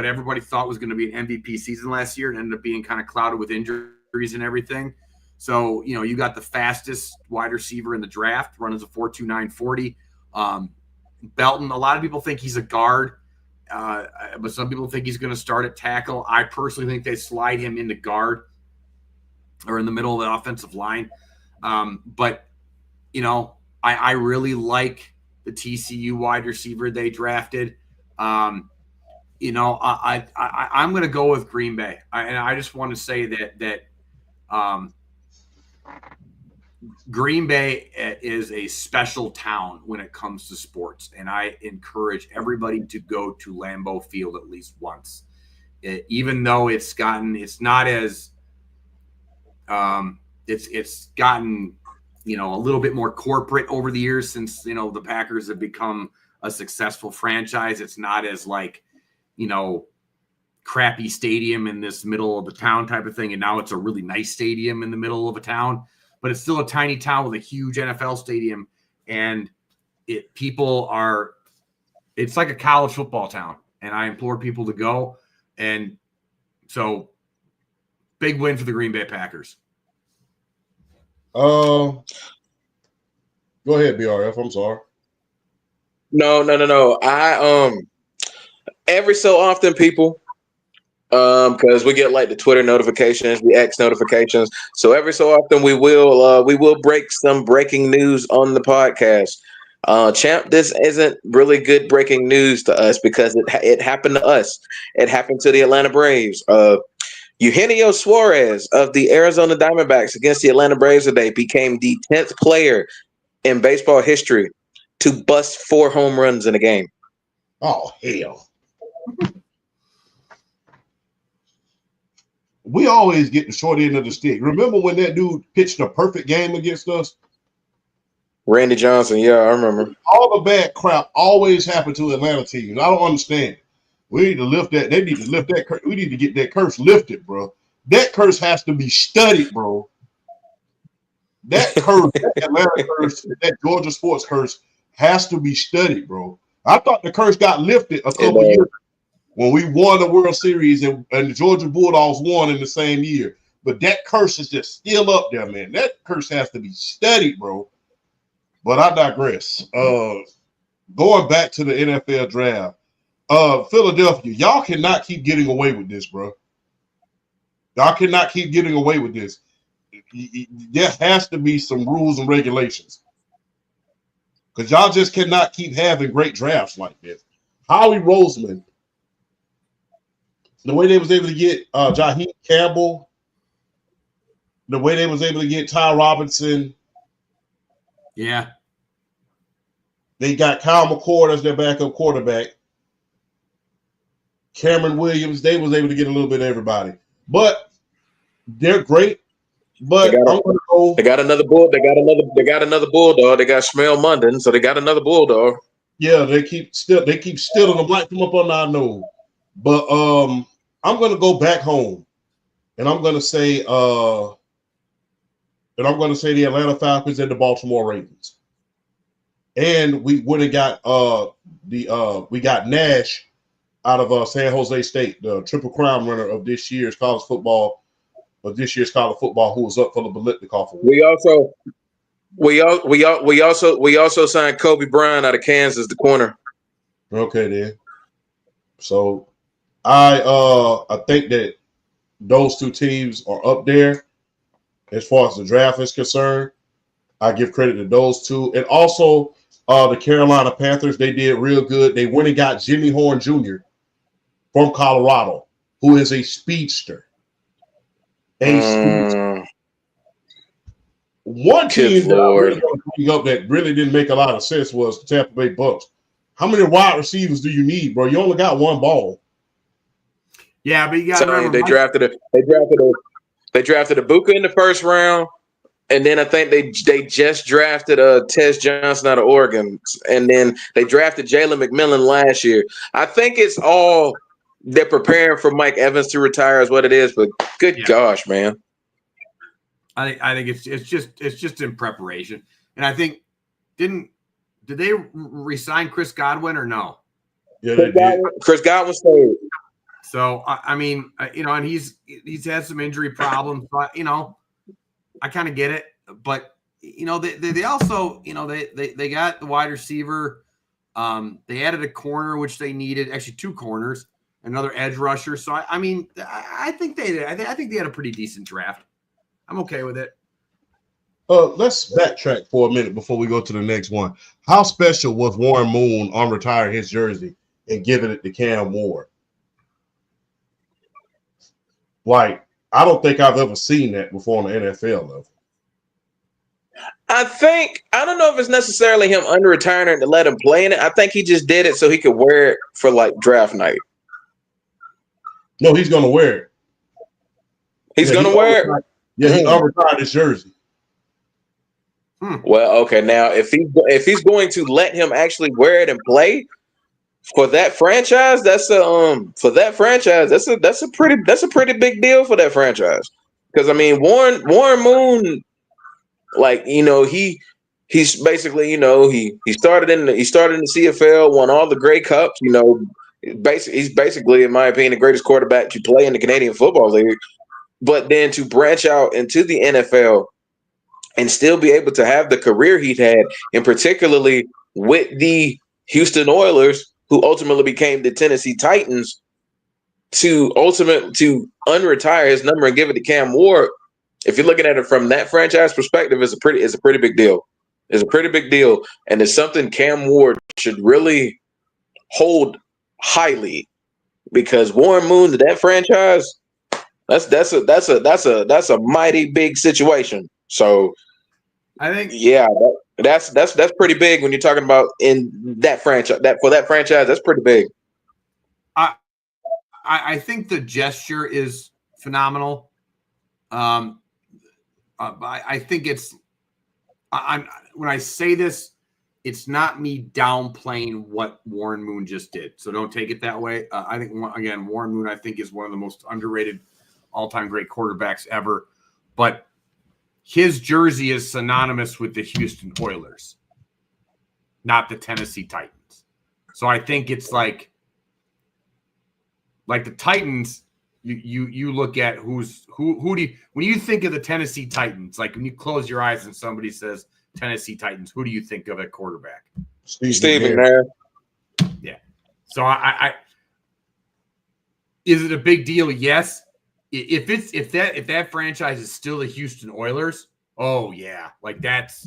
everybody thought was going to be an MVP season last year, and ended up being kind of clouded with injuries and everything. So, you got the fastest wide receiver in the draft, running a 4.29 40. Belton, a lot of people think he's a guard. But some people think he's going to start at tackle. I personally think they slide him into guard or in the middle of the offensive line. But I really like the TCU wide receiver they drafted. I'm going to go with Green Bay. And I just want to say that Green Bay is a special town when it comes to sports, and I encourage everybody to go to Lambeau Field at least once. Even though it's gotten a little bit more corporate over the years since the Packers have become a successful franchise. It's not as crappy stadium in this middle of the town type of thing, and now it's a really nice stadium in the middle of a town. But it's still a tiny town with a huge NFL stadium, and it's like a college football town, and I implore people to go. And so, big win for the Green Bay Packers. Go ahead, BRF. I'm sorry. No. Every so often, people. Because we get like the Twitter notifications, the X notifications. So every so often we will break some breaking news on the podcast. Champ, this isn't really good breaking news to us because it happened to us. It happened to the Atlanta Braves. Eugenio Suarez of the Arizona Diamondbacks against the Atlanta Braves today became the 10th player in baseball history to bust 4 home runs in a game. Oh, hell. We always get the short end of the stick. Remember when that dude pitched a perfect game against us? Randy Johnson, yeah, I remember. All the bad crap always happened to Atlanta teams. I don't understand. We need to lift that. They need to lift that curse. We need to get that curse lifted, bro. That curse has to be studied, bro. That curse, that Atlanta curse, that Georgia sports curse has to be studied, bro. I thought the curse got lifted a couple years when we won the World Series and the Georgia Bulldogs won in the same year. But that curse is just still up there, man. That curse has to be studied, bro. But I digress. Going back to the NFL draft, Philadelphia, y'all cannot keep getting away with this, bro. Y'all cannot keep getting away with this. There has to be some rules and regulations. Because y'all just cannot keep having great drafts like this. Howie Roseman, the way they was able to get Jaheim Campbell, the way they was able to get Ty Robinson. Yeah. They got Kyle McCord as their backup quarterback. Cameron Williams, they was able to get a little bit of everybody. But they're great. But I'm gonna go. They got another bull. They got another bulldog. They got Shmuel Munden, so they got another bulldog. Yeah, they keep stealing them like from up on our nose. But I'm gonna go back home, and I'm gonna say the Atlanta Falcons and the Baltimore Ravens. And we would have got we got Nash out of San Jose State, the Triple Crown winner of this year's college football. Who was up for the Biletnikoff Award. We also signed Kobe Bryant out of Kansas, the corner. Okay, then. So I think that those two teams are up there as far as the draft is concerned. I give credit to those two, and also the Carolina Panthers. They did real good. They went and got Jimmy Horn Jr. from Colorado, who is a speedster. One team that I really want to bring up that really didn't make a lot of sense was the Tampa Bay Bucks. How many wide receivers do you need, bro? You only got one ball. Yeah, but you got to remember they drafted Ibuka in the first round, and then I think they just drafted Tez Johnson out of Oregon, and then they drafted Jalen McMillan last year. I think it's all they're preparing for Mike Evans to retire is what it is, but good gosh, man. I think it's just in preparation. And I think did they resign Chris Godwin or no? Yeah, they did. Chris Godwin stayed. So I mean, and he's had some injury problems, but I kind of get it. But they also they got the wide receiver. They added a corner which they needed, actually 2 corners, another edge rusher. So I mean, I think they had a pretty decent draft. I'm okay with it. Let's backtrack for a minute before we go to the next one. How special was Warren Moon on retiring his jersey and giving it to Cam Ward? Like, I don't think I've ever seen that before on the NFL level. I don't know if it's necessarily him under-retiring it to let him play in it. I think he just did it so he could wear it for, like, draft night. No, he's going to wear it. He's going to wear it? Yeah, he unretired his jersey. Well, okay. Now, if he's going to let him actually wear it and play for that franchise, that's a pretty big deal for that franchise. Because I mean, Warren Moon, like he's basically he started in the CFL, won all the Grey Cups. He's basically, in my opinion, the greatest quarterback to play in the Canadian Football League. But then to branch out into the NFL and still be able to have the career he'd had, and particularly with the Houston Oilers, who ultimately became the Tennessee Titans, to unretire his number and give it to Cam Ward. If you're looking at it from that franchise perspective, it's a pretty big deal. It's a pretty big deal, and it's something Cam Ward should really hold highly, because Warren Moon to that franchise, that's a mighty big situation. So I think That's pretty big when you're talking about in that franchise. That franchise, that's pretty big. I think the gesture is phenomenal. I think it's. When I say this, it's not me downplaying what Warren Moon just did. So don't take it that way. I think, again, Warren Moon, I think, is one of the most underrated all-time great quarterbacks ever. But his jersey is synonymous with the Houston Oilers, not the Tennessee Titans. So I think it's like the Titans, you look at who do you, when you think of the Tennessee Titans, like when you close your eyes and somebody says Tennessee Titans, who do you think of at quarterback? Steve McNair. Yeah. So I is it a big deal? Yes. If that franchise is still the Houston Oilers, oh yeah, like that's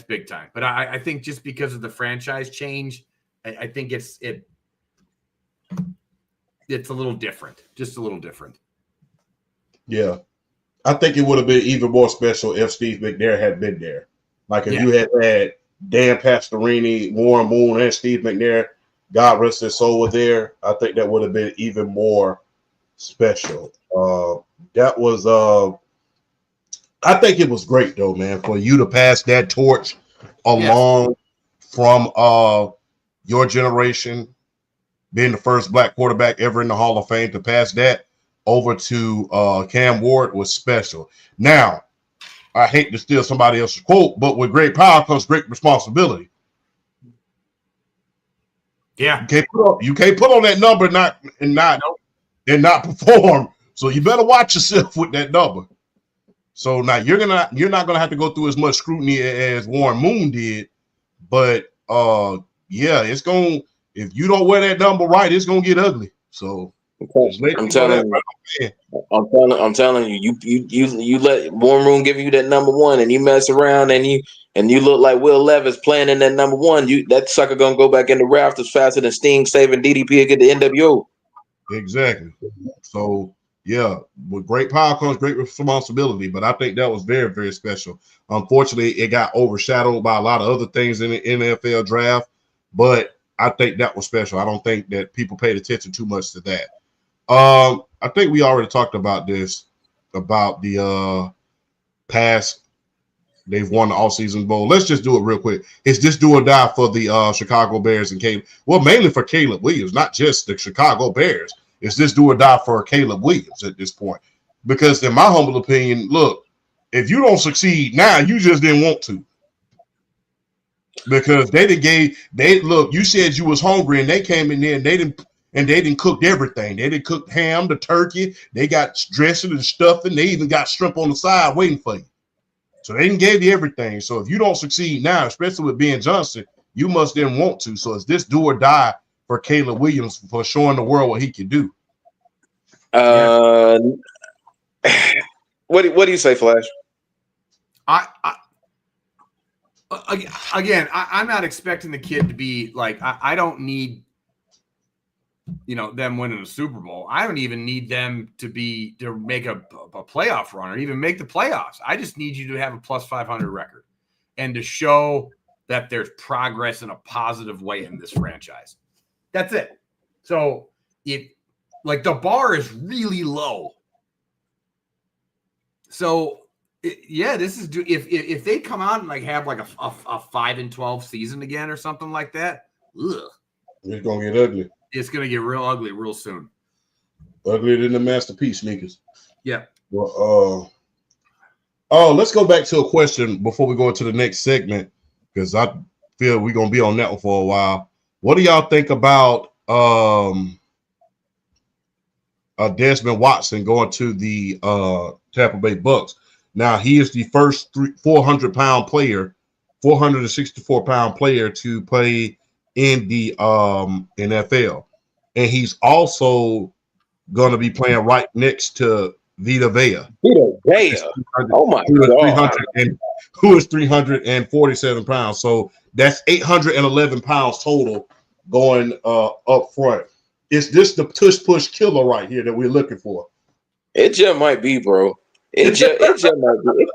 big time. But I think just because of the franchise change, I think it's a little different, just a little different. Yeah. I think it would have been even more special if Steve McNair had been there. Like if you had Dan Pastorini, Warren Moon, and Steve McNair, God rest his soul, were there, I think that would have been even more special. That was I think it was great though, man, for you to pass that torch along from your generation, being the first black quarterback ever in the Hall of Fame, to pass that over to Cam Ward was special. Now, I hate to steal somebody else's quote, but with great power comes great responsibility. Yeah, you can't put on that number and not perform. So you better watch yourself with that number. So now you're not gonna have to go through as much scrutiny as Warren Moon did, but it's gonna, if you don't wear that number right, it's gonna get ugly. So I'm telling you, you let Warren Moon give you that number one, and you mess around, and you look like Will Levis playing in that number one. That sucker gonna go back in the rafters faster than Sting saving DDP against the NWO. Exactly. So yeah, with great power comes great responsibility. But I think that was very, very special. Unfortunately, it got overshadowed by a lot of other things in the NFL draft. But I think that was special. I don't think that people paid attention too much to that. I think we already talked about this, about the past. They've won the all-season bowl. Let's just do it real quick. Is this do or die for the Chicago Bears and Caleb? Well, mainly for Caleb Williams, not just the Chicago Bears. Is this do or die for Caleb Williams at this point? Because in my humble opinion, look, if you don't succeed now, you just didn't want to. Because you said you was hungry and they came in there and they didn't cook everything. They didn't cook ham, the turkey. They got dressing and stuffing. They even got shrimp on the side waiting for you. So they didn't give you everything. So if you don't succeed now, especially with Ben Johnson, you must then want to. So is this do or die for Caleb Williams for showing the world what he can do? What do you say, Flash? I'm not expecting the kid to be like, I don't need, them winning a Super Bowl. I don't even need them to make a playoff run or even make the playoffs. I just need you to have a plus 500 record and to show that there's progress in a positive way in this franchise. That's it. So the bar is really low. So this is if they come out and have a 5-12 season again or something like that. Ugh. It's gonna get ugly. It's gonna get real ugly real soon. Uglier than the masterpiece sneakers. Yeah. Well, let's go back to a question before we go into the next segment, because I feel we're gonna be on that one for a while. What do y'all think about Desmond Watson going to the Tampa Bay Bucks? Now he is the first 400-pound player, 464-pound player to play in the NFL, and he's also going to be playing right next to Vita Vea. Oh my God! Who is 347 pounds? So that's 811 pounds total going up front. Is this the push killer right here that we're looking for? It just might be, bro. It just might be.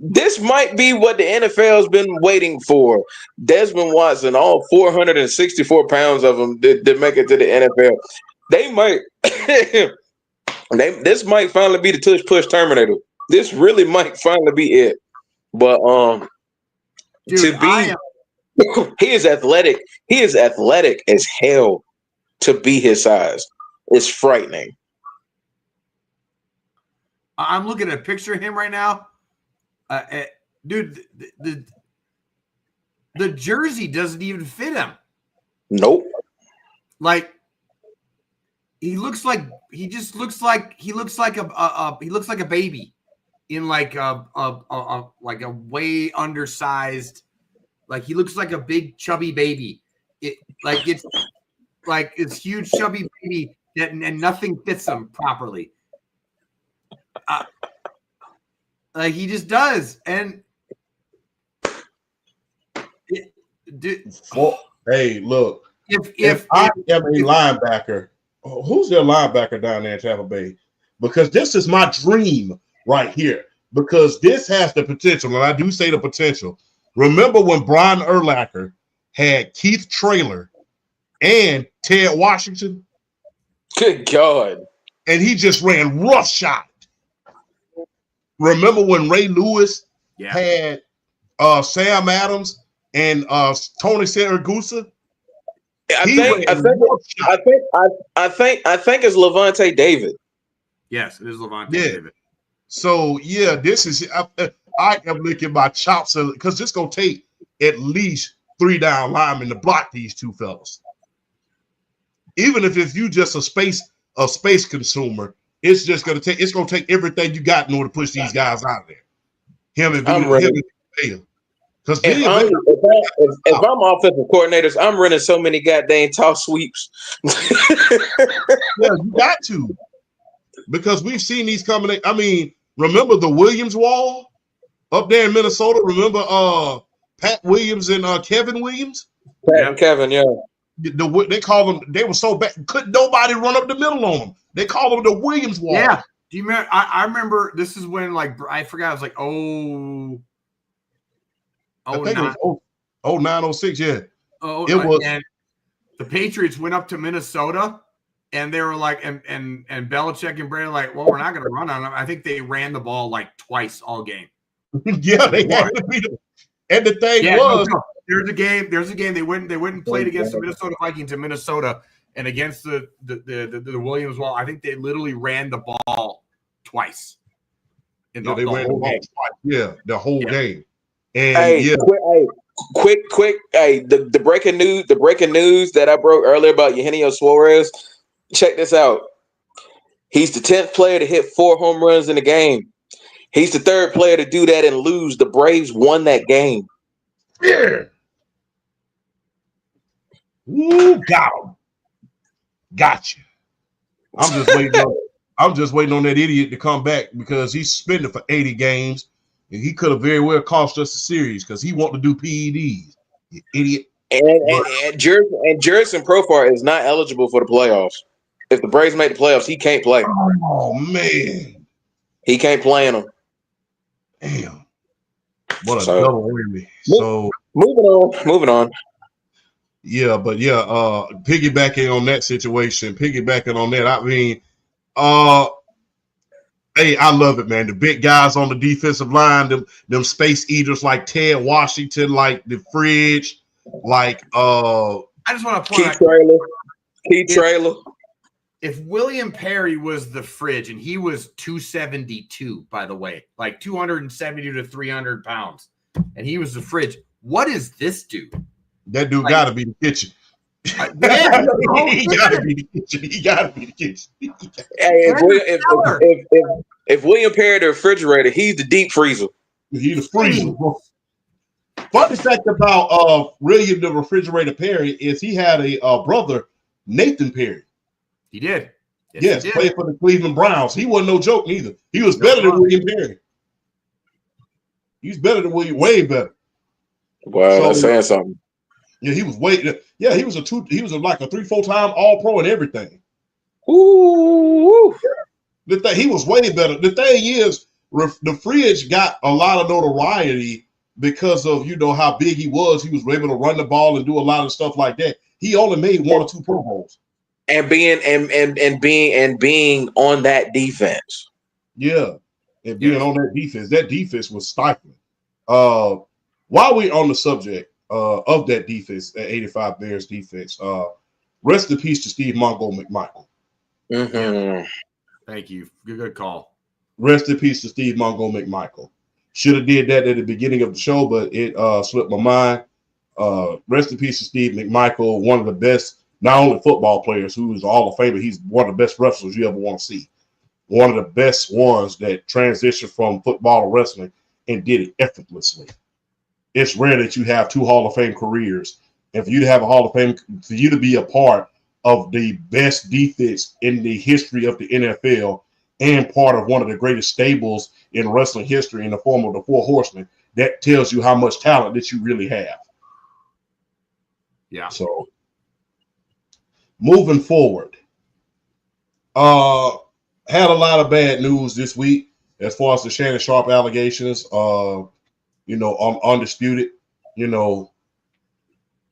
This might be what the NFL's been waiting for. Desmond Watson, all 464 pounds of them did make it to the NFL. They might, this might finally be the tush push terminator. This really might finally be it. But Dude, he is athletic. He is athletic as hell to be his size. It's frightening. I'm looking at a picture of him right now. Dude, the jersey doesn't even fit him. Nope. Like he looks like a baby in like a way undersized, like he looks like a big chubby baby. It's huge chubby baby and nothing fits him properly. Like he just does, and hey, look. If I am a linebacker, who's their linebacker down there in Tampa Bay? Because this is my dream right here. Because this has the potential, and I do say the potential. Remember when Brian Urlacher had Keith Traylor and Ted Washington? Good God. And he just ran roughshod. Remember when Ray Lewis had Sam Adams and Tony Siragusa? I think it's Levante David. Yes, it is Levante David. So this is I am licking my chops because it's gonna take at least 3 down linemen to block these two fellas. Even if you just a space consumer, it's just gonna take everything you got in order to push these guys out of there. Him and Vita. Because if I'm offensive coordinators, I'm running so many goddamn toss sweeps. Yeah, you got to. Because we've seen these coming in. I mean, remember the Williams wall up there in Minnesota? Remember Pat Williams and Kevin Williams? Kevin, yeah. They call them, they were so bad, couldn't nobody run up the middle on them. They call them the Williams wall. Yeah. Do you remember? I remember this is when, like, I forgot. I was like, I think it was 09, 06, yeah. It was. And the Patriots went up to Minnesota, and they were like, and Belichick and Brady were like, well, we're not going to run on them. I think they ran the ball like twice all game. Yeah, they had to beat them. And the thing was, there's a game. They went and played against the Minnesota Vikings in Minnesota, and against the Williams wall. I think they literally ran the ball twice. They ran the ball twice. Yeah, the whole game. And quick, the breaking news that I broke earlier about Eugenio Suarez. Check this out. He's the 10th player to hit 4 home runs in the game. He's the 3rd player to do that and lose. The Braves won that game. Yeah. Ooh, got him. Gotcha. I'm just waiting on that idiot to come back because he's suspended for 80 games. And he could have very well cost us a series because he want to do PEDs. You idiot. And Jerison Profar is not eligible for the playoffs. If the Braves make the playoffs, he can't play. Oh, man. He can't play in them. Damn. What a double whammy. So moving on. Yeah, but piggybacking on that situation, I mean, hey, I love it, man. The big guys on the defensive line, them space eaters like Ted Washington, like the Fridge, like I just want to point out Keith Traylor. If William Perry was the Fridge, and he was 272, by the way, like 270 to 300 pounds, and he was the Fridge, what is this dude? That dude got to be the kitchen. He got to be the kitchen. Hey, if William Perry the refrigerator, he's the deep freezer. He's the freezer. Funny fact about William the refrigerator Perry is he had a brother, Nathan Perry. He did. Yes, he played for the Cleveland Browns. He wasn't no joke neither. He was better than William Perry. He's better than William, way better. Wow, that's saying something. Yeah, he was like a 3-4 time All-Pro and everything. Ooh. He was way better. The thing is, the Fridge got a lot of notoriety because of how big he was. He was able to run the ball and do a lot of stuff like that. He only made 1 or 2 Pro Bowls. And being on that defense. Yeah. And being on that defense was stifling. While we're on the subject of that defense, that 85 Bears defense, rest in peace to Steve Mongo McMichael. Mm-hmm. Thank you. Good call. Rest in peace to Steve Mongo McMichael. Should have did that at the beginning of the show, but it slipped my mind. Rest in peace to Steve McMichael, one of the best, not only football players, who is a Hall of Famer, he's one of the best wrestlers you ever want to see. One of the best ones that transitioned from football to wrestling and did it effortlessly. It's rare that you have 2 Hall of Fame careers. And for you to have a Hall of Fame, for you to be a part of the best defense in the history of the NFL and part of one of the greatest stables in wrestling history in the form of the 4 Horsemen, that tells you how much talent that you really have. Yeah. So, moving forward, had a lot of bad news this week as far as the Shannon Sharpe allegations. Undisputed.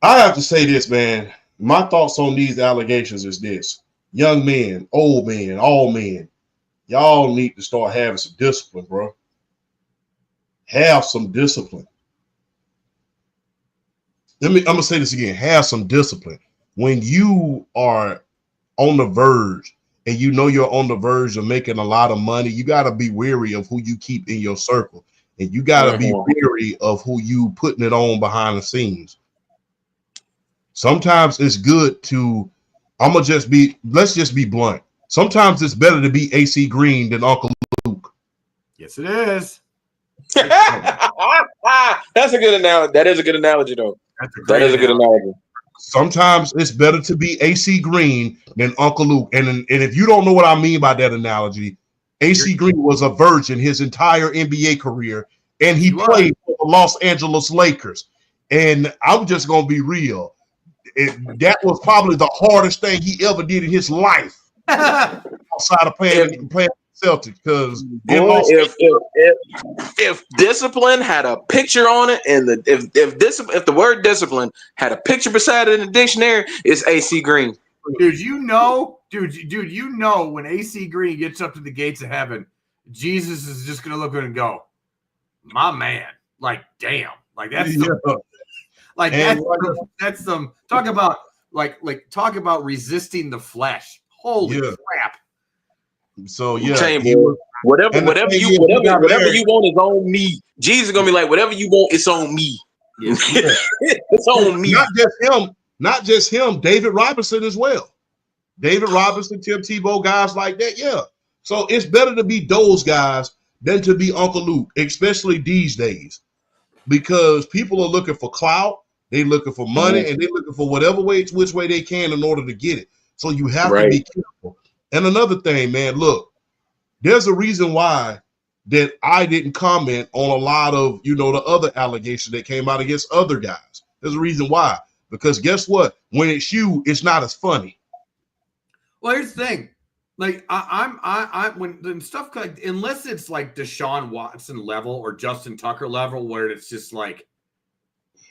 I have to say this, man. My thoughts on these allegations is this: young men, old men, all men, y'all need to start having some discipline, bro. Have some discipline. I'm gonna say this again. Have some discipline. When you are on the verge and you're on the verge of making a lot of money, you got to be wary of who you keep in your circle. And you got to be wary of who you putting it on behind the scenes. Sometimes it's good to, let's just be blunt. Sometimes it's better to be AC Green than Uncle Luke. Yes, it is. That's a good analogy. That is a good analogy, though. That is a good analogy. Sometimes it's better to be AC Green than Uncle Luke. And if you don't know what I mean by that analogy, AC Green was a virgin his entire NBA career, and he played for the Los Angeles Lakers. And I'm just going to be real. That was probably the hardest thing he ever did in his life outside of playing Celtics. Because if discipline had a picture on it, and if the word discipline had a picture beside it in the dictionary, it's AC Green. Dude, when AC Green gets up to the gates of heaven, Jesus is just gonna look at him and go, "My man, like damn, like that's that's some talk about talk about resisting the flesh. Holy crap!" So whatever you want is on me. Jesus is gonna be like, whatever you want, it's on me. Yeah. It's on me. Not just him. David Robinson as well. David Robinson, Tim Tebow, guys like that. Yeah. So it's better to be those guys than to be Uncle Luke, especially these days, because people are looking for clout, they're looking for money, and they're looking for which way they can in order to get it. So you have to be careful. And another thing, man, look, there's a reason why that I didn't comment on a lot of, the other allegations that came out against other guys. There's a reason why. Because guess what? When it's you, it's not as funny. Well, here's the thing. Like when stuff like, unless it's like Deshaun Watson level or Justin Tucker level, where it's just like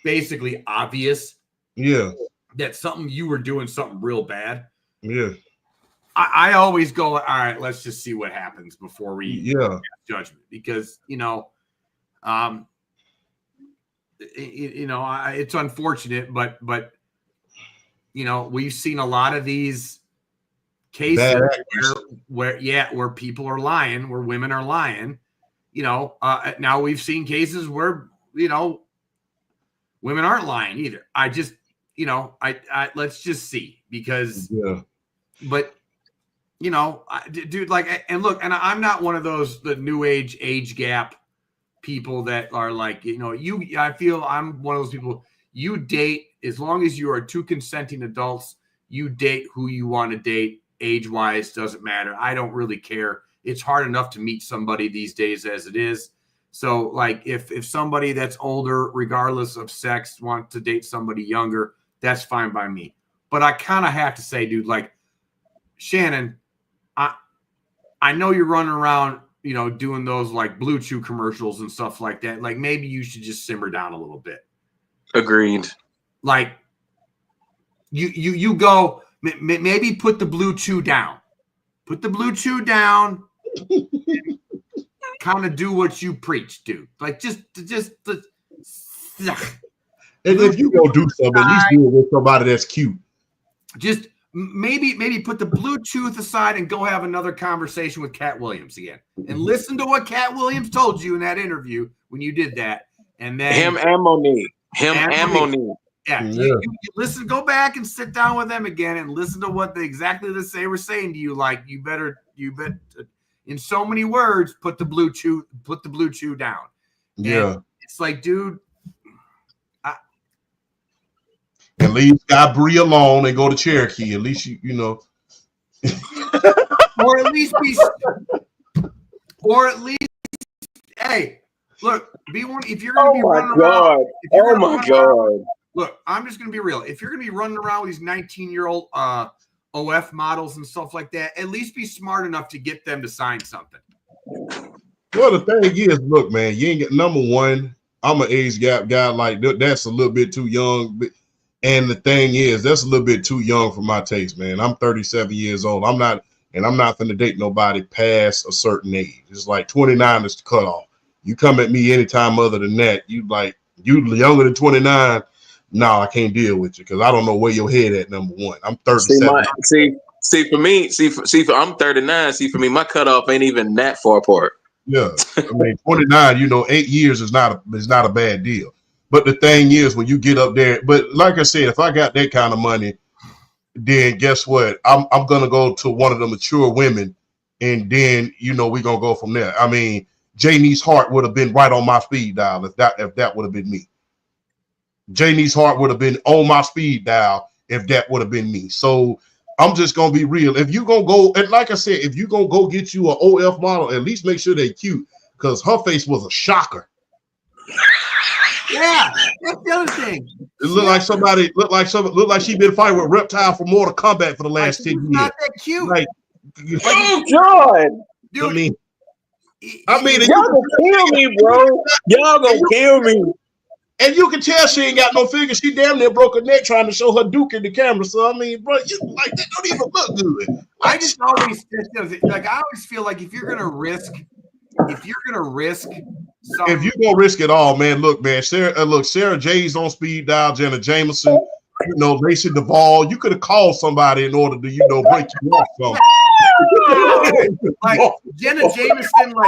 basically obvious, that you were doing something real bad. Yeah, I always go, all right, let's just see what happens before we pass judgment, because it's unfortunate, but we've seen a lot of these cases where people are lying, where women are lying. Now we've seen cases where women aren't lying either. I just let's just see, because but dude, like, and look, and I'm not one of the new age gap people that are like, I feel I'm one of those people. You date, as long as you are 2 consenting adults, you date who you want to date. Age-wise, doesn't matter. I don't really care. It's hard enough to meet somebody these days as it is. So, like, if somebody that's older, regardless of sex, wants to date somebody younger, that's fine by me. But I kind of have to say, dude, like, Shannon, I know you're running around, you know, doing those like Blue Chew commercials and stuff like that. Like maybe you should just simmer down a little bit. Agreed. Like you go maybe put the Blue Chew down. Put the Blue Chew down. Kind of do what you preach, dude. Like just. And if you gonna do something, at least do it with somebody that's cute. Just maybe put the Bluetooth aside and go have another conversation with Cat Williams again, and listen to what Cat Williams told you in that interview when you did that, and then him and Monique. Yeah, you listen. Go back and sit down with them again and listen to what they were saying to you. Like you bet. In so many words, put the Bluetooth down. Yeah, and it's like, dude. And leave Scott Bree alone and go to Cherokee. At least you know. or at least, hey, look, be one. If you're going to be running around, oh my god! Look, I'm just going to be real. If you're going to be running around with these 19-year-old OF models and stuff like that, at least be smart enough to get them to sign something. Well, the thing is, look, man, you ain't get number one. I'm an age gap guy. Like that's a little bit too young. And the thing is, that's a little bit too young for my taste, man. I'm 37 years old. I'm not going to date nobody past a certain age. It's like 29 is the cutoff. You come at me anytime other than that, you younger than 29. No, I can't deal with you because I don't know where your head at. Number one, I'm 37. See for me, I'm 39. See for me, my cutoff ain't even that far apart. Yeah, I mean 29. You know, 8 years is not a bad deal. But the thing is, when you get up there, but like I said, if I got that kind of money, then guess what? I'm gonna go to one of the mature women, and then we're gonna go from there. I mean, Janice Hart would have been right on my speed dial if that would have been me. Janice Hart would have been on my speed dial if that would have been me. So I'm just gonna be real. If you gonna go, and like I said, if you gonna go get you an OF model, at least make sure they're cute, because her face was a shocker. Yeah, that's the other thing. It looked like she'd been fighting with Reptile for Mortal Kombat for the last 10 years. Not that cute. Oh God, dude. I mean, y'all gonna kill me, bro. Y'all gonna kill me. And you can tell she ain't got no figure. She damn near broke her neck trying to show her Duke in the camera. So I mean, bro, that don't even look good. I just always feel like if you're gonna risk something, if you're gonna risk it all, man, look, man, Sarah J's on speed dial, Jenna Jameson, Lacey Duvall. You could have called somebody in order to, break you off. So. Like Jenna Jameson, like 20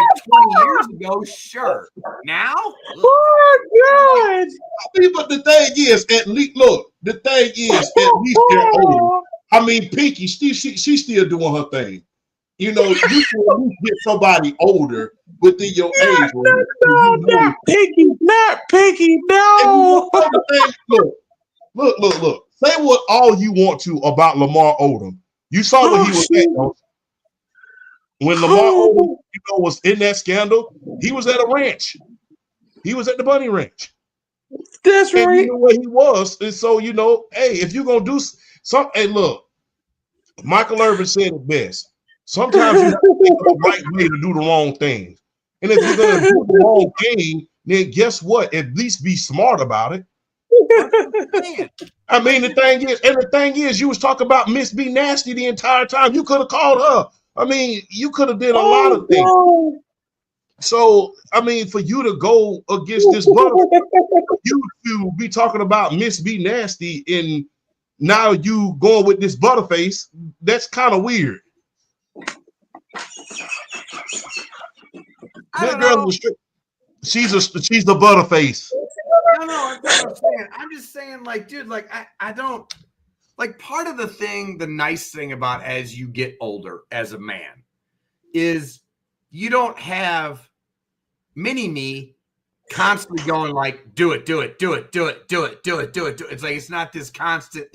years ago, sure. Now, oh God! I mean, but the thing is, at least they're older. I mean, Pinky, she's still doing her thing. You can at least get somebody older within your age. Not Pinky, no. Look. Say what all you want to about Lamar Odom. You saw what he was at. When Lamar Odom, was in that scandal, he was at a ranch. He was at the Bunny Ranch. That's and right. You know where he was. And so, hey, if you're going to do something, hey, look, Michael Irvin said it best. Sometimes you have to think of the right way to do the wrong thing. And if you're going to do the wrong thing, then guess what? At least be smart about it. I mean, the thing is, you was talking about Miss B Nasty the entire time. You could have called her. I mean, you could have did a lot of things. No. So, I mean, for you to go against this brother, you to be talking about Miss B Nasty, and now you going with this Butterface, that's kind of weird. That girl, she's the Butterface. No, that's what I'm saying. I'm just saying, like, dude, like, I don't. Like, part of the nice thing about as you get older as a man is you don't have mini-me constantly going like, do it. It's like, it's not this constant,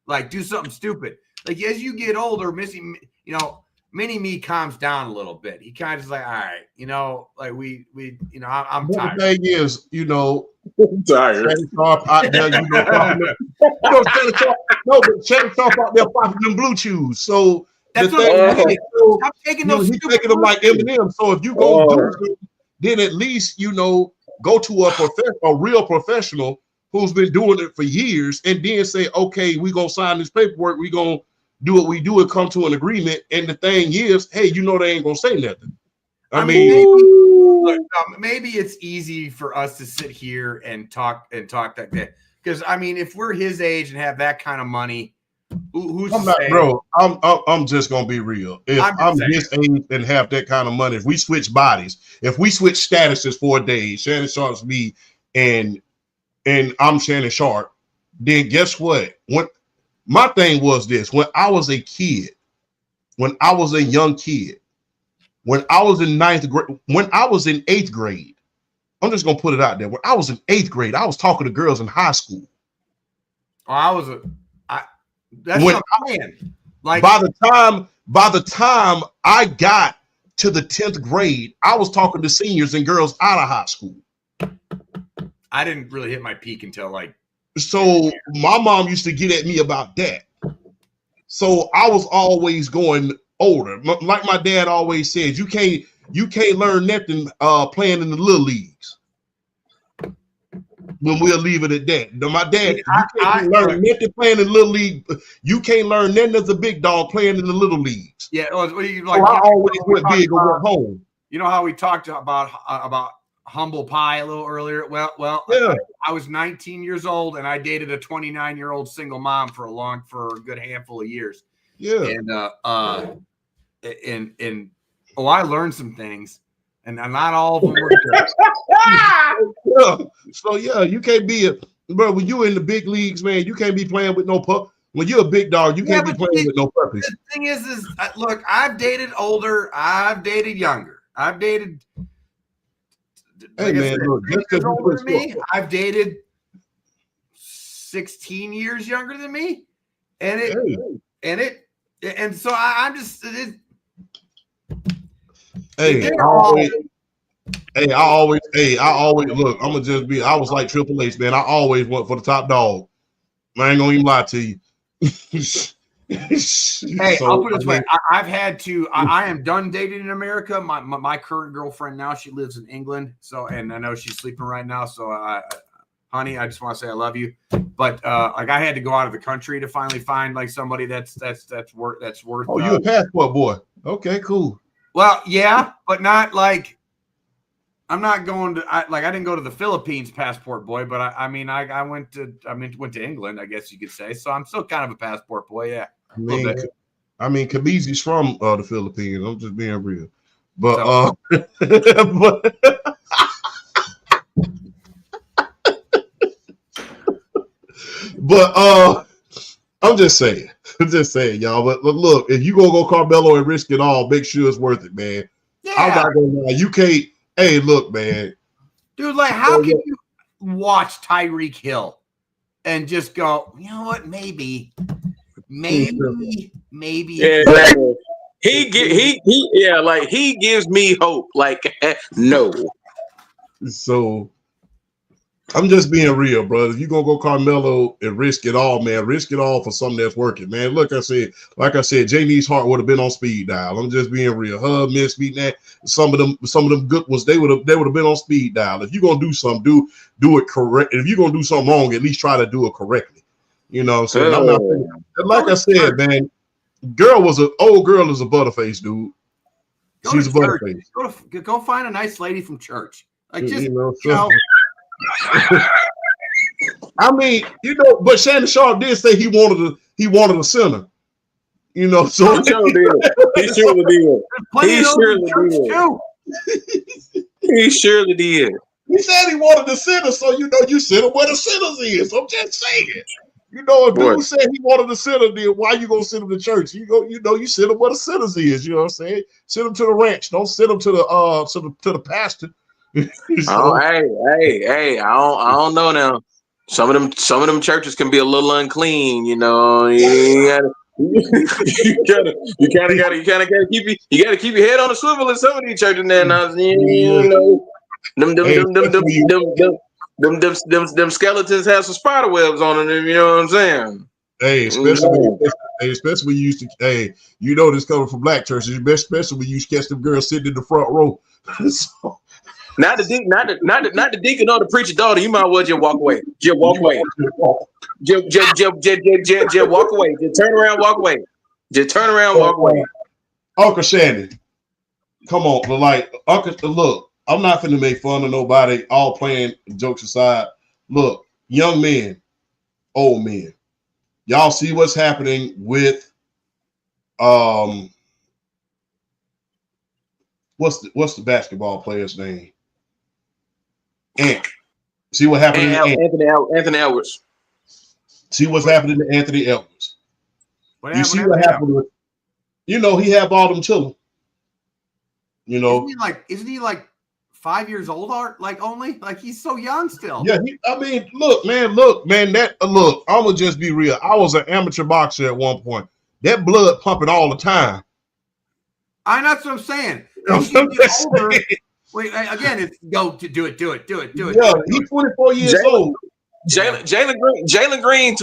like, do something stupid. Like, as you get older, mini-me calms down a little bit. He kind of is like, all right, like, I'm tired. The thing is, I'm tired. Sharp out there, Shannon Sharp out there popping them Blue Chews. So That's the what thing I'm saying. is, Stop taking those he's taking them like Eminem. So if you go do it, then at least go to a real professional who's been doing it for years, and then say, okay, we gonna sign this paperwork. We gonna do what we do and come to an agreement. And the thing is, hey, they ain't gonna say nothing. I mean, maybe it's easy for us to sit here and talk that day. Because I mean, if we're his age and have that kind of money, who's I'm not, bro. I'm just gonna be real. If I'm his age and have that kind of money, if we switch bodies, if we switch statuses for a day, Shannon Sharp's me and I'm Shannon Sharp, then guess what? When my thing was this, when I was a kid, when I was a young kid, when I was in 9th grade, when I was in 8th grade, I'm just gonna put it out there. When I was in 8th grade, I was talking to girls in high school. That's what I'm saying. Like by the time I got to the 10th grade, I was talking to seniors and girls out of high school. I didn't really hit my peak until so my mom used to get at me about that. So I was always going older. Like my dad always said, you can't learn nothing playing in the little leagues. When we'll leave it at that. My dad, you can't learn nothing playing in the little league. You can't learn nothing as a big dog playing in the little leagues. Yeah, I always went big or went home. You know how we talked about humble pie a little earlier? Well, yeah. I was 19 years old and I dated a 29-year-old single mom for a good handful of years. Yeah. And I learned some things, and not all of them were good. Yeah. So yeah, you can't be bro. When you in the big leagues, man, you can't be playing with no pup. When you're a big dog, you can't be playing with no puppies. The thing is look, I've dated older, I've dated younger, I've dated. Hey man, look, just older than me. I've dated 16 years younger than me, and so I'm just. I always look. I'm gonna just be. I was like Triple H, man. I always went for the top dog. I ain't gonna even lie to you. Hey, I'll put it this way. I've had to. I am done dating in America. My current girlfriend now, she lives in England. So, and I know she's sleeping right now. So, honey, I just want to say I love you. But I had to go out of the country to finally find like somebody that's worth. Oh, you a passport boy? Okay, cool. Well, yeah, but not like. I'm not going to I didn't go to the Philippines, passport boy, but I went to England, I guess you could say. So I'm still kind of a passport boy, yeah. Kabizi's from the Philippines. I'm just being real, but but I'm just saying, y'all. But look, if you gonna go Carmelo and risk it all, make sure it's worth it, man. Yeah. I'm not gonna lie. You can't. Hey, look, man. Dude, like, how can you watch Tyreek Hill and just go, you know what? Maybe. Yeah, exactly. He gives me hope. Like, no. So I'm just being real, brother. If you're gonna go Carmelo and risk it all, man, risk it all for something that's working, man. Like I said, Janine's heart would have been on speed dial. I'm just being real. Her, Miss beating that. Some of them good ones, they would have been on speed dial. If you're gonna do something, do it correct. If you're gonna do something wrong, at least try to do it correctly. You know what I'm saying? I'm not like I said, man. Old girl is a butterface, dude. She's a butterface. Go find a nice lady from church. Like just I mean, but Shannon Sharp did say he wanted a center. So he surely did. He surely did. He said he wanted the center, so you sit him where the centers is. I'm just saying. If dude said he wanted the center, then why you gonna send him to church? You sit him where the centers is. You know what I'm saying? Send him to the ranch. Don't send him to the pastor. Hey, I don't know now. Some of them churches can be a little unclean, You gotta keep your head on the swivel in some of these churches now. Them skeletons have some spider webs on them. You know what I'm saying? Hey, Hey, especially when you used to, hey, you know this coming from black churches, especially when you used to catch them girls sitting in the front row. So, Not the deacon or the preacher daughter. You might as well just walk away. Just walk away. Just walk away. Just turn around, walk away. Just turn around, walk away. Uncle Shannon, come on, like Uncle. Look, I'm not finna make fun of nobody. All playing jokes aside. Look, young men, old men, y'all see what's happening with what's the basketball player's name? Ant. See what happened to Anthony Edwards. See what's happening to Anthony Edwards. You see what happened with, you know, he had all them children. You know, isn't he like 5 years old or like only? Like he's so young still. Yeah, look, man, look, I'm gonna just be real. I was an amateur boxer at one point. That blood pumping all the time. That's what I'm saying. Older, wait, again, it's go to do it. Yeah, he's 24 years old. Jalen Green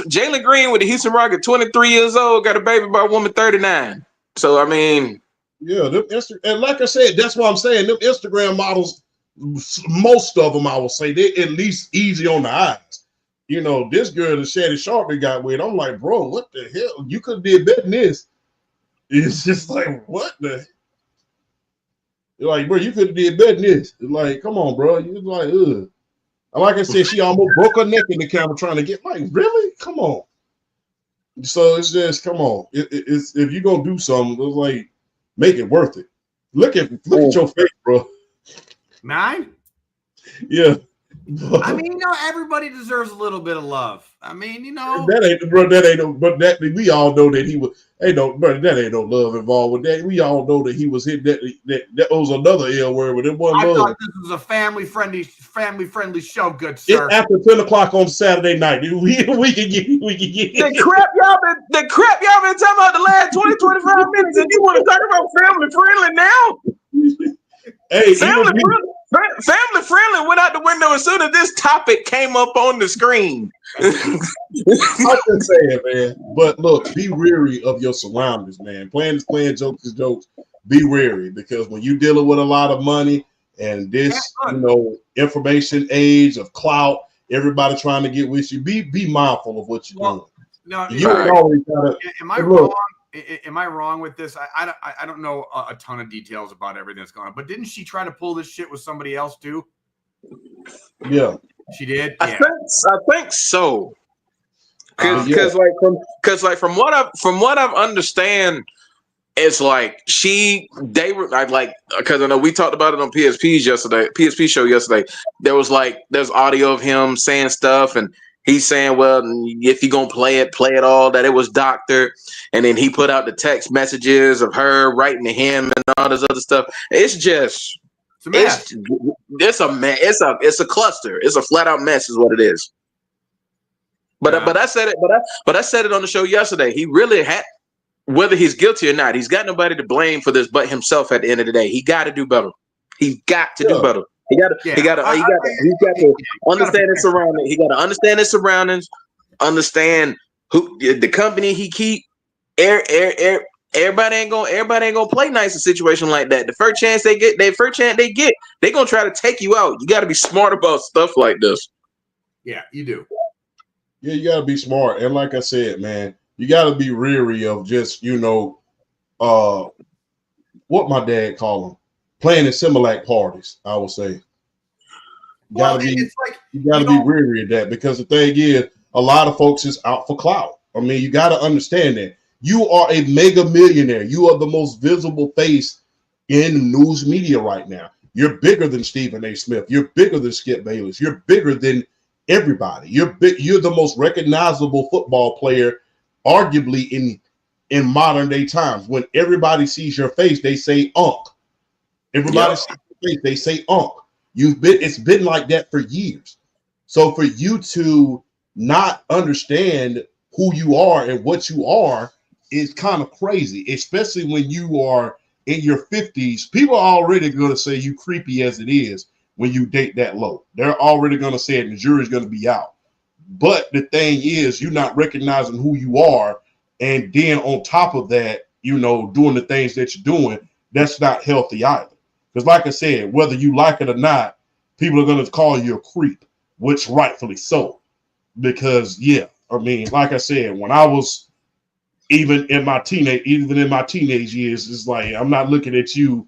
with the Houston Rockets, 23 years old, got a baby by a woman 39. So I mean, yeah, and like I said, that's what I'm saying. Them Instagram models, most of them, I will say, they're at least easy on the eyes. You know, this girl that Shannon Sharp got with, I'm like, bro, what the hell? You could have did better than this. It's just like, what the? You're like, bro, you could have did better than this. It's like, come on, bro. You're like, ugh. Like I said, she almost broke her neck in the camera trying to get, like, really? Come on. So it's just, come on. It's if you're gonna do something, it's like, make it worth it. Look at your face, bro. 9? Yeah. I mean, you know, everybody deserves a little bit of love. I mean, you know, that we all know that he was. Hey, no, bro, that ain't no love involved with that. We all know that he was hit. That was another L word, but it wasn't love. I thought this was a family friendly show, good sir. It's after 10 o'clock on Saturday night. We can get the crap y'all been talking about the last 20-25 minutes, and you want to talk about family friendly now? Hey, family friendly went out the window as soon as this topic came up on the screen. I'm just saying, man. But look, be wary of your surroundings, man. Playing is playing, jokes is jokes. Be wary, because when you're dealing with a lot of money and this, you know, information age of clout, everybody trying to get with you, be mindful of what you're doing. No, you always gotta. Am I wrong? Am I wrong with this? I don't know a ton of details about everything that's going on, but didn't she try to pull this shit with somebody else too? Yeah, she did. I think so. Because from what I've understand, it's like they were like, because I know we talked about it on PSP show yesterday. There's audio of him saying stuff, and he's saying, well, if you're going to play it all, that it was doctored. And then he put out the text messages of her writing to him and all this other stuff. It's just, it's a mess. It's a cluster. It's a flat out mess is what it is. But I said it on the show yesterday. He really had, whether he's guilty or not, he's got nobody to blame for this but himself at the end of the day. He got to do better. He's got to do better. He got to understand his surroundings. He got to understand his surroundings, understand who the company he keep. Everybody ain't gonna play nice in a situation like that. The first chance they get, they gonna try to take you out. You got to be smart about stuff like this. Yeah, you do. Yeah, you got to be smart, and like I said, man, you got to be weary of just, you know, what my dad called them. Playing in Similac parties, I would say. You gotta be weary of that, because the thing is, a lot of folks is out for clout. I mean, you got to understand that you are a mega millionaire. You are the most visible face in news media right now. You're bigger than Stephen A. Smith. You're bigger than Skip Bayless. You're bigger than everybody. You're the most recognizable football player, arguably in modern day times. When everybody sees your face, they say "Unc." Everybody sees your face, they say "Unc." It's been like that for years. So for you to not understand who you are and what you are is kind of crazy, especially when you are in your 50s. People are already going to say you creepy as it is when you date that low. They're already going to say it, and the jury's going to be out. But the thing is, you're not recognizing who you are and then on top of that, doing the things that you're doing, that's not healthy either. Because like I said, whether you like it or not, people are going to call you a creep, which rightfully so. Because like I said, when I was even in my teenage years, it's like, I'm not looking at you.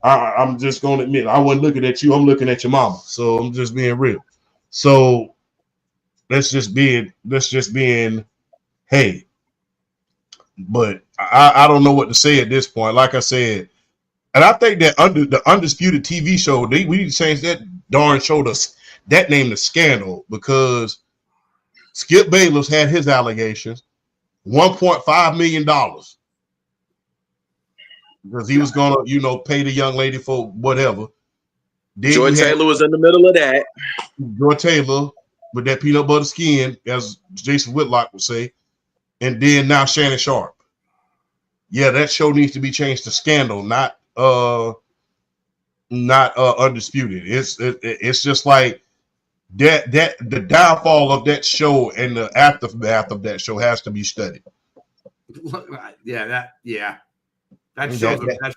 I'm just going to admit, I wasn't looking at you. I'm looking at your mama. So I'm just being real. So that's just being, hey, but I don't know what to say at this point. Like I said, and I think that under the Undisputed TV show, we need to change that darn show that name to Scandal, because Skip Bayless had his allegations, $1.5 million, because he was gonna, pay the young lady for whatever. Then Joy Taylor was in the middle of that. Joy Taylor with that peanut butter skin, as Jason Whitlock would say, and then now Shannon Sharp. Yeah, that show needs to be changed to Scandal, not Undisputed. It's just like that the downfall of that show and the aftermath of that show has to be studied. That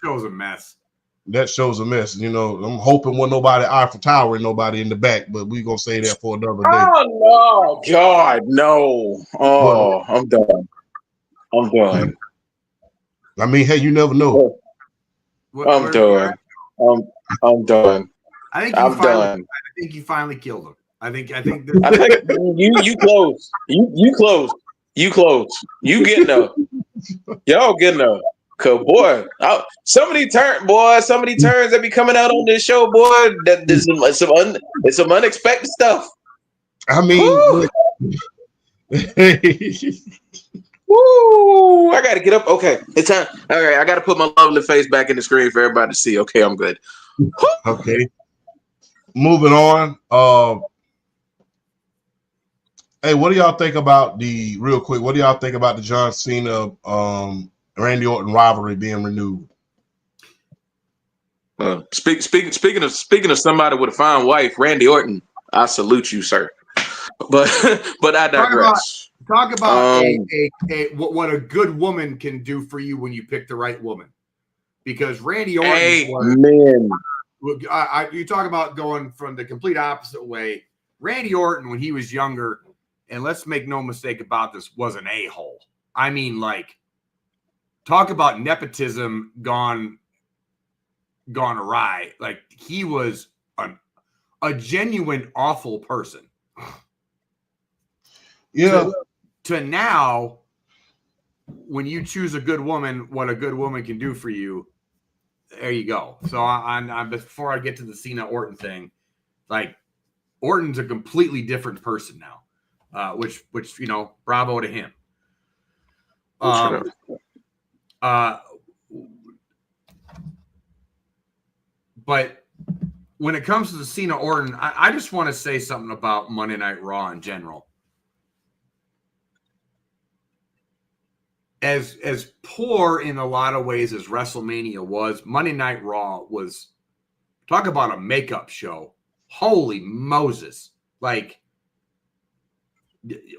show's a mess. That show's a mess. I'm hoping when nobody Eiffel Tower and nobody in the back, but we're gonna say that for another day. Oh no, God, no. Oh, I'm done. I mean, hey, you never know. I'm done. I'm done. I think you finally killed him. I think you close. You close. You getting up. Y'all getting up. Cause boy, some of these turns that be coming out on this show, boy, that there's some unexpected stuff. I mean, woo, I gotta get up. Okay, it's time. All right, I gotta put my lovely face back in the screen for everybody to see. Okay, I'm good. Okay. Moving on. Hey, what do y'all think about what do y'all think about the John Cena Randy Orton rivalry being renewed? Speaking of somebody with a fine wife, Randy Orton, I salute you, sir. But I digress. Talk about what a good woman can do for you when you pick the right woman. Because Randy Orton, you talk about going from the complete opposite way. Randy Orton, when he was younger, and let's make no mistake about this, was an a-hole. I mean, like, talk about nepotism gone awry. Like, he was a genuine awful person. Yeah. To now, when you choose a good woman, what a good woman can do for you, there you go. So before I get to the Cena Orton thing, like, Orton's a completely different person now, which bravo to him. But when it comes to the Cena Orton, I just want to say something about Monday Night Raw in general. As poor in a lot of ways as WrestleMania was, Monday Night Raw was, talk about a makeup show. Holy Moses. Like,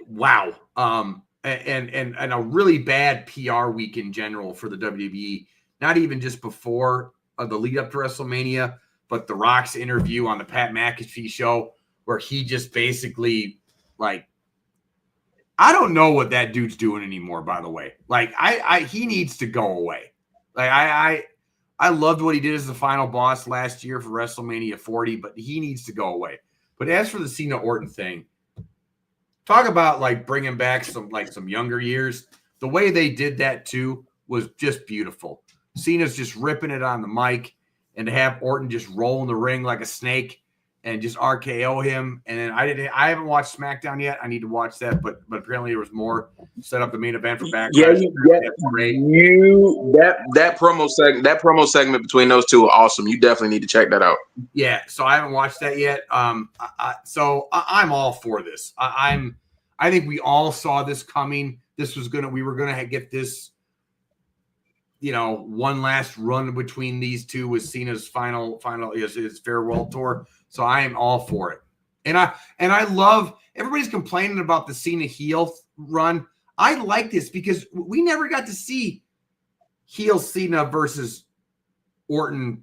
wow. And a really bad PR week in general for the WWE. Not even just before the lead up to WrestleMania, but The Rock's interview on the Pat McAfee show, where he just basically, like, I don't know what that dude's doing anymore, by the way. Like, he needs to go away. Like, I loved what he did as the final boss last year for WrestleMania 40, but he needs to go away. But as for the Cena Orton thing, talk about, like, bringing back some younger years. The way they did that too was just beautiful. Cena's just ripping it on the mic, and to have Orton just roll in the ring like a snake and just RKO him. And then I haven't watched SmackDown yet. I need to watch that, but apparently there was more set up the main event for Backlash. That promo segment between those two are awesome. You definitely need to check that out. Yeah, so I haven't watched that yet. So I'm all for this. I think we all saw this coming. We were gonna get this, one last run between these two with Cena's final his farewell tour. So I am all for it. And I love, everybody's complaining about the Cena heel run. I like this because we never got to see heel Cena versus Orton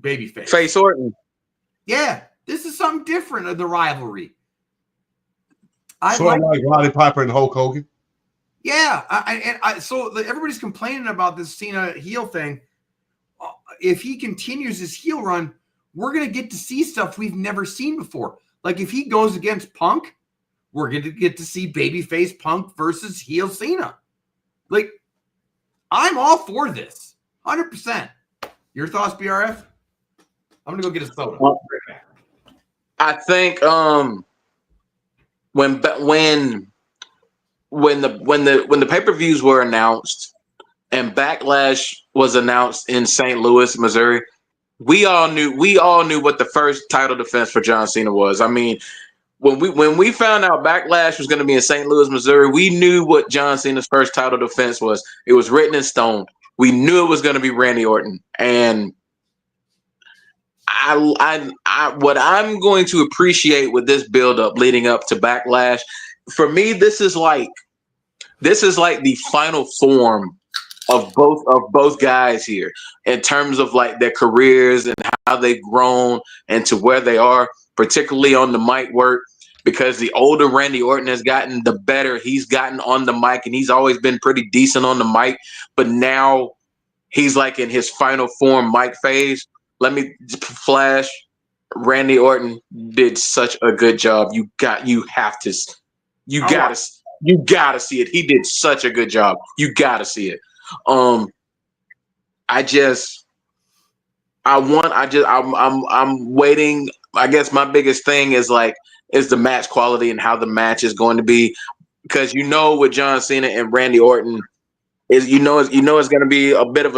babyface. Face Orton. Yeah, this is something different of the rivalry. Sort of like Roddy Piper and Hulk Hogan. Yeah, so everybody's complaining about this Cena heel thing. If he continues his heel run, we're going to get to see stuff we've never seen before. Like if he goes against Punk, we're going to get to see babyface Punk versus heel Cena. Like, I'm all for this, 100%. Your thoughts, BRF? I'm going to go get a soda. I think when the pay-per-views were announced and Backlash was announced in St. Louis, Missouri, we all knew what the first title defense for John Cena was. I mean, when we found out Backlash was going to be in St. Louis, Missouri, we knew what John Cena's first title defense was. It was written in stone. We knew it was going to be Randy Orton. And what I'm going to appreciate with this build-up leading up to Backlash, for me, this is like the final form of both guys here in terms of like their careers and how they've grown and to where they are, particularly on the mic work, because the older Randy Orton has gotten, the better he's gotten on the mic, and he's always been pretty decent on the mic, but now he's like in his final form mic phase. Let me flash. Randy Orton did such a good job. You gotta see it. He did such a good job. You gotta see it. I'm waiting. I guess my biggest thing is the match quality and how the match is going to be, because with John Cena and Randy Orton is it's going to be a bit of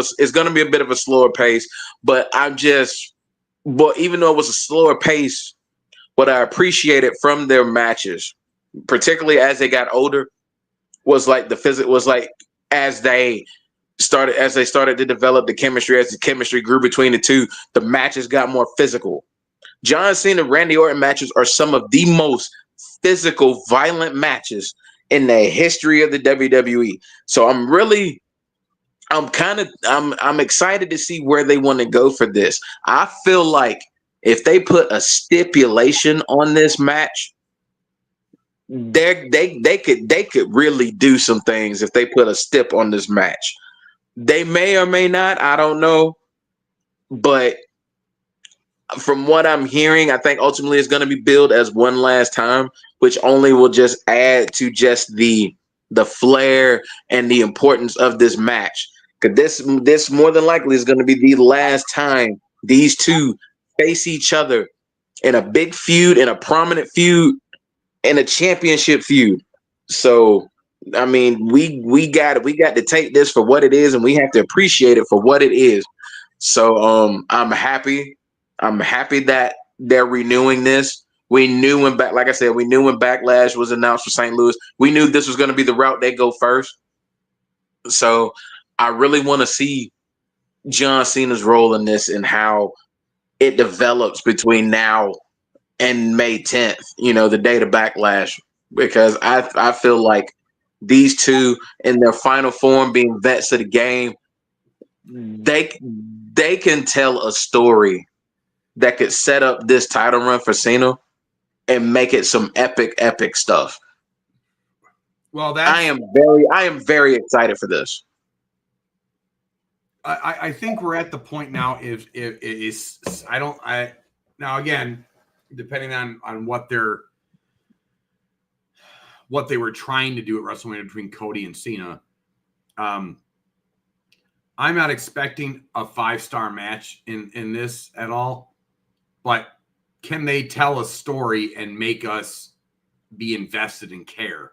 a slower pace, but even though it was a slower pace, what I appreciated from their matches, particularly as they got older, was like as they started to develop the chemistry, as the chemistry grew between the two, the matches got more physical. John Cena, Randy Orton matches are some of the most physical, violent matches in the history of the WWE. So I'm excited to see where they want to go for this. I feel like if they put a stipulation on this match, they could really do some things if they put a stip on this match. They may or may not, I don't know, but from what I'm hearing, I think ultimately it's going to be billed as one last time, which only will just add to just the flair and the importance of this match. Because this more than likely is going to be the last time these two face each other in a big feud, in a prominent feud, in a championship feud. So, I mean, we got to take this for what it is, and we have to appreciate it for what it is. So, I'm happy. I'm happy that they're renewing this. We knew when Backlash was announced for St. Louis, we knew this was going to be the route they go first. So I really want to see John Cena's role in this and how it develops between now and May 10th, the date of Backlash, because I feel like these two in their final form, being vets of the game, they can tell a story that could set up this title run for Cena and make it some epic stuff. Well, I am very excited for this. I think we're at the point now. Now again, depending on what they were trying to do at WrestleMania between Cody and Cena, I'm not expecting a 5-star match in this at all. But can they tell a story and make us be invested and care?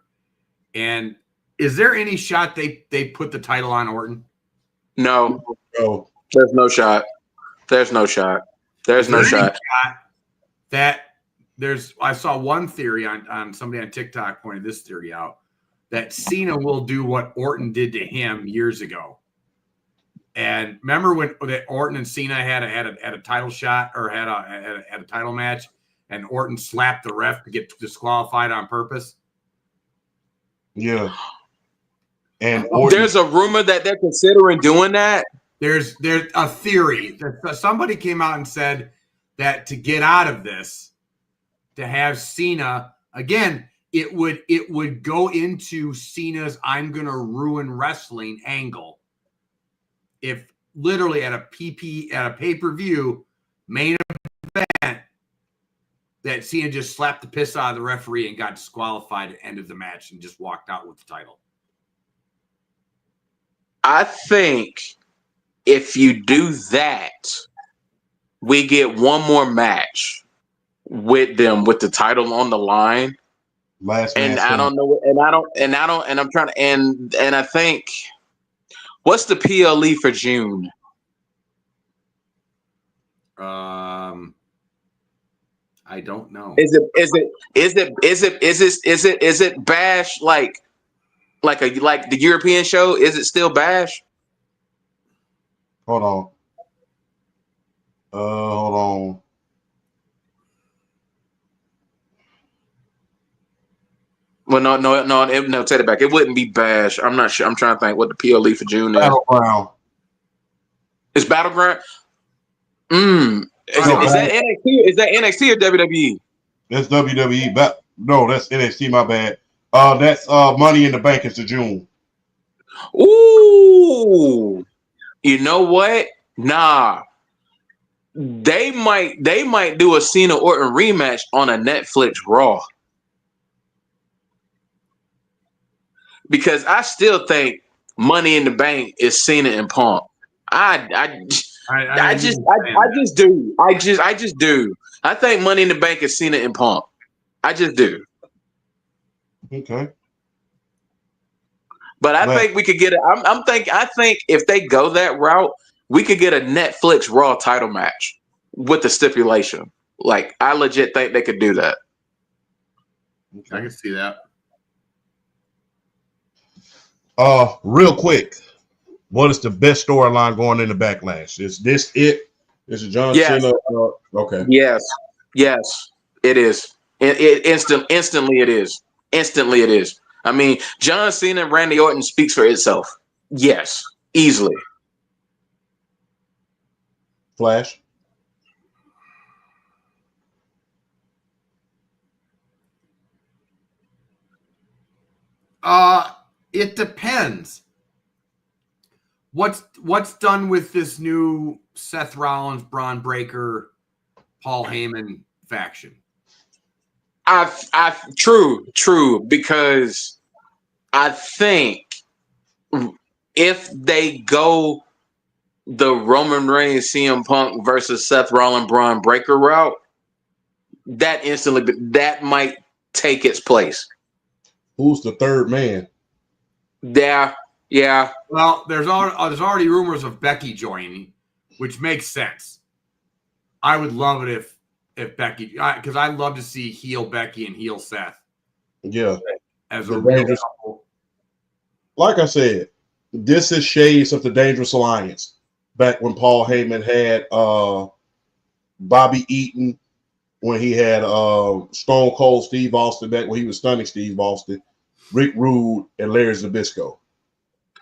And is there any shot they put the title on Orton? No. There's no shot. I saw one theory on somebody on TikTok pointed this theory out, that Cena will do what Orton did to him years ago. And remember when Orton and Cena had a title shot, or had a title match, and Orton slapped the ref to get disqualified on purpose? Yeah. And Orton, There's a rumor that they're considering doing that. There's a theory that somebody came out and said that to get out of this, to have Cena again, it would go into Cena's "I'm gonna ruin wrestling" angle. If literally at a pay-per-view main event that Cena just slapped the piss out of the referee and got disqualified at the end of the match and just walked out with the title. I think if you do that, we get one more match with them with the title on the line. last And man I don't know, and I'm trying to, and I think, what's the PLE for June? I don't know. Is it Bash like the European show? Is it still Bash? Hold on. Hold on. Well, no. Take it back. It wouldn't be Bash. I'm not sure. I'm trying to think what the PLE for June is. Battleground. It's Battleground. Is that NXT? Is that NXT or WWE? That's WWE. No, that's NXT. My bad. That's Money in the Bank is to June. Ooh, you know what? Nah, they might do a Cena Orton rematch on a Netflix Raw, because I still think Money in the Bank is Cena and Punk. I just do. I think Money in the Bank is Cena and Punk. I just do. Okay. But I think we could get it. I think if they go that route, we could get a Netflix Raw title match with the stipulation. Like, I legit think they could do that. I can see that. Real quick, what is the best storyline going in the Backlash? Is this it? Is it John Cena? Okay. Yes, it is. Instantly, it is. Instantly, it is. I mean, John Cena and Randy Orton speaks for itself. Yes, easily. Flash. It depends. What's done with this new Seth Rollins, Braun Breaker, Paul Heyman faction? True, because I think if they go the Roman Reigns, CM Punk versus Seth Rollins, Braun Breaker route, that might take its place. Who's the third man? Yeah. Well, there's already rumors of Becky joining, which makes sense. I would love it if Becky, because I'd love to see heel Becky and heel Seth. Yeah. As a real couple. Like I said, this is shades of the Dangerous Alliance. Back when Paul Heyman had Bobby Eaton, when he had Stone Cold Steve Austin, back when he was stunning Steve Austin, Rick Rude, and Larry Zbyszko.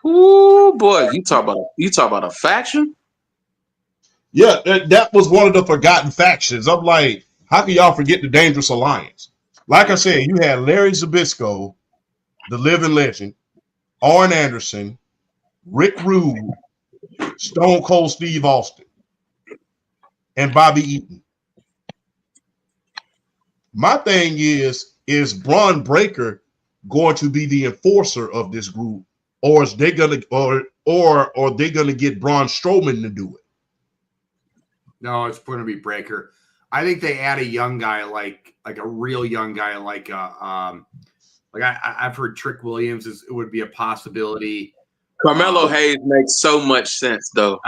Ooh, boy, you talk about a faction? Yeah, that was one of the forgotten factions. I'm like, how can y'all forget the Dangerous Alliance? Like I said, you had Larry Zbyszko, the living legend, Arn Anderson, Rick Rude, Stone Cold Steve Austin, and Bobby Eaton. My thing is Braun Breaker going to be the enforcer of this group, or is they gonna or they gonna get Braun Strowman to do it? No, it's going to be Breaker. I think they add a young guy, like a real young guy, like I've heard Trick Williams it would be a possibility. Carmelo Hayes makes so much sense, though.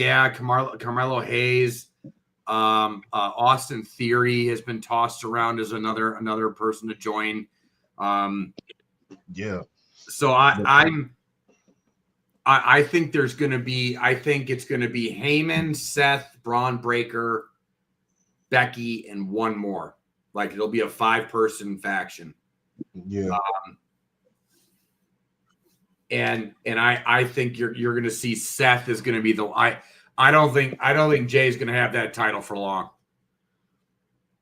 Carmelo Hayes. Austin Theory has been tossed around as another person to join. Yeah. So I think there's going to be. I think it's going to be Heyman, Seth, Braun Breaker, Becky, and one more. Like, it'll be a 5-person faction. Yeah. I think you're going to see Seth is going to be the I don't think Jay's going to have that title for long.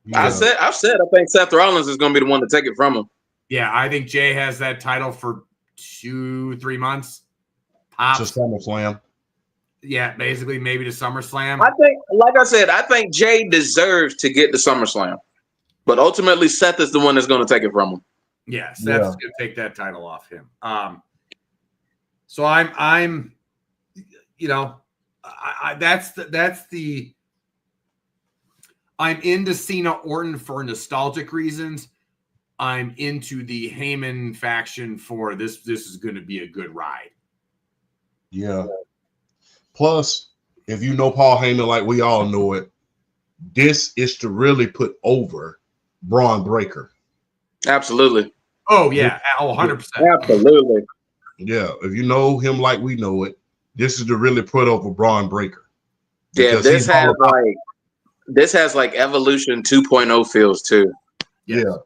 Yeah. I've said I think Seth Rollins is going to be the one to take it from him. Yeah, I think Jay has that title for 2-3 months. Just SummerSlam. Yeah, basically maybe to SummerSlam. I think, like I said, I think Jay deserves to get the SummerSlam, but ultimately Seth is the one that's going to take it from him. Yeah, Seth's going to take that title off him. So I'm, I'm into Cena Orton for nostalgic reasons. I'm into the Heyman faction for this. This is going to be a good ride. Yeah. Plus, if you know Paul Heyman like we all know it, this is to really put over Braun Breaker. Absolutely. Oh, yeah. 100%. Absolutely. Yeah. If you know him like we know it, this is to really put over Braun Breaker. Yeah, this has like Evolution 2.0 feels too. Yes. Yeah.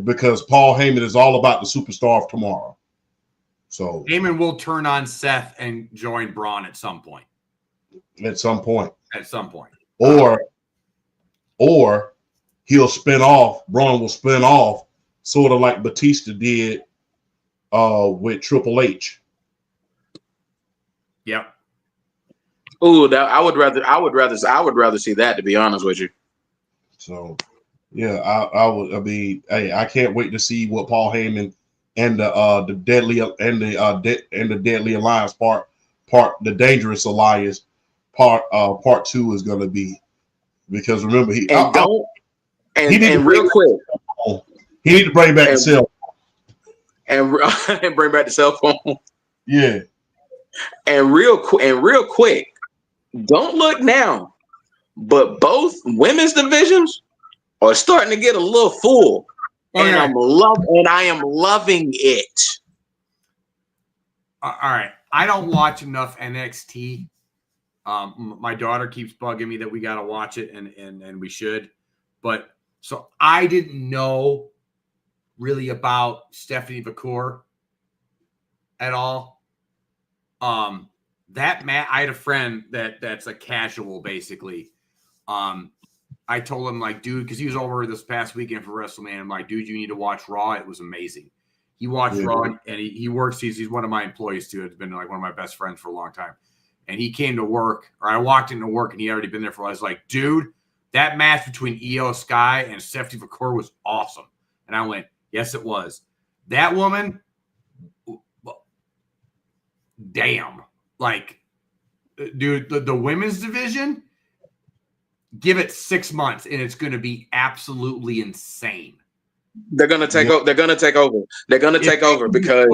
Because Paul Heyman is all about the superstar of tomorrow. So Heyman will turn on Seth and join Braun at some point. Or he'll spin off. Braun will spin off, sort of like Batista did with Triple H. Yep. Ooh, I would rather see that, to be honest with you. So, yeah, I mean, hey, I can't wait to see what Paul Heyman and the Deadly Alliance part, the Dangerous Alliance part 2 is going to be, because remember he real quick, he need to bring back the cell phone and bring back the cell phone. Yeah, and real quick, don't look now, but both women's divisions are starting to get a little full. And I am loving it. All right. I don't watch enough NXT. My daughter keeps bugging me that we got to watch it, and we should. But so I didn't know really about Stephanie McCool at all. I had a friend that's a casual, basically. I told him, like, dude, because he was over this past weekend for WrestleMania. I'm like, dude, you need to watch Raw. It was amazing. He watched Raw, and he works. He's one of my employees, too. It's been like one of my best friends for a long time. And he came to work, or I walked into work, and he had already been there for a while. I was like, dude, that match between Io Sky and Stephanie McCool was awesome. And I went, yes, it was. That woman, damn. Like, dude, the women's division, give it 6 months, and it's going to be absolutely insane. They're going to take over. They're going to take over. They're going to take over because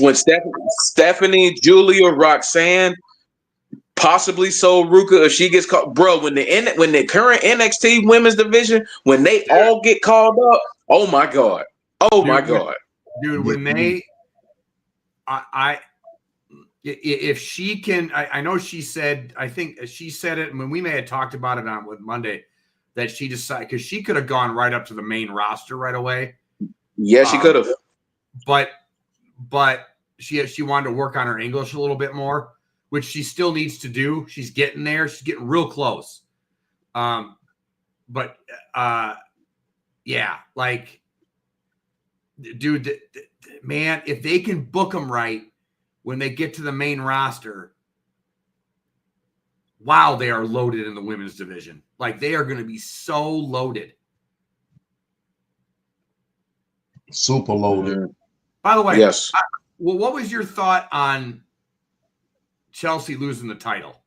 when Stephanie, Julia, Roxanne, possibly so Ruka, if she gets called, bro, when the current NXT women's division, when they all get called up, oh my god, dude, when they, if she can, I know she said, I think she said it when we may have talked about it on with Monday, that she decided, because she could have gone right up to the main roster right away. Yeah, she could have, but she wanted to work on her English a little bit more, which she still needs to do. She's getting there. She's getting real close. Yeah, like, dude, man, if they can book them right when they get to the main roster, wow, they are loaded in the women's division. Like, they are going to be so loaded. Super loaded. By the way, yes. Well, what was your thought on Chelsea losing the title?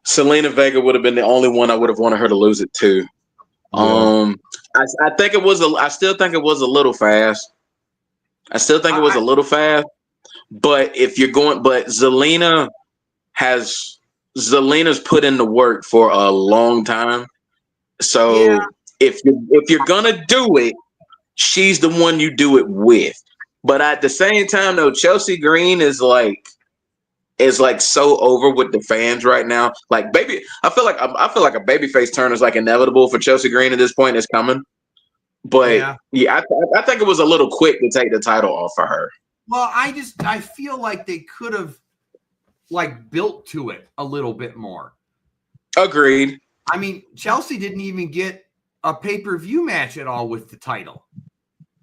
Selena Vega would have been the only one I would have wanted her to lose it to. Yeah. I think it was. I still think it was a little fast. But if you're going, but Zelina's put in the work for a long time. So if you're gonna do it, she's the one you do it with. But at the same time, though, Chelsea Green is like so over with the fans right now. Like, baby, I feel like a babyface turn is like inevitable for Chelsea Green at this point. It's coming. But I think it was a little quick to take the title off for her. Well, I feel like they could have like built to it a little bit more. Agreed. I mean, Chelsea didn't even get a pay-per-view match at all with the title.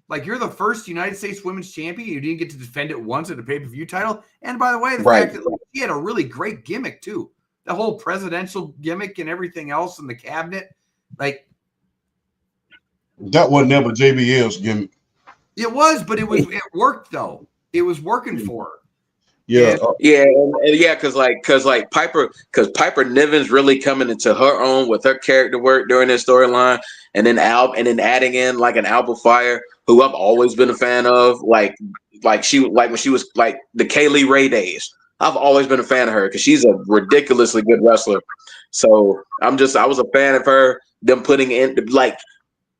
Like, you're the first United States Women's Champion. You didn't get to defend it once at a pay-per-view title. And by the way, the fact that like, she had a really great gimmick too. The whole presidential gimmick and everything else in the cabinet. Like, that was never JBL's gimmick. It was, but it worked though. It was working for her. Yeah, because Piper Niven's really coming into her own with her character work during this storyline, and then adding in like an Alba Fire, who I've always been a fan of, like when she was like the Kaylee Ray days. I've always been a fan of her because she's a ridiculously good wrestler. So I was a fan of her. Them putting in like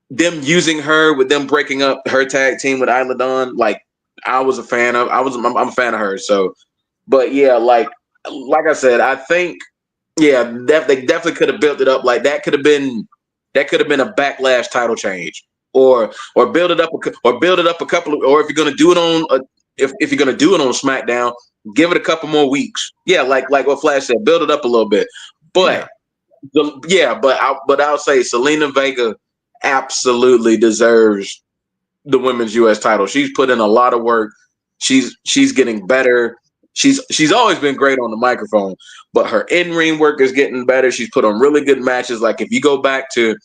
them using her with them breaking up her tag team with Isla Dawn, like. I'm a fan of her. So, but yeah, like I said, I think, yeah, they definitely could have built it up. Like that could have been a Backlash title change, or build it up a couple of, or if you're gonna do it on if you're gonna do it on SmackDown, give it a couple more weeks. Yeah, like what Flash said, build it up a little bit. But I'll say Zelina Vega absolutely deserves the women's U.S. title. She's put in a lot of work. She's getting better. She's always been great on the microphone, but her in-ring work is getting better. She's put on really good matches. Like if you go back to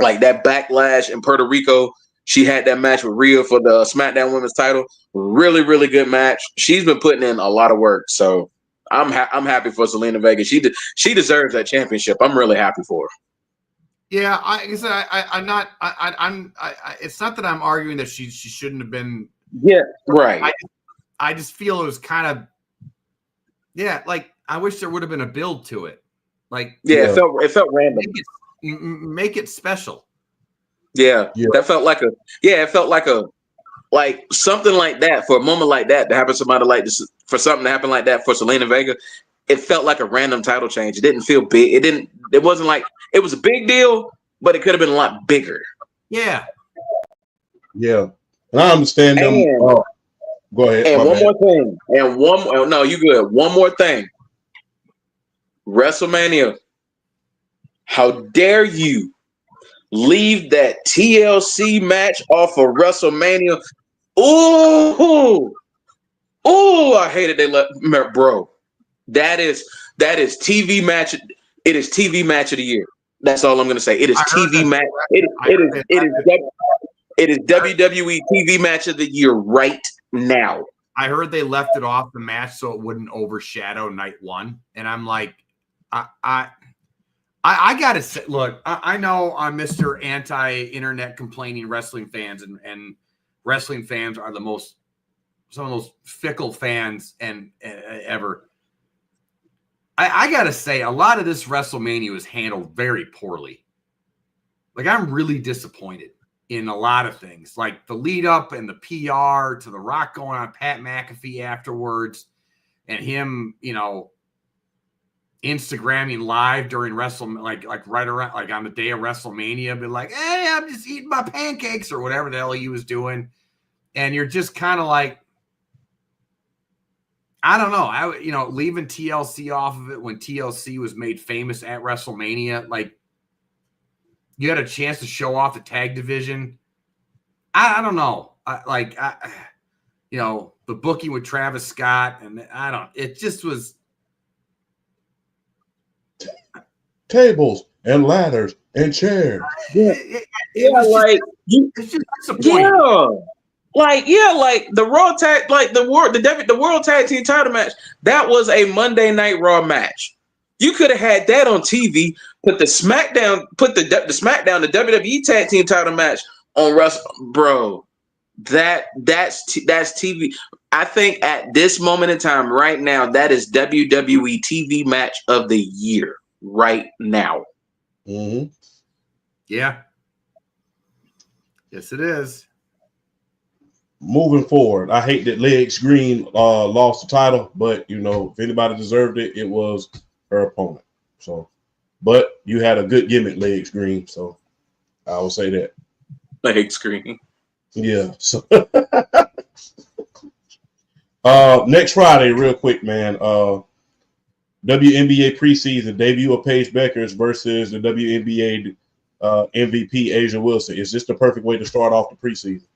like that Backlash in Puerto Rico, she had that match with Rhea for the SmackDown Women's title. Really, really good match. She's been putting in a lot of work. So I'm happy for Zelina Vega. She deserves that championship. I'm really happy for her. Yeah, I'm not. It's not that I'm arguing that she shouldn't have been. Yeah, right. I just feel it was kind of. Yeah, like I wish there would have been a build to it. Like yeah, it felt random. Make it special. Yeah, that felt like it felt like something like that for a moment like that to happen to somebody like this, for something to happen like that for Zelina Vega. It felt like a random title change. It didn't feel big. It wasn't like it was a big deal, but it could have been a lot bigger. Yeah. Yeah. And I understand them. Go ahead. And one more thing. No, you good. One more thing. WrestleMania. How dare you leave that TLC match off of WrestleMania? Ooh, I hated they let bro. That is TV match. It is TV match of the year. That's all I'm gonna say. It is TV match. It is WWE TV match of the year right now. I heard they left it off the match so it wouldn't overshadow night one, and I'm like, I gotta say, look, I know I'm Mr. Anti-internet complaining wrestling fans, and wrestling fans are some of the most fickle fans and ever. I gotta say, a lot of this WrestleMania was handled very poorly. Like, I'm really disappointed in a lot of things, like the lead up and the PR to The Rock going on Pat McAfee afterwards, and him, Instagramming live during like right around like on the day of WrestleMania, be like, "Hey, I'm just eating my pancakes," or whatever the hell he was doing, and you're just kind of like, I don't know. Leaving TLC off of it when TLC was made famous at WrestleMania, like you had a chance to show off the tag division. I don't know. The booking with Travis Scott, and it just was tables and ladders and chairs. It's just disappointing. Like the Raw tag, like the World Tag Team title match, that was a Monday Night Raw match. You could have had that on TV. Put the SmackDown, the WWE Tag Team title match on bro. That's TV. I think at this moment in time, right now, that is WWE TV match of the year right now. Mm-hmm. Yeah. Yes, it is. Moving forward, I hate that Legs Green lost the title, but if anybody deserved it, it was her opponent. So, but you had a good gimmick, Legs Green. So, I will say that. Legs Green. Yeah. So, Next Friday, real quick, man. WNBA preseason debut of Paige Beckers versus the WNBA MVP Asia Wilson. Is this the perfect way to start off the preseason?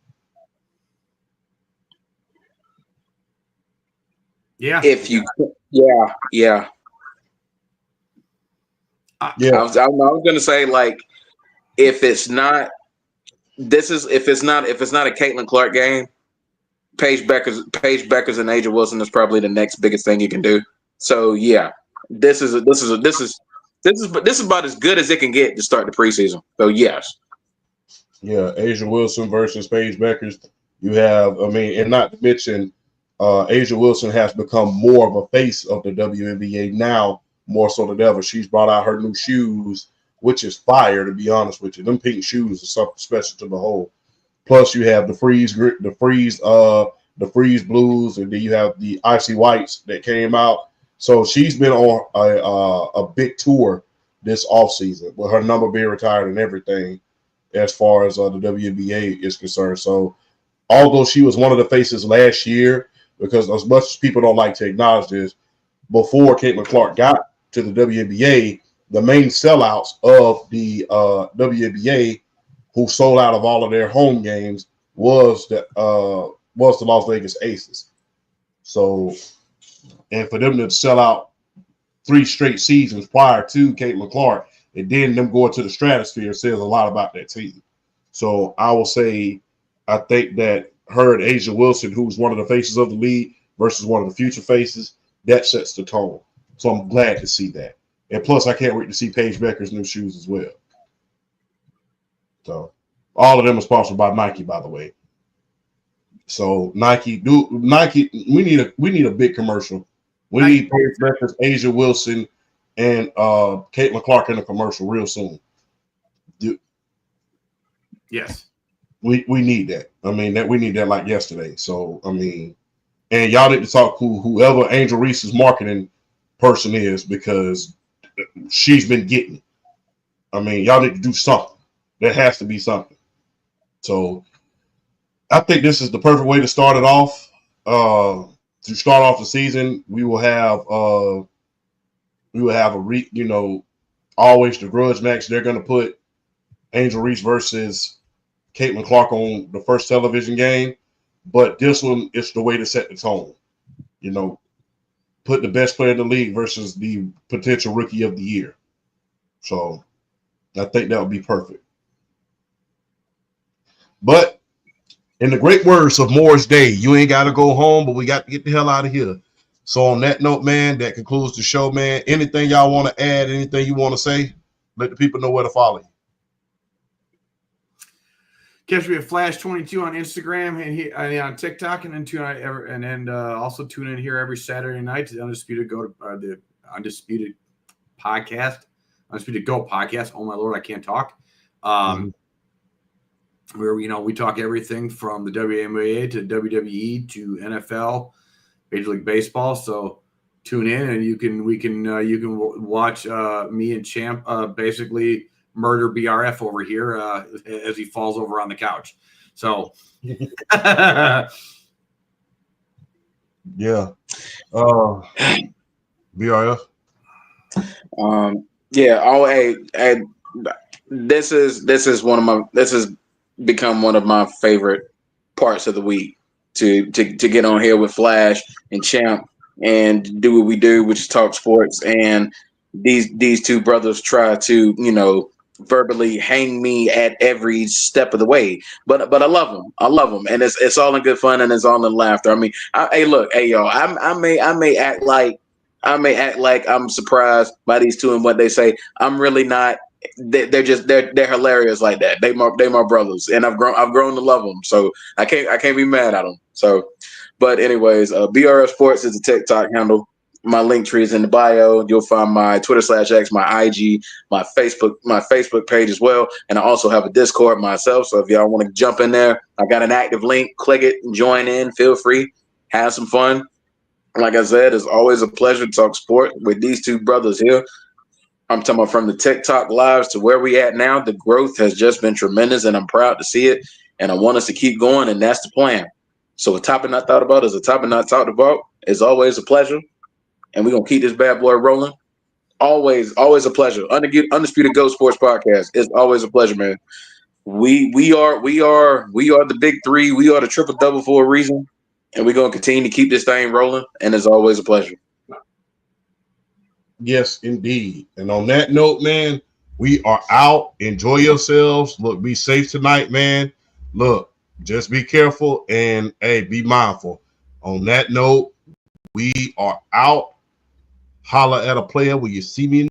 Yeah. Yeah. I was going to say, like, if it's not a Caitlin Clark game, Paige Beckers and Asia Wilson is probably the next biggest thing you can do. So yeah, this is about as good as it can get to start the preseason. So yes. Yeah, Asia Wilson versus Paige Beckers. You have, and not to mention, Asia Wilson has become more of a face of the WNBA now, more so than ever. She's brought out her new shoes, which is fire, to be honest with you. Them pink shoes are something special to behold. Plus, you have the freeze blues, and then you have the icy whites that came out. So she's been on a big tour this offseason with her number being retired and everything, as far as the WNBA is concerned. So, although she was one of the faces last year, because as much as people don't like to acknowledge this, before Caitlin Clark got to the WNBA, the main sellouts of the WNBA, who sold out of all of their home games, was the Las Vegas Aces. So, and for them to sell out 3 straight seasons prior to Caitlin Clark, and then them going to the stratosphere says a lot about that team. So I will say, I think that her and Asia Wilson, who's one of the faces of the league versus one of the future faces, that sets the tone. So I'm glad to see that. And plus, I can't wait to see Paige Becker's new shoes as well. So all of them are sponsored by Nike, by the way. So Nike, we need a big commercial. We need Paige Beckers, Asia Wilson, and Caitlin Clark in a commercial real soon. Yes. We need that. We need that like yesterday. So, and y'all need to talk to whoever Angel Reese's marketing person is, because she's been getting it. Y'all need to do something. There has to be something. So I think this is the perfect way to start it off. To start off the season, we will have always the grudge match. They're going to put Angel Reese versus Caitlin Clark on the first television game, but this one is the way to set the tone. Put the best player in the league versus the potential rookie of the year. So I think that would be perfect. But in the great words of Morris Day, you ain't got to go home, but we got to get the hell out of here. So on that note, man, that concludes the show, man. Anything y'all want to add, anything you want to say, let the people know where to follow you. Catch me at Flash22 on Instagram and on TikTok, and then also tune in here every Saturday night to the Undisputed Go Undisputed podcast, Undisputed Go podcast. Oh my Lord, I can't talk. Where we talk everything from the WNBA to WWE to NFL, Major League Baseball. So tune in, and you can watch me and Champ basically murder BRF over here as he falls over on the couch. So yeah. BRF. This has become one of my favorite parts of the week to get on here with Flash and Champ and do what we do, which is talk sports. And these two brothers try to, verbally hang me at every step of the way, but I love them, and it's all in good fun, and it's all in laughter. Y'all, I may act like I'm surprised by these two and what they say. I'm really not. They're hilarious like that. They my brothers, and I've grown to love them. So I can't be mad at them. So, but anyways, BRF Sports is a TikTok handle. My link tree is in the bio. You'll find my Twitter/X, my IG, my Facebook page as well. And I also have a Discord myself. So if y'all want to jump in there, I got an active link. Click it and join in. Feel free. Have some fun. Like I said, it's always a pleasure to talk sport with these two brothers here. I'm talking about from the TikTok lives to where we at now. The growth has just been tremendous, and I'm proud to see it. And I want us to keep going, and that's the plan. So a topic not thought about is a topic not talked about. It's always a pleasure. And we're going to keep this bad boy rolling. Always a pleasure. Undisputed Goat Sports Podcast. It's always a pleasure, man. We are the big three. We are the triple double for a reason. And we're going to continue to keep this thing rolling. And it's always a pleasure. Yes, indeed. And on that note, man, we are out. Enjoy yourselves. Look, be safe tonight, man. Look, just be careful and, hey, be mindful. On that note, we are out. Holla at a player when you see me.